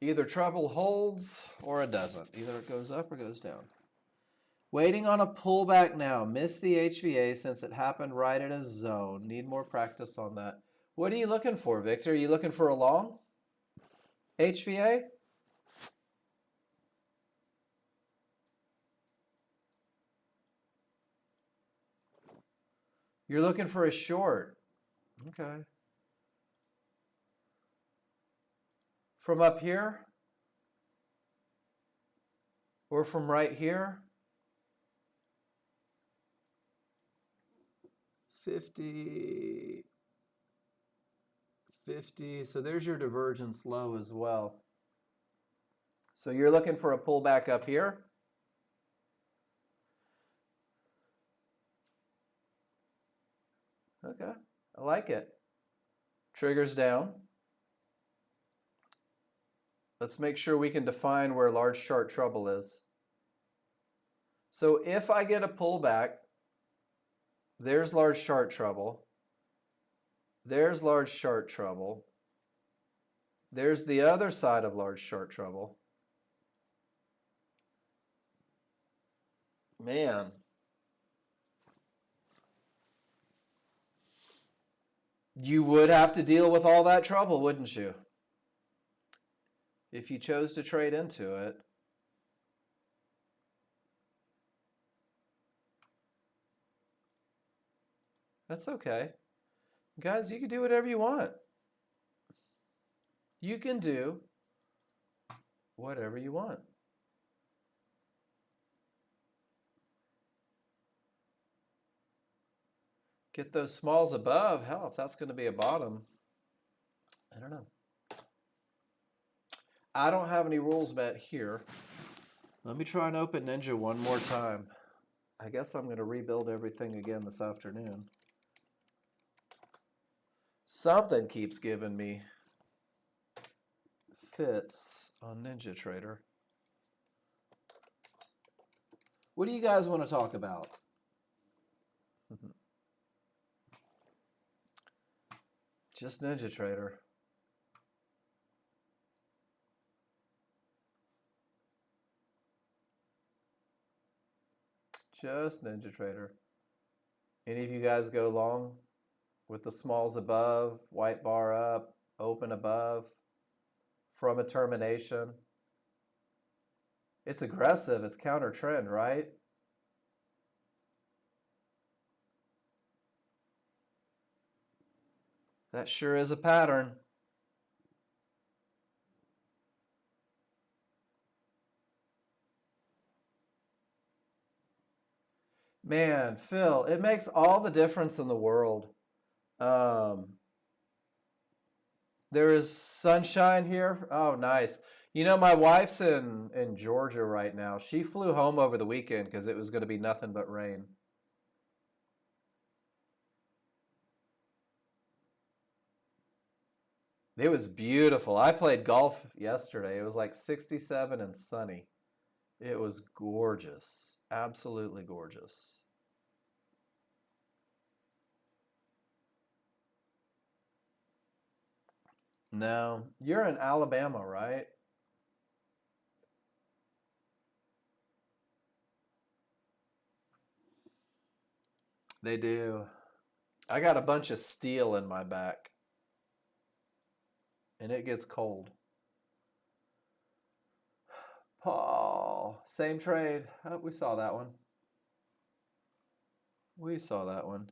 Either trouble holds or it doesn't. Either it goes up or goes down. Waiting on a pullback now. Missed the HVA since it happened right at a zone. Need more practice on that. What are you looking for, Victor? Are you looking for a long HVA? You're looking for a short. Okay. From up here? Or from right here? 50. 50. So there's your divergence low as well. So you're looking for a pullback up here. Okay, I like it. Triggers down. Let's make sure we can define where large chart trouble is. So if I get a pullback, there's large chart trouble. There's large chart trouble. There's the other side of large chart trouble. Man. You would have to deal with all that trouble, wouldn't you? If you chose to trade into it. That's okay. Guys, you can do whatever you want. You can do whatever you want. Get those smalls above. Hell, if that's going to be a bottom, I don't know. I don't have any rules met here. Let me try and open Ninja one more time. I guess I'm going to rebuild everything again this afternoon. Something keeps giving me fits on Ninja Trader. What do you guys want to talk about? Just Ninja Trader. Just Ninja Trader. Any of you guys go long with the smalls above, white bar up, open above, from a termination. It's aggressive. It's counter trend, right? That sure is a pattern. Man, Phil, it makes all the difference in the world. Um, there is sunshine here. Oh, nice. You know, my wife's in Georgia right now. She flew home over the weekend because it was going to be nothing but rain. It was beautiful. I played golf yesterday. It was like 67 and sunny. It was gorgeous. Absolutely gorgeous. No, you're in Alabama, right? They do. I got a bunch of steel in my back, and it gets cold. Paul, same trade. Oh, we saw that one. We saw that one.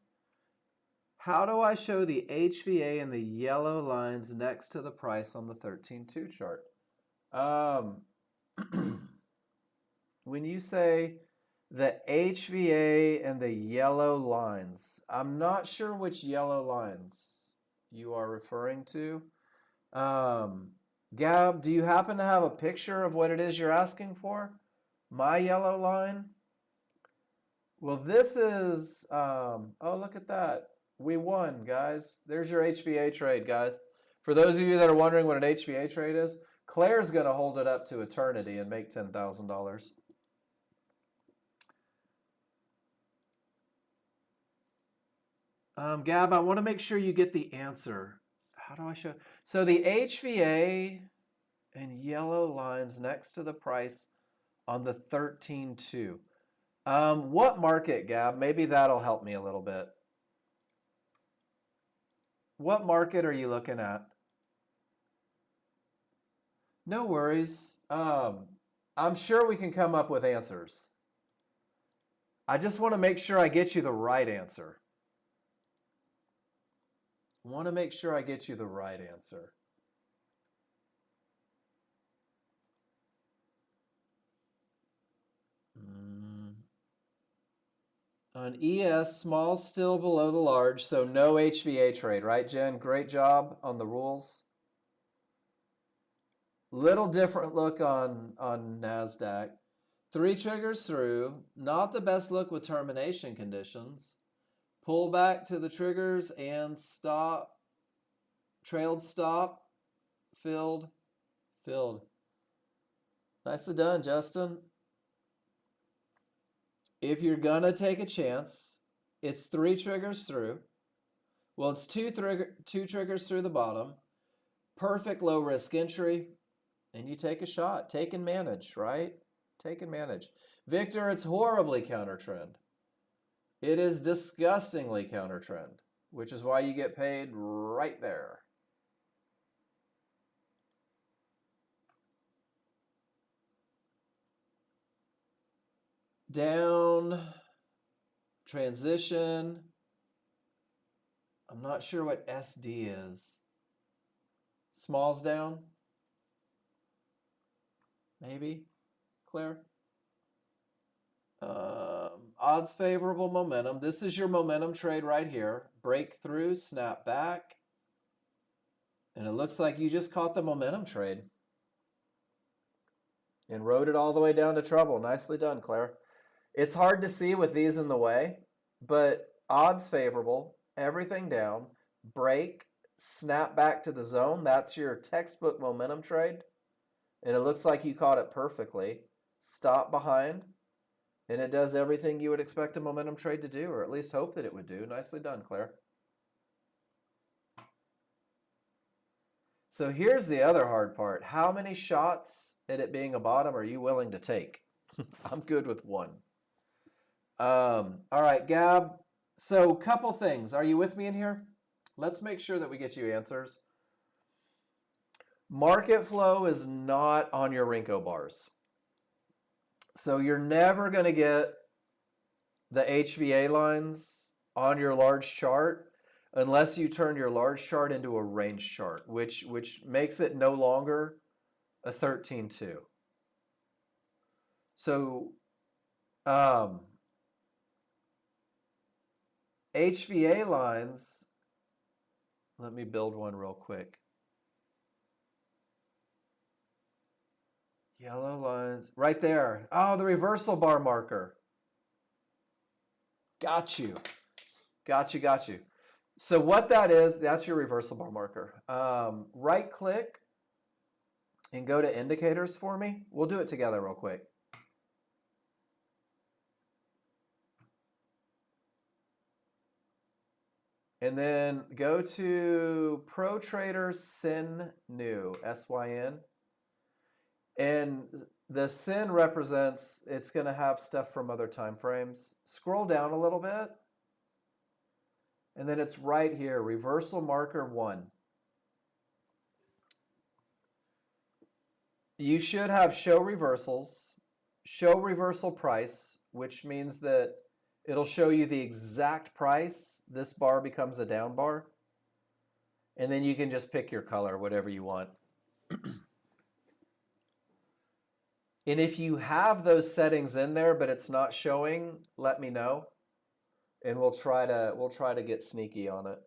How do I show the HVA and the yellow lines next to the price on the 13.2 chart? Um, when you say the HVA and the yellow lines, I'm not sure which yellow lines you are referring to. Um, Gab, do you happen to have a picture of what it is you're asking for? My yellow line? Well, this is, oh, look at that. We won, guys. There's your HVA trade, guys. For those of you that are wondering what an HVA trade is, Claire's going to hold it up to eternity and make $10,000. Gab, I want to make sure you get the answer. How do I show? So the HVA and yellow lines next to the price on the 13.2. What market, Gab? Maybe that'll help me a little bit. What market are you looking at? No worries. I'm sure we can come up with answers. I just want to make sure I get you the right answer. I want to make sure I get you the right answer. An ES, small still below the large, so no HVA trade, right, Jen? Great job on the rules. Little different look on NASDAQ. Three triggers through, not the best look with termination conditions. Pull back to the triggers and stop. Trailed stop. Filled. Filled. Nicely done, Justin. If you're gonna take a chance, it's three triggers through. Well, it's two triggers through the bottom. Perfect low risk entry. And you take a shot. Take and manage, right? Take and manage. Victor, it's horribly counter trend. It is disgustingly counter trend, which is why you get paid right there. Down, transition. I'm not sure what SD is. Smalls down? Maybe, Claire? Odds favorable momentum. This is your momentum trade right here. Breakthrough, snap back. And it looks like you just caught the momentum trade and rode it all the way down to trouble. Nicely done, Claire. It's hard to see with these in the way, but odds favorable, everything down, break, snap back to the zone. That's your textbook momentum trade. And it looks like you caught it perfectly. Stop behind, and it does everything you would expect a momentum trade to do, or at least hope that it would do. Nicely done, Claire. So here's the other hard part. How many shots at it being a bottom are you willing to take? I'm good with one. All right, Gab. So couple things. Are you with me in here? Let's make sure that we get you answers. Market flow is not on your Renko bars. So you're never going to get the HVA lines on your large chart unless you turn your large chart into a range chart, which makes it no longer a 13.2. So HVA lines, let me build one real quick. Yellow lines, right there. Oh, the reversal bar marker. Got you. Got you, got you. So what that is, that's your reversal bar marker. Right click and go to indicators for me. We'll do it together real quick. And then go to Pro Trader Syn New, SYN. And the Syn represents, it's going to have stuff from other time frames. Scroll down a little bit. And then it's right here, reversal marker 1. You should have show reversals, show reversal price, which means that it'll show you the exact price. This bar becomes a down bar. And then you can just pick your color, whatever you want. And if you have those settings in there, but it's not showing, let me know. And we'll try to get sneaky on it.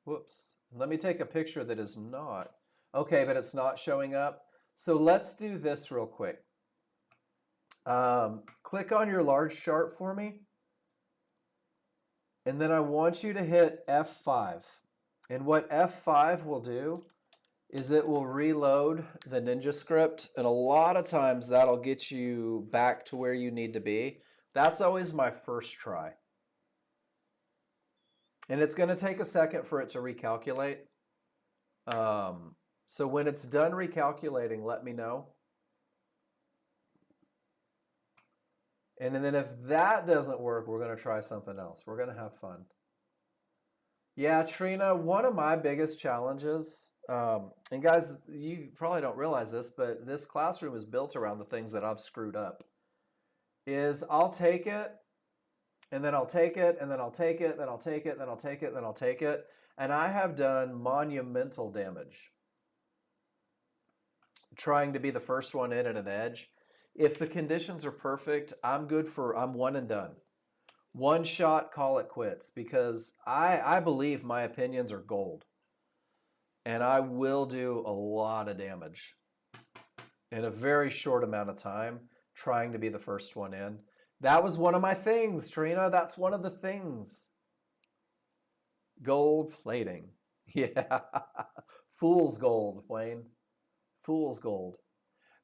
Whoops. Let me take a picture that is not. Okay, but it's not showing up. So let's do this real quick. Click on your large chart for me. And then I want you to hit F5. And what F5 will do is it will reload the Ninja script. And a lot of times that'll get you back to where you need to be. That's always my first try. And it's going to take a second for it to recalculate. So when it's done recalculating, let me know. And then if that doesn't work, we're going to try something else. We're going to have fun. Yeah, Trina, one of my biggest challenges, and guys, you probably don't realize this, but this classroom is built around the things that I've screwed up, is I'll take it, and then I'll take it, and then I'll take it, then I'll take it, then I'll take it, then I'll take it, and I have done monumental damage trying to be the first one in at an edge. If the conditions are perfect, I'm one and done. One shot, call it quits, because I believe my opinions are gold. And I will do a lot of damage in a very short amount of time trying to be the first one in. That was one of my things, Trina. That's one of the things. Gold plating. Yeah. Fool's gold, Wayne. Fool's gold.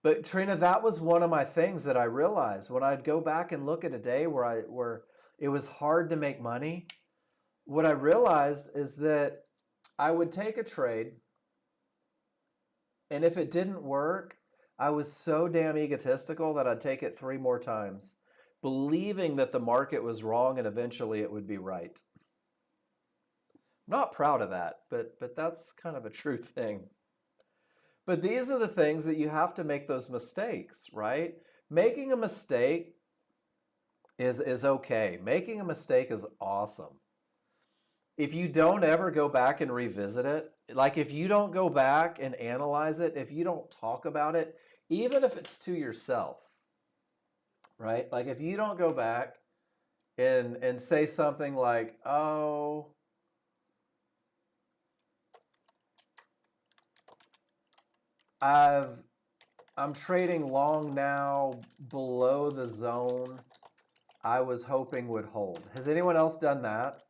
But Trina, that was one of my things that I realized when I'd go back and look at a day where it was hard to make money. What I realized is that I would take a trade, and if it didn't work, I was so damn egotistical that I'd take it 3 more times, believing that the market was wrong and eventually it would be right. I'm not proud of that, but that's kind of a true thing. But these are the things that you have to make those mistakes, right? Making a mistake is okay. Making a mistake is awesome. If you don't ever go back and revisit it, like if you don't go back and analyze it, if you don't talk about it, even if it's to yourself, right? Like if you don't go back and say something like, oh, I'm trading long now below the zone I was hoping would hold. Has anyone else done that?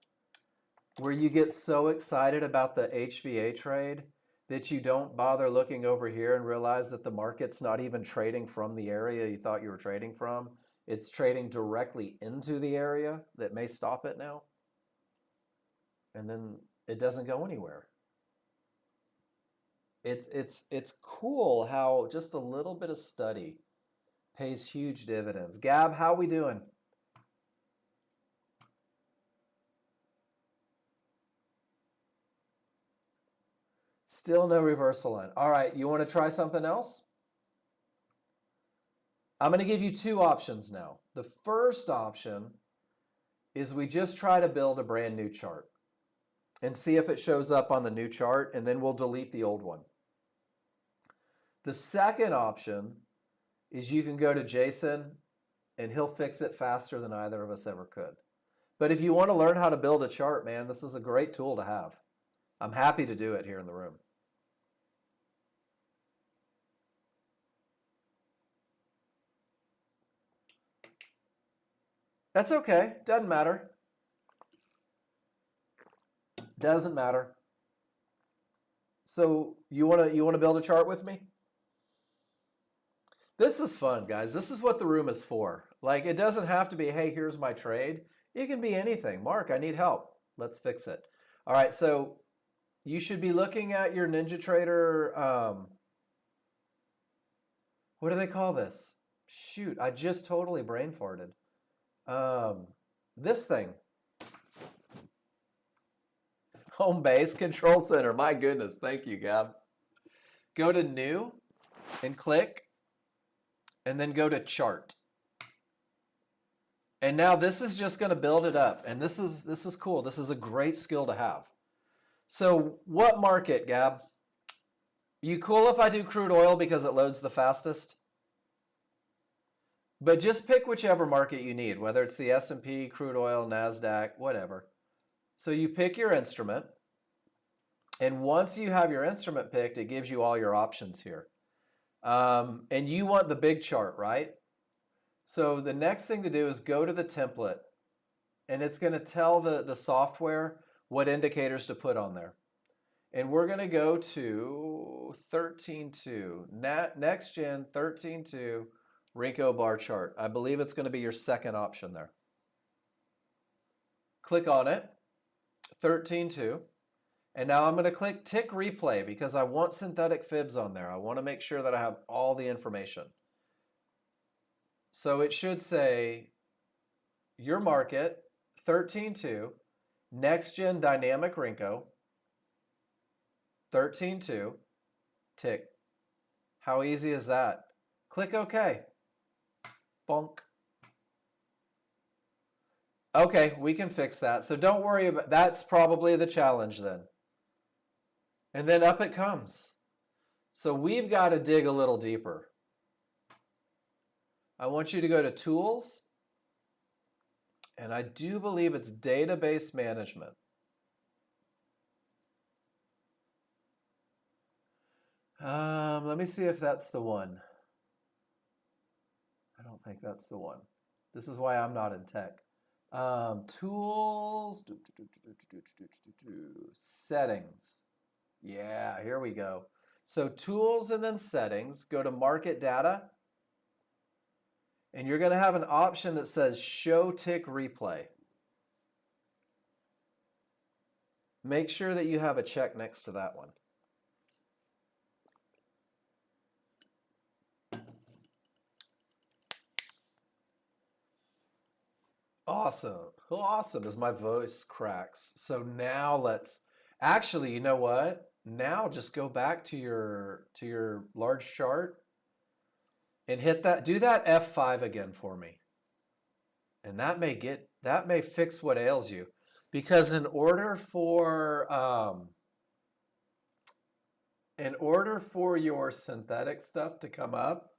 Where you get so excited about the HVA trade that you don't bother looking over here and realize that the market's not even trading from the area you thought you were trading from. It's trading directly into the area that may stop it now. And then it doesn't go anywhere. It's cool how just a little bit of study pays huge dividends. Gab, how we doing? Still no reversal line. All right, you want to try something else? I'm going to give you two options now. The first option is we just try to build a brand new chart and see if it shows up on the new chart, and then we'll delete the old one. The second option is you can go to Jason and he'll fix it faster than either of us ever could. But if you want to learn how to build a chart, man, this is a great tool to have. I'm happy to do it here in the room. That's okay. Doesn't matter. Doesn't matter. So you want to build a chart with me? This is fun, guys. This is what the room is for. Like, it doesn't have to be, hey, here's my trade. It can be anything. Mark, I need help. Let's fix it. All right, so you should be looking at your NinjaTrader, what do they call this? Shoot, I just totally brain farted. This thing. Home base control center. My goodness. Thank you, Gab. Go to new and click, and then go to chart. And now this is just going to build it up. And this is cool. This is a great skill to have. So what market, Gab? You cool if I do crude oil because it loads the fastest? But just pick whichever market you need, whether it's the S&P, crude oil, NASDAQ, whatever. So you pick your instrument. And once you have your instrument picked, it gives you all your options here. And you want the big chart, right? So the next thing to do is go to the template, and it's going to tell the software what indicators to put on there. And we're going to go to 13.2, Nexgen 13.2 Renko bar chart. I believe it's going to be your second option there. Click on it, 13.2. And now I'm going to click tick replay because I want synthetic fibs on there. I want to make sure that I have all the information. So it should say your market, 13.2, Nexgen dynamic Renko, 13.2, tick. How easy is that? Click OK. Bonk. Okay, we can fix that. So don't worry about that's probably the challenge then. And then up it comes. So we've got to dig a little deeper. I want you to go to Tools, and I do believe it's Database Management. Let me see if that's the one. I don't think that's the one. This is why I'm not in tech. Tools, settings. Yeah, here we go. So tools and then settings, go to market data, and you're going to have an option that says show tick replay. Make sure that you have a check next to that one. Awesome. Awesome as my voice cracks. So now let's actually, you know what? Now just go back to your large chart and hit that. Do that F5 again for me. And that may fix what ails you. Because in order for your synthetic stuff to come up,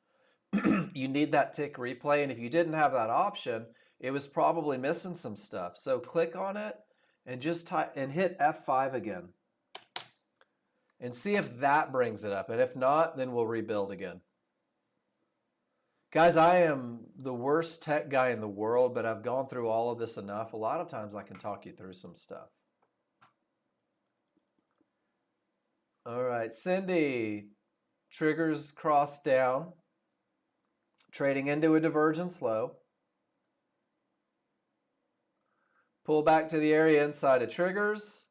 you need that tick replay. And if you didn't have that option, it was probably missing some stuff. So click on it and just type and hit F5 again. And see if that brings it up. And if not, then we'll rebuild again. Guys, I am the worst tech guy in the world, but I've gone through all of this enough. A lot of times I can talk you through some stuff. All right, Cindy, triggers cross down, trading into a divergence low. Pull back to the area inside of triggers.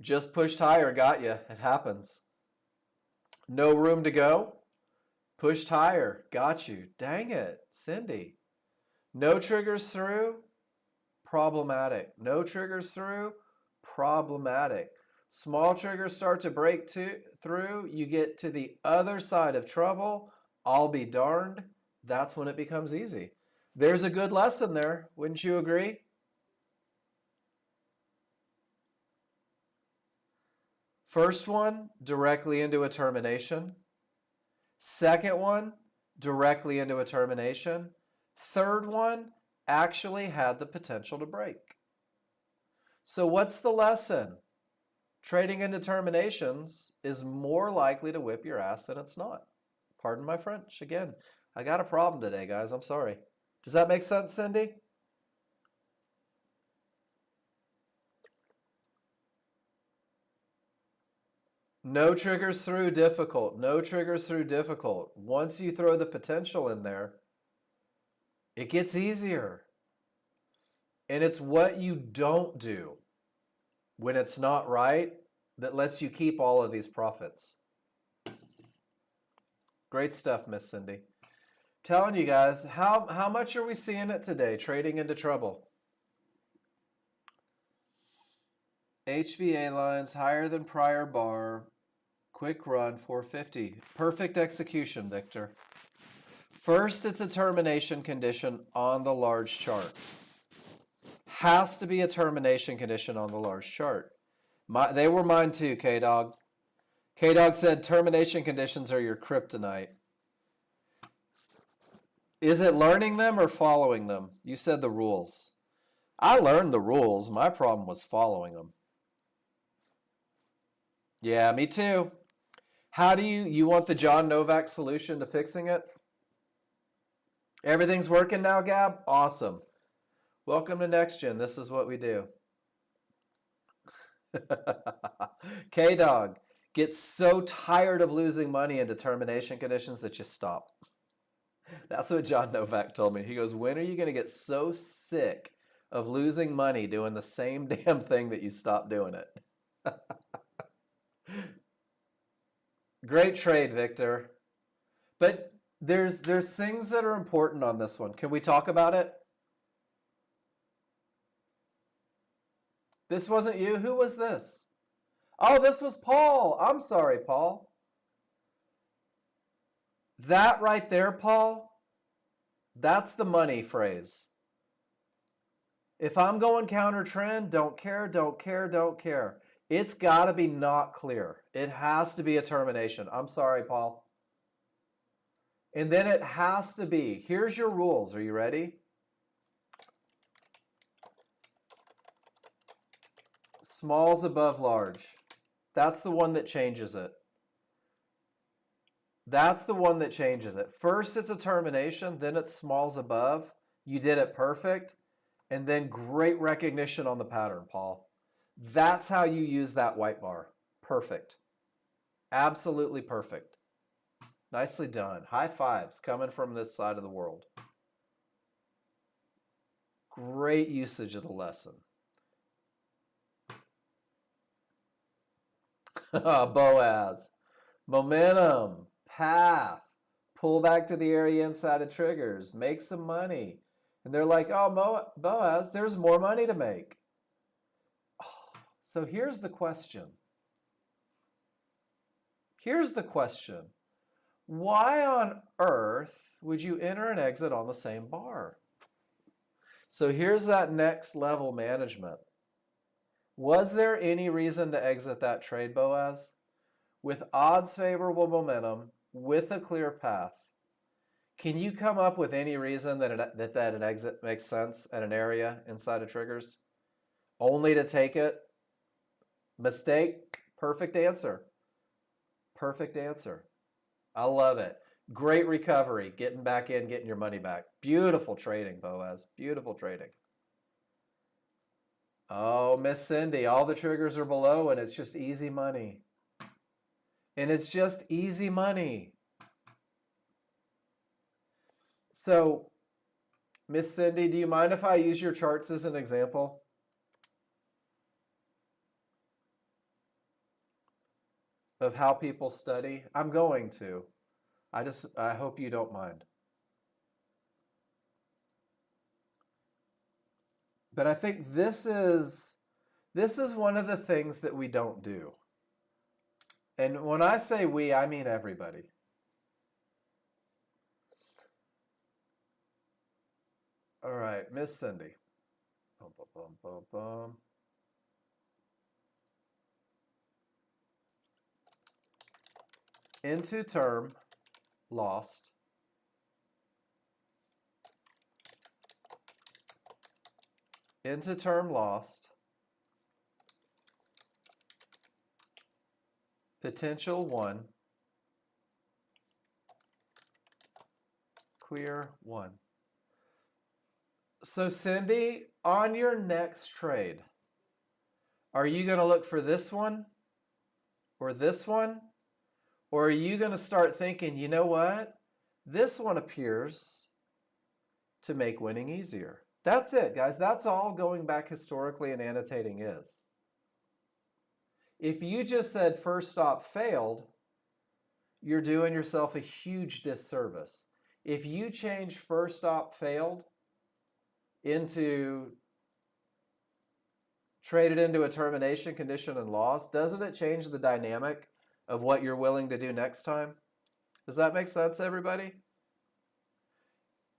Just pushed higher, got you. It happens. No room to go. Pushed higher, got you. Dang it, Cindy. No triggers through, problematic. No triggers through, problematic. Small triggers start to break through. You get to the other side of trouble. I'll be darned. That's when it becomes easy. There's a good lesson there. Wouldn't you agree? First one, directly into a termination. Second one, directly into a termination. Third one, actually had the potential to break. So what's the lesson? Trading into terminations is more likely to whip your ass than it's not. Pardon my French. Again, I got a problem today, guys. I'm sorry. Does that make sense, Cindy? No triggers through difficult. No triggers through difficult. Once you throw the potential in there, it gets easier. And it's what you don't do when it's not right that lets you keep all of these profits. Great stuff, Miss Cindy. Telling you guys, how much are we seeing it today? Trading into trouble. HVA lines higher than prior bar. Quick run 450. Perfect execution, Victor. First, it's a termination condition on the large chart. Has to be a termination condition on the large chart. They were mine too, K-Dog. K-Dog said termination conditions are your kryptonite. Is it learning them or following them? You said the rules. I learned the rules. My problem was following them. Yeah, me too. How do you want the John Novak solution to fixing it? Everything's working now, Gab? Awesome. Welcome to Nexgen. This is what we do. K-Dog gets so tired of losing money in determination conditions that you stop. That's what John Novak told me. He goes, when are you going to get so sick of losing money doing the same damn thing that you stop doing it? Great trade, Victor. But there's things that are important on this one. Can we talk about it? This wasn't you. Who was this? Oh, this was Paul. I'm sorry, Paul. That right there, Paul, that's the money phrase. If I'm going counter trend, don't care, don't care, don't care. It's got to be not clear. It has to be a termination. I'm sorry, Paul. And then it has to be. Here's your rules. Are you ready? Smalls above large. That's the one that changes it. That's the one that changes it. First, it's a termination. Then it's smalls above. You did it perfect. And then great recognition on the pattern, Paul. That's how you use that white bar. Perfect. Absolutely perfect. Nicely done. High fives coming from this side of the world. Great usage of the lesson. Boaz. Momentum. Path. Pull back to the area inside of triggers. Make some money. And they're like, oh, Boaz, there's more money to make. Oh, so here's the question. Here's the question. Why on earth would you enter and exit on the same bar? So here's that next level management. Was there any reason to exit that trade, Boaz? With odds favorable momentum, with a clear path, can you come up with any reason that an exit makes sense at an area inside of triggers? Only to take it? Mistake? Perfect answer. Perfect answer. I love it. Great recovery. Getting back in, getting your money back. Beautiful trading, Boaz. Beautiful trading. Oh, Miss Cindy, all the triggers are below and it's just easy money. And it's just easy money. So, Miss Cindy, do you mind if I use your charts as an example? Of how people study? I'm going to. I hope you don't mind. But I think this is This is one of the things that we don't do. And when I say we, I mean everybody. All right, Miss Cindy. Bum, bum, bum, bum, bum. Into term, lost. Into term, lost. Potential 1. Clear 1. So Cindy, on your next trade, are you going to look for this one or this one? Or are you going to start thinking, you know what? This one appears to make winning easier. That's it, guys. That's all going back historically and annotating is. If you just said first stop failed, you're doing yourself a huge disservice. If you change first stop failed into traded into a termination condition and loss, doesn't it change the dynamic of what you're willing to do next time? Does that make sense, everybody?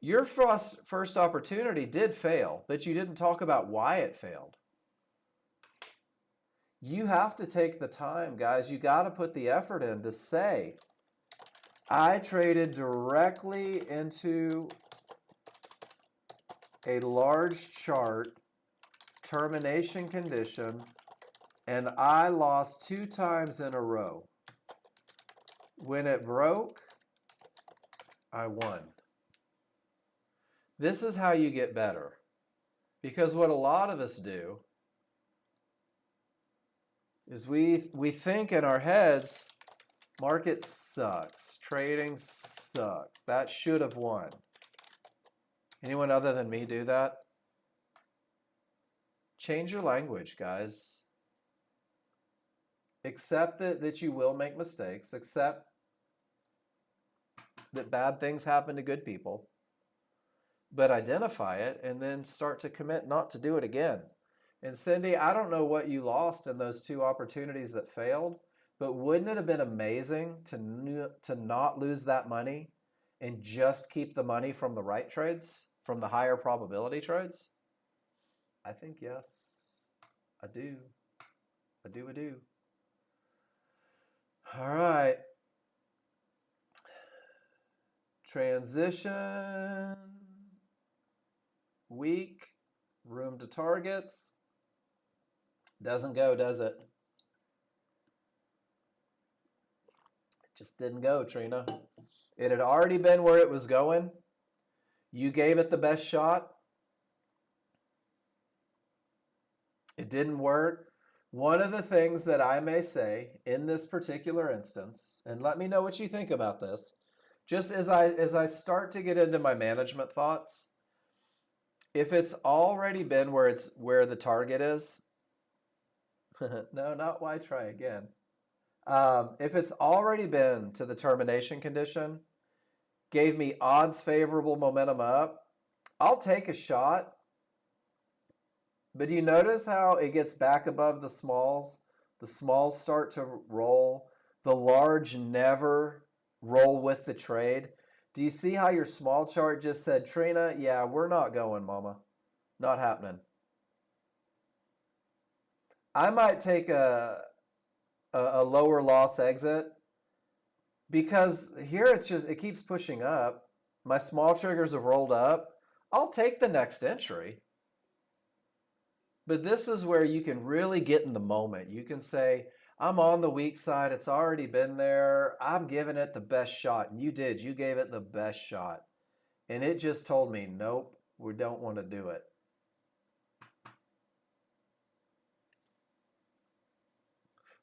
Your first opportunity did fail, but you didn't talk about why it failed. You have to take the time, guys. You got to put the effort in to say, I traded directly into a large chart termination condition, and I lost 2 times in a row. When it broke, I won. This is how you get better. Because what a lot of us do is we think in our heads, market sucks, trading sucks, that should have won. Anyone other than me do that? Change your language, guys. Accept that you will make mistakes. Accept that bad things happen to good people. But identify it and then start to commit not to do it again. And Cindy, I don't know what you lost in those 2 opportunities that failed, but wouldn't it have been amazing to not lose that money and just keep the money from the right trades, from the higher probability trades? I think yes. I do. I do. All right. Transition. Week. Room to targets. Doesn't go, does it? Just didn't go, Trina. It had already been where it was going. You gave it the best shot. It didn't work. One of the things that I may say in this particular instance, and let me know what you think about this, just as I start to get into my management thoughts, if it's already been where the target is, no, not why try again. If it's already been to the termination condition, gave me odds favorable momentum up, I'll take a shot. But do you notice how it gets back above the smalls? The smalls start to roll. The large never roll with the trade. Do you see how your small chart just said, Trina, yeah, we're not going, mama. Not happening. I might take a lower loss exit because here it keeps pushing up. My small triggers have rolled up. I'll take the next entry. But this is where you can really get in the moment. You can say, I'm on the weak side. It's already been there. I'm giving it the best shot. And you did. You gave it the best shot. And it just told me, nope, we don't want to do it.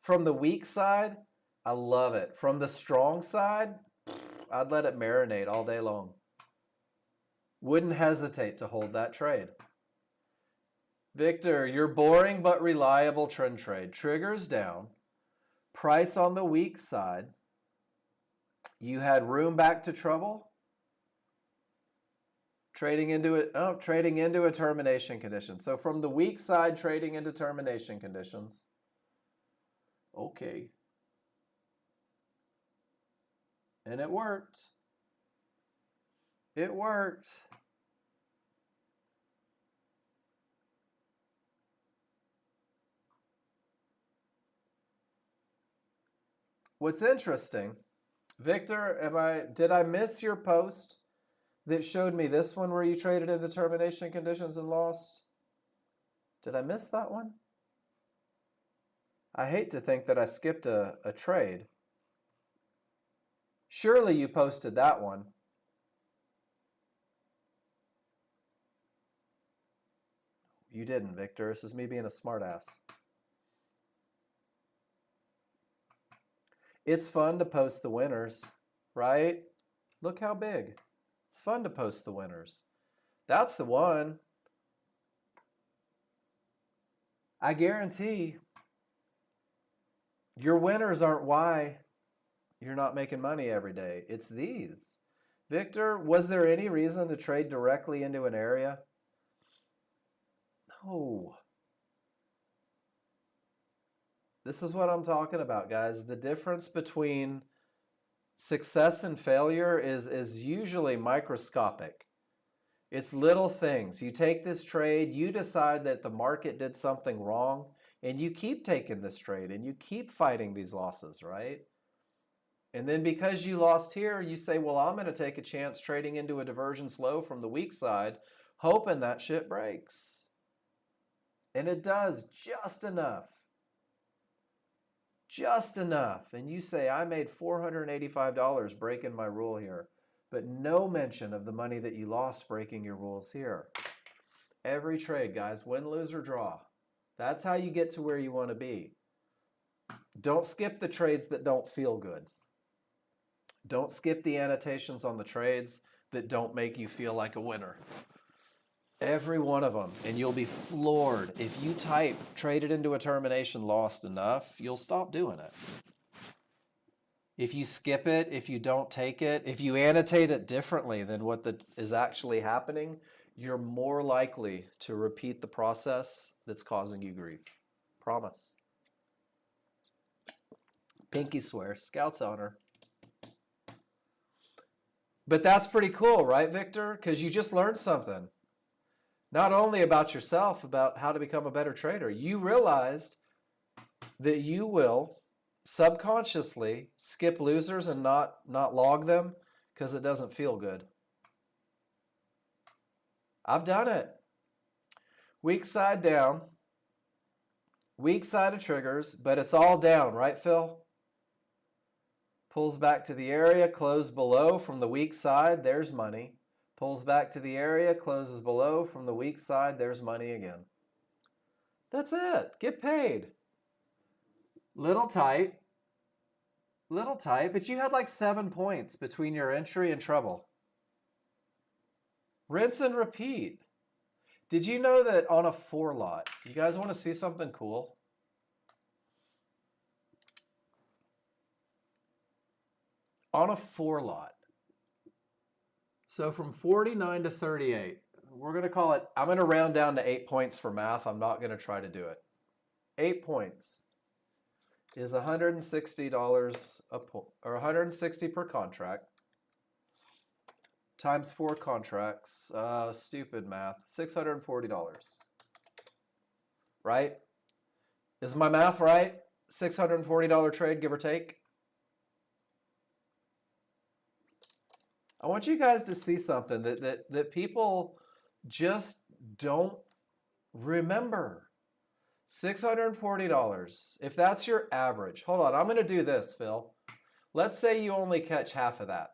From the weak side, I love it. From the strong side, I'd let it marinate all day long. Wouldn't hesitate to hold that trade. Victor, your boring but reliable trend trade. Triggers down. Price on the weak side. You had room back to trouble. Trading into it. Oh, trading into a termination condition. So from the weak side, trading into termination conditions. Okay. And it worked. It worked. What's interesting, Victor, did I miss your post that showed me this one where you traded into termination conditions and lost? Did I miss that one? I hate to think that I skipped a trade. Surely you posted that one. You didn't, Victor. This is me being a smartass. It's fun to post the winners, right? Look how big. It's fun to post the winners. That's the one. I guarantee your winners aren't why you're not making money every day. It's these. Victor, was there any reason to trade directly into an area? No. This is what I'm talking about, guys. The difference between success and failure is usually microscopic. It's little things. You take this trade, you decide that the market did something wrong, and you keep taking this trade and you keep fighting these losses, right? And then because you lost here, you say, well, I'm going to take a chance trading into a divergence low from the weak side, hoping that shit breaks. And it does just enough. Just enough. And you say, I made $485 breaking my rule here. But no mention of the money that you lost breaking your rules here. Every trade, guys, win, lose, or draw. That's how you get to where you want to be. Don't skip the trades that don't feel good. Don't skip the annotations on the trades that don't make you feel like a winner. Every one of them, and you'll be floored. If you type traded into a termination lost enough, you'll stop doing it. If you skip it, if you don't take it, if you annotate it differently than what is actually happening, you're more likely to repeat the process that's causing you grief. Promise. Pinky swear, Scout's honor. But that's pretty cool, right, Victor? Because you just learned something. Not only about yourself, about how to become a better trader. You realized that you will subconsciously skip losers and not log them because it doesn't feel good. I've done it. Weak side down. Weak side of triggers, but it's all down, right, Phil? Pulls back to the area, close below from the weak side, there's money. Pulls back to the area, closes below from the weak side, there's money again. That's it. Get paid. Little tight, but you had like 7 points between your entry and trouble. Rinse and repeat. Did you know that on a 4 lot, you guys want to see something cool? On a 4 lot. So from 49 to 38, we're going to call it, I'm going to round down to 8 points for math. I'm not going to try to do it. 8 points is $160 or $160 per contract times 4 contracts. Stupid math. $640. Right? Is my math right? $640 trade, give or take. I want you guys to see something that people just don't remember. $640. If that's your average, hold on, I'm going to do this, Phil. Let's say you only catch half of that.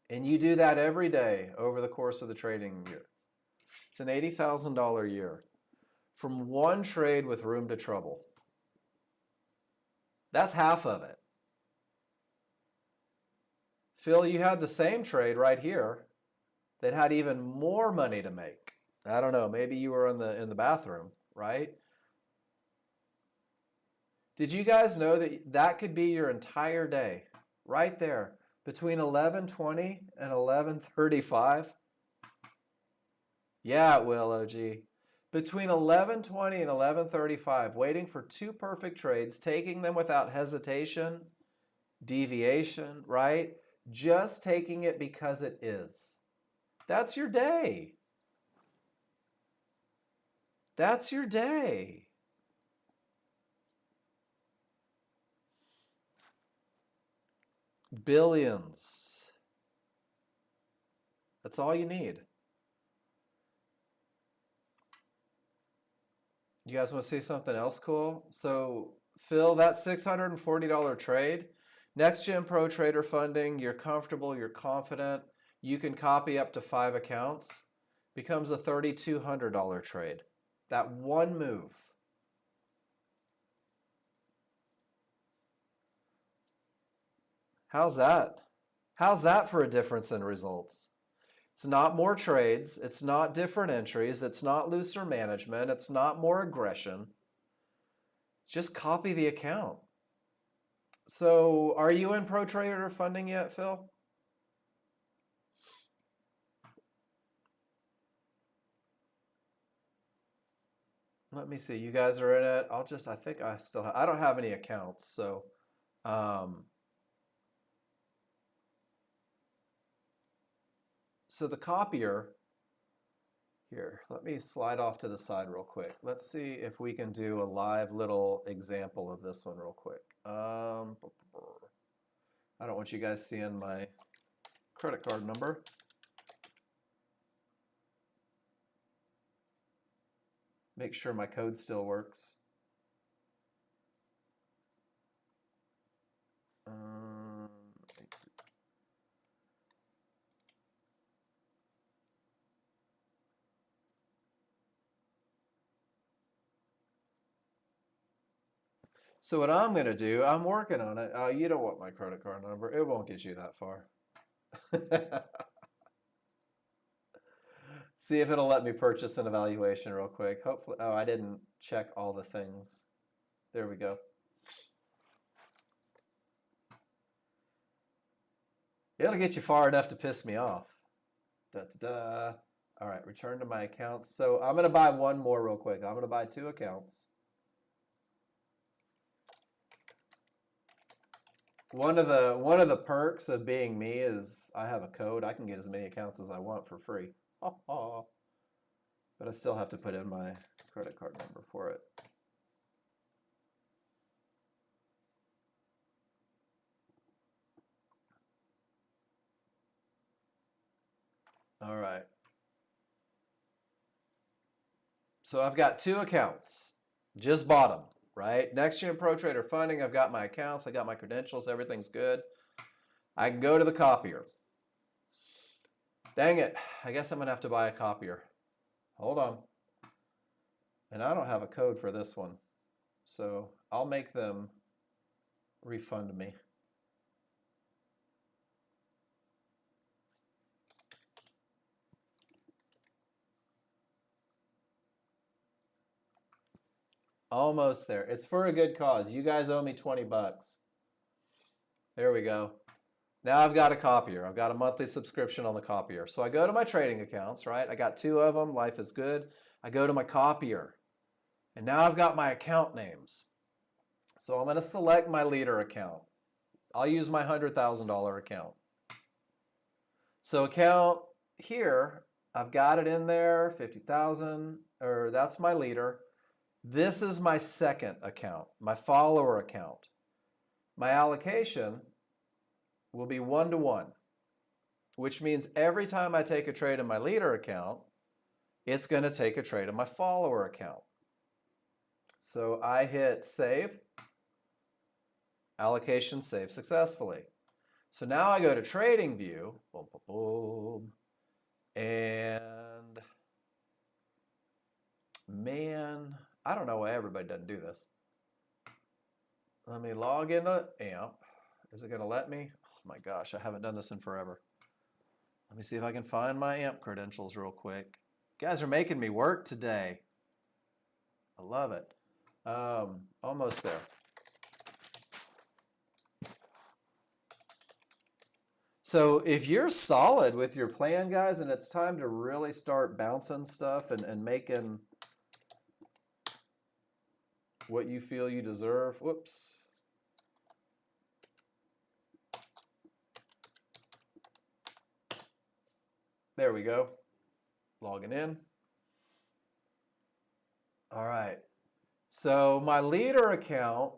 And you do that every day over the course of the trading year. It's an $80,000 year from one trade with room to trouble. That's half of it. Phil, you had the same trade right here that had even more money to make. I don't know, maybe you were in the bathroom, right? Did you guys know that that could be your entire day right there Between 11:20 and 11:35? Yeah, it will, OG. Between 11:20 and 11:35, waiting for two perfect trades, taking them without hesitation, deviation, right? Just taking it because it is. That's your day. That's your day. Billions. That's all you need. You guys want to see something else cool? So, Phil, that $640 trade, Nexgen Pro Trader funding, you're comfortable, you're confident, you can copy up to 5 accounts, becomes a $3,200 trade. That one move. How's that? How's that for a difference in results? It's not more trades, it's not different entries, it's not looser management, it's not more aggression. Just copy the account. So, are you in Pro Trader funding yet, Phil? Let me see. You guys are in it. I think I still I don't have any accounts, so um, so the copier here, let me slide off to the side real quick. Let's see if we can do a live little example of this one real quick. I don't want you guys seeing my credit card number. Make sure my code still works. So what I'm going to do, I'm working on it. You don't want my credit card number. It won't get you that far. See if it'll let me purchase an evaluation real quick. Hopefully, oh, I didn't check all the things. There we go. It'll get you far enough to piss me off. Da-da-da. All right, return to my accounts. So I'm going to buy one more real quick. I'm going to buy 2 accounts. One of the perks of being me is I have a code. I can get as many accounts as I want for free. But I still have to put in my credit card number for it. All right. So I've got 2 accounts. Just bought them, right? Nexgen Pro Trader Funding. I've got my accounts. I got my credentials. Everything's good. I can go to the copier. Dang it. I guess I'm going to have to buy a copier. Hold on. And I don't have a code for this one. So I'll make them refund me. Almost there. It's for a good cause. You guys owe me 20 bucks. There we go. Now I've got a copier. I've got a monthly subscription on the copier. So I go to my trading accounts, right? I got 2 of them. Life is good. I go to my copier. And now I've got my account names. So I'm going to select my leader account. I'll use my $100,000 account. So account here, I've got it in there, 50,000, or that's my leader. This is my second account, my follower account. My allocation will be 1-to-1, which means every time I take a trade in my leader account, it's going to take a trade in my follower account. So I hit save, allocation saved successfully. So now I go to trading view, boom, boom, boom, and man, I don't know why everybody doesn't do this. Let me log into AMP. Is it going to let me? Oh my gosh, I haven't done this in forever. Let me see if I can find my AMP credentials real quick. You guys are making me work today. I love it. Almost there. So if you're solid with your plan, guys, and it's time to really start bouncing stuff and making what you feel you deserve. Whoops. There we go. Logging in. All right. So my leader account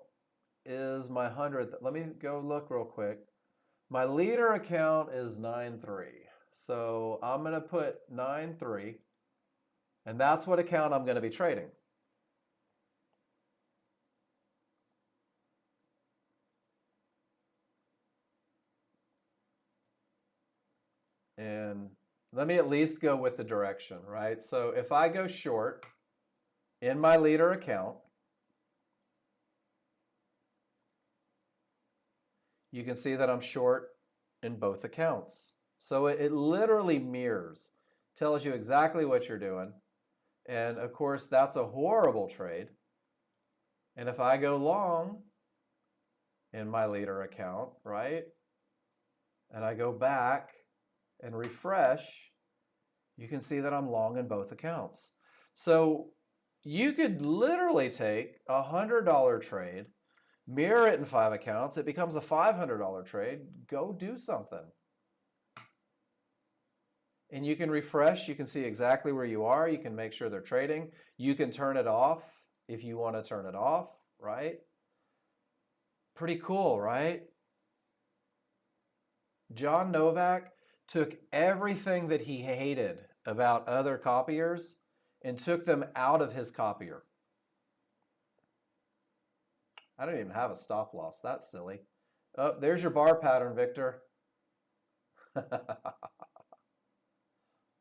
is my 100th. Let me go look real quick. My leader account is 9.3. So I'm going to put 9.3, and that's what account I'm going to be trading. And let me at least go with the direction, right? So if I go short in my leader account, you can see that I'm short in both accounts. So it literally mirrors, tells you exactly what you're doing. And of course, that's a horrible trade. And if I go long in my leader account, right, and I go back and refresh, you can see that I'm long in both accounts. So you could literally take a $100 trade, mirror it in 5 accounts, it becomes a $500 trade, go do something. And you can refresh, you can see exactly where you are, you can make sure they're trading, you can turn it off if you want to turn it off, right? Pretty cool, right? John Novak took everything that he hated about other copiers and took them out of his copier. I don't even have a stop loss. That's silly. Oh, there's your bar pattern, Victor.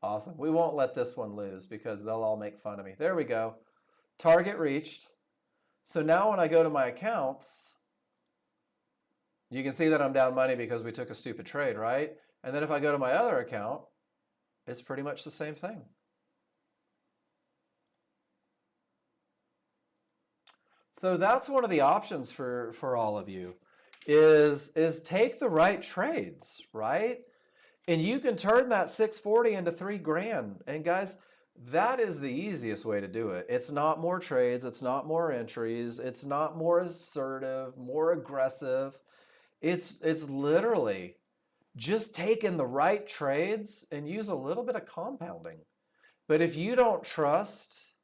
Awesome. We won't let this one lose because they'll all make fun of me. There we go. Target reached. So now when I go to my accounts, you can see that I'm down money because we took a stupid trade, right? And then if I go to my other account, it's pretty much the same thing. So that's one of the options for all of you is take the right trades, right? And you can turn that 640 into 3 grand. And guys, that is the easiest way to do it. It's not more trades, it's not more entries, it's not more assertive, more aggressive. It's literally just taking the right trades and use a little bit of compounding. But if you don't trust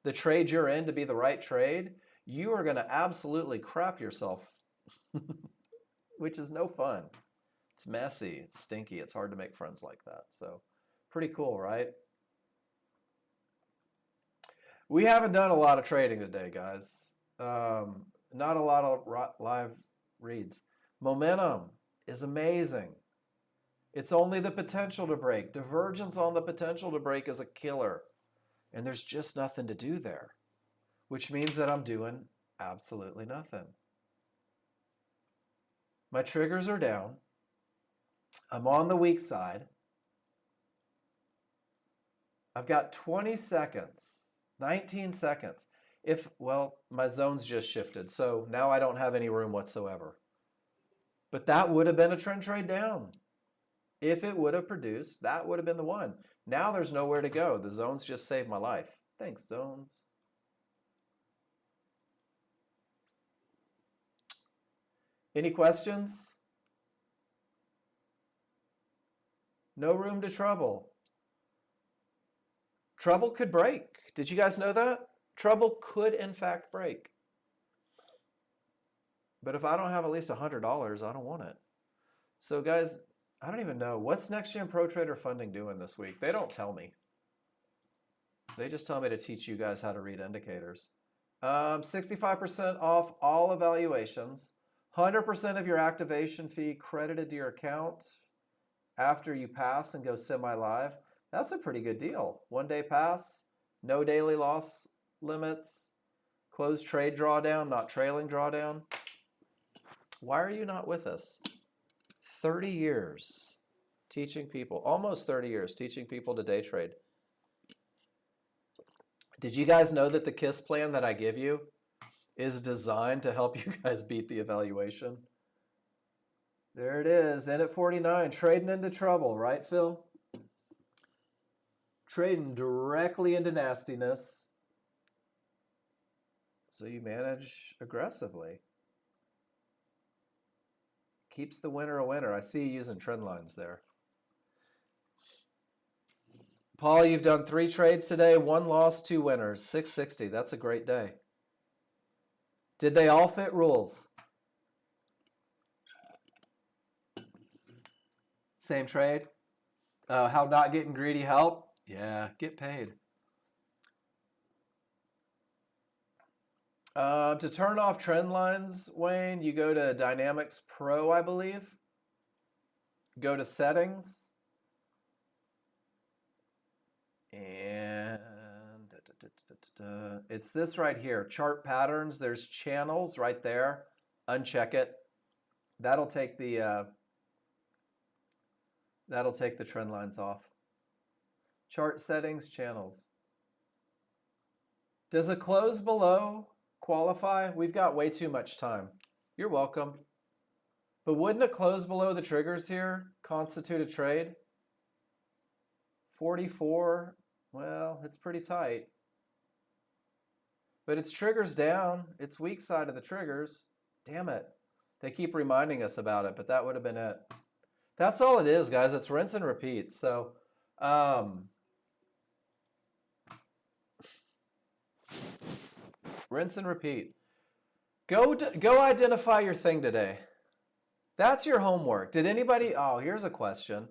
the trade you're in to be the right trade, you are going to absolutely crap yourself, which is no fun. It's messy, it's stinky, it's hard to make friends like that. So pretty cool, right? We haven't done a lot of trading today, guys. Not a lot of live reads. Momentum is amazing. It's only the potential to break. Divergence on the potential to break is a killer. And there's just nothing to do there, which means that I'm doing absolutely nothing. My triggers are down. I'm on the weak side. I've got 20 seconds, 19 seconds. Well, my zone's just shifted, so now I don't have any room whatsoever. But that would have been a trend trade down. If it would have produced, that would have been the one. Now there's nowhere to go. The zones just saved my life. Thanks, zones. Any questions? No room to trouble. Trouble could break. Did you guys know that? Trouble could, in fact, break. But if I don't have at least $100, I don't want it. So, guys, I don't even know. What's Nexgen Pro Trader Funding doing this week? They don't tell me. They just tell me to teach you guys how to read indicators. 65% off all evaluations. 100% of your activation fee credited to your account after you pass and go semi-live. That's a pretty good deal. 1-day pass, no daily loss limits, closed trade drawdown, not trailing drawdown. Why are you not with us? 30 years teaching people, almost 30 years teaching people to day trade. Did you guys know that the KISS plan that I give you is designed to help you guys beat the evaluation? There it is, in at 49, trading into trouble, right, Phil? Trading directly into nastiness. So you manage aggressively. Keeps the winner a winner. I see you using trend lines there. Paul, you've done 3 trades today, 1 loss, 2 winners, 660. That's a great day. Did they all fit rules? Same trade? How not getting greedy help? Yeah, get paid. To turn off trend lines, Wayne, you go to Dynamics Pro, I believe. Go to Settings. And it's this right here, Chart Patterns. There's Channels right there. Uncheck it. That'll take the trend lines off. Chart Settings, Channels. Does a close below qualify? We've got way too much time. You're welcome. But wouldn't a close below the triggers here constitute a trade? 44, well, it's pretty tight. But it's triggers down. It's weak side of the triggers. Damn it. They keep reminding us about it, but that would have been it. That's all it is, guys. It's rinse and repeat. So, rinse and repeat. Go identify your thing today. That's your homework. Did anybody? Oh, here's a question.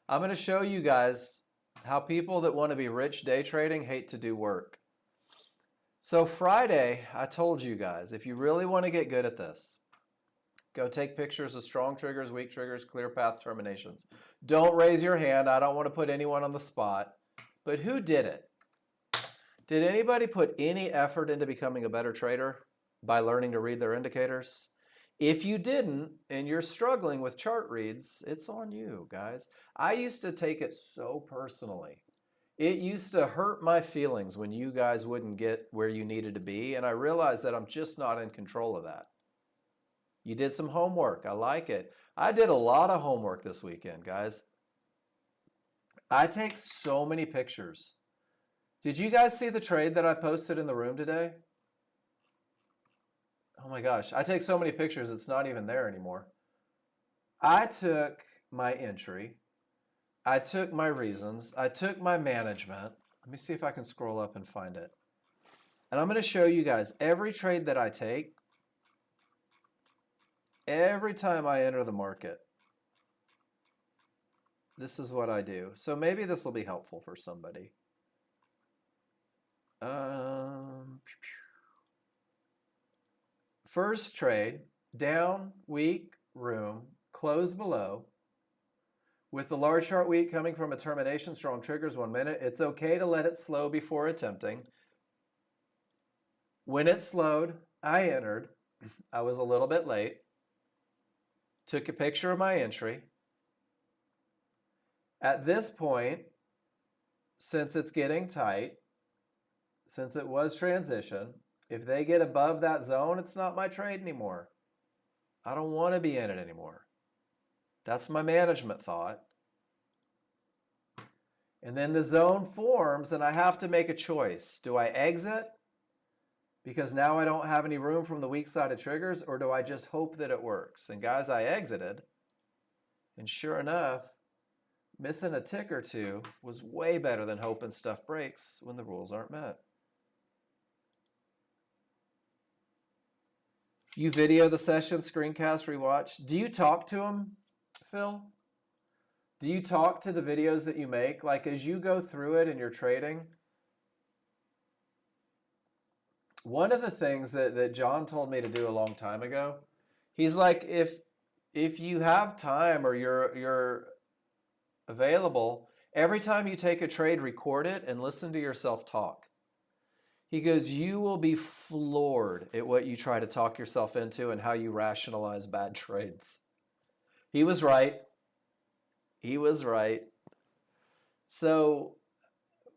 I'm going to show you guys how people that want to be rich day trading hate to do work. So Friday, I told you guys, if you really want to get good at this, go take pictures of strong triggers, weak triggers, clear path terminations. Don't raise your hand. I don't want to put anyone on the spot. But who did it? Did anybody put any effort into becoming a better trader by learning to read their indicators? If you didn't, and you're struggling with chart reads, it's on you, guys. I used to take it so personally. It used to hurt my feelings when you guys wouldn't get where you needed to be, and I realized that I'm just not in control of that. You did some homework. I like it. I did a lot of homework this weekend, guys. I take so many pictures. Did you guys see the trade that I posted in the room today? Oh my gosh, I take so many pictures, it's not even there anymore. I took my entry. I took my reasons. I took my management. Let me see if I can scroll up and find it. And I'm going to show you guys every trade that I take, every time I enter the market. This is what I do. So maybe this will be helpful for somebody. First trade, down, weak, room, close below. With the large chart weak coming from a termination, strong triggers 1 minute. It's okay to let it slow before attempting. When it slowed, I entered. I was a little bit late. Took a picture of my entry. At this point, since it's getting tight, since it was transition, if they get above that zone, it's not my trade anymore. I don't want to be in it anymore. That's my management thought. And then the zone forms and I have to make a choice. Do I exit because now I don't have any room from the weak side of triggers, or do I just hope that it works? And guys, I exited. And sure enough, missing a tick or two was way better than hoping stuff breaks when the rules aren't met. You video the session, screencast, rewatch. Do you talk to them, Phil? Do you talk to the videos that you make? Like as you go through it and you're trading? One of the things that John told me to do a long time ago, he's like, if you have time or you're available, every time you take a trade, record it and listen to yourself talk. He goes, you will be floored at what you try to talk yourself into and how you rationalize bad trades. He was right. He was right. So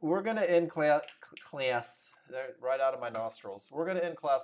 we're going to end class right out of my nostrils. We're going to end class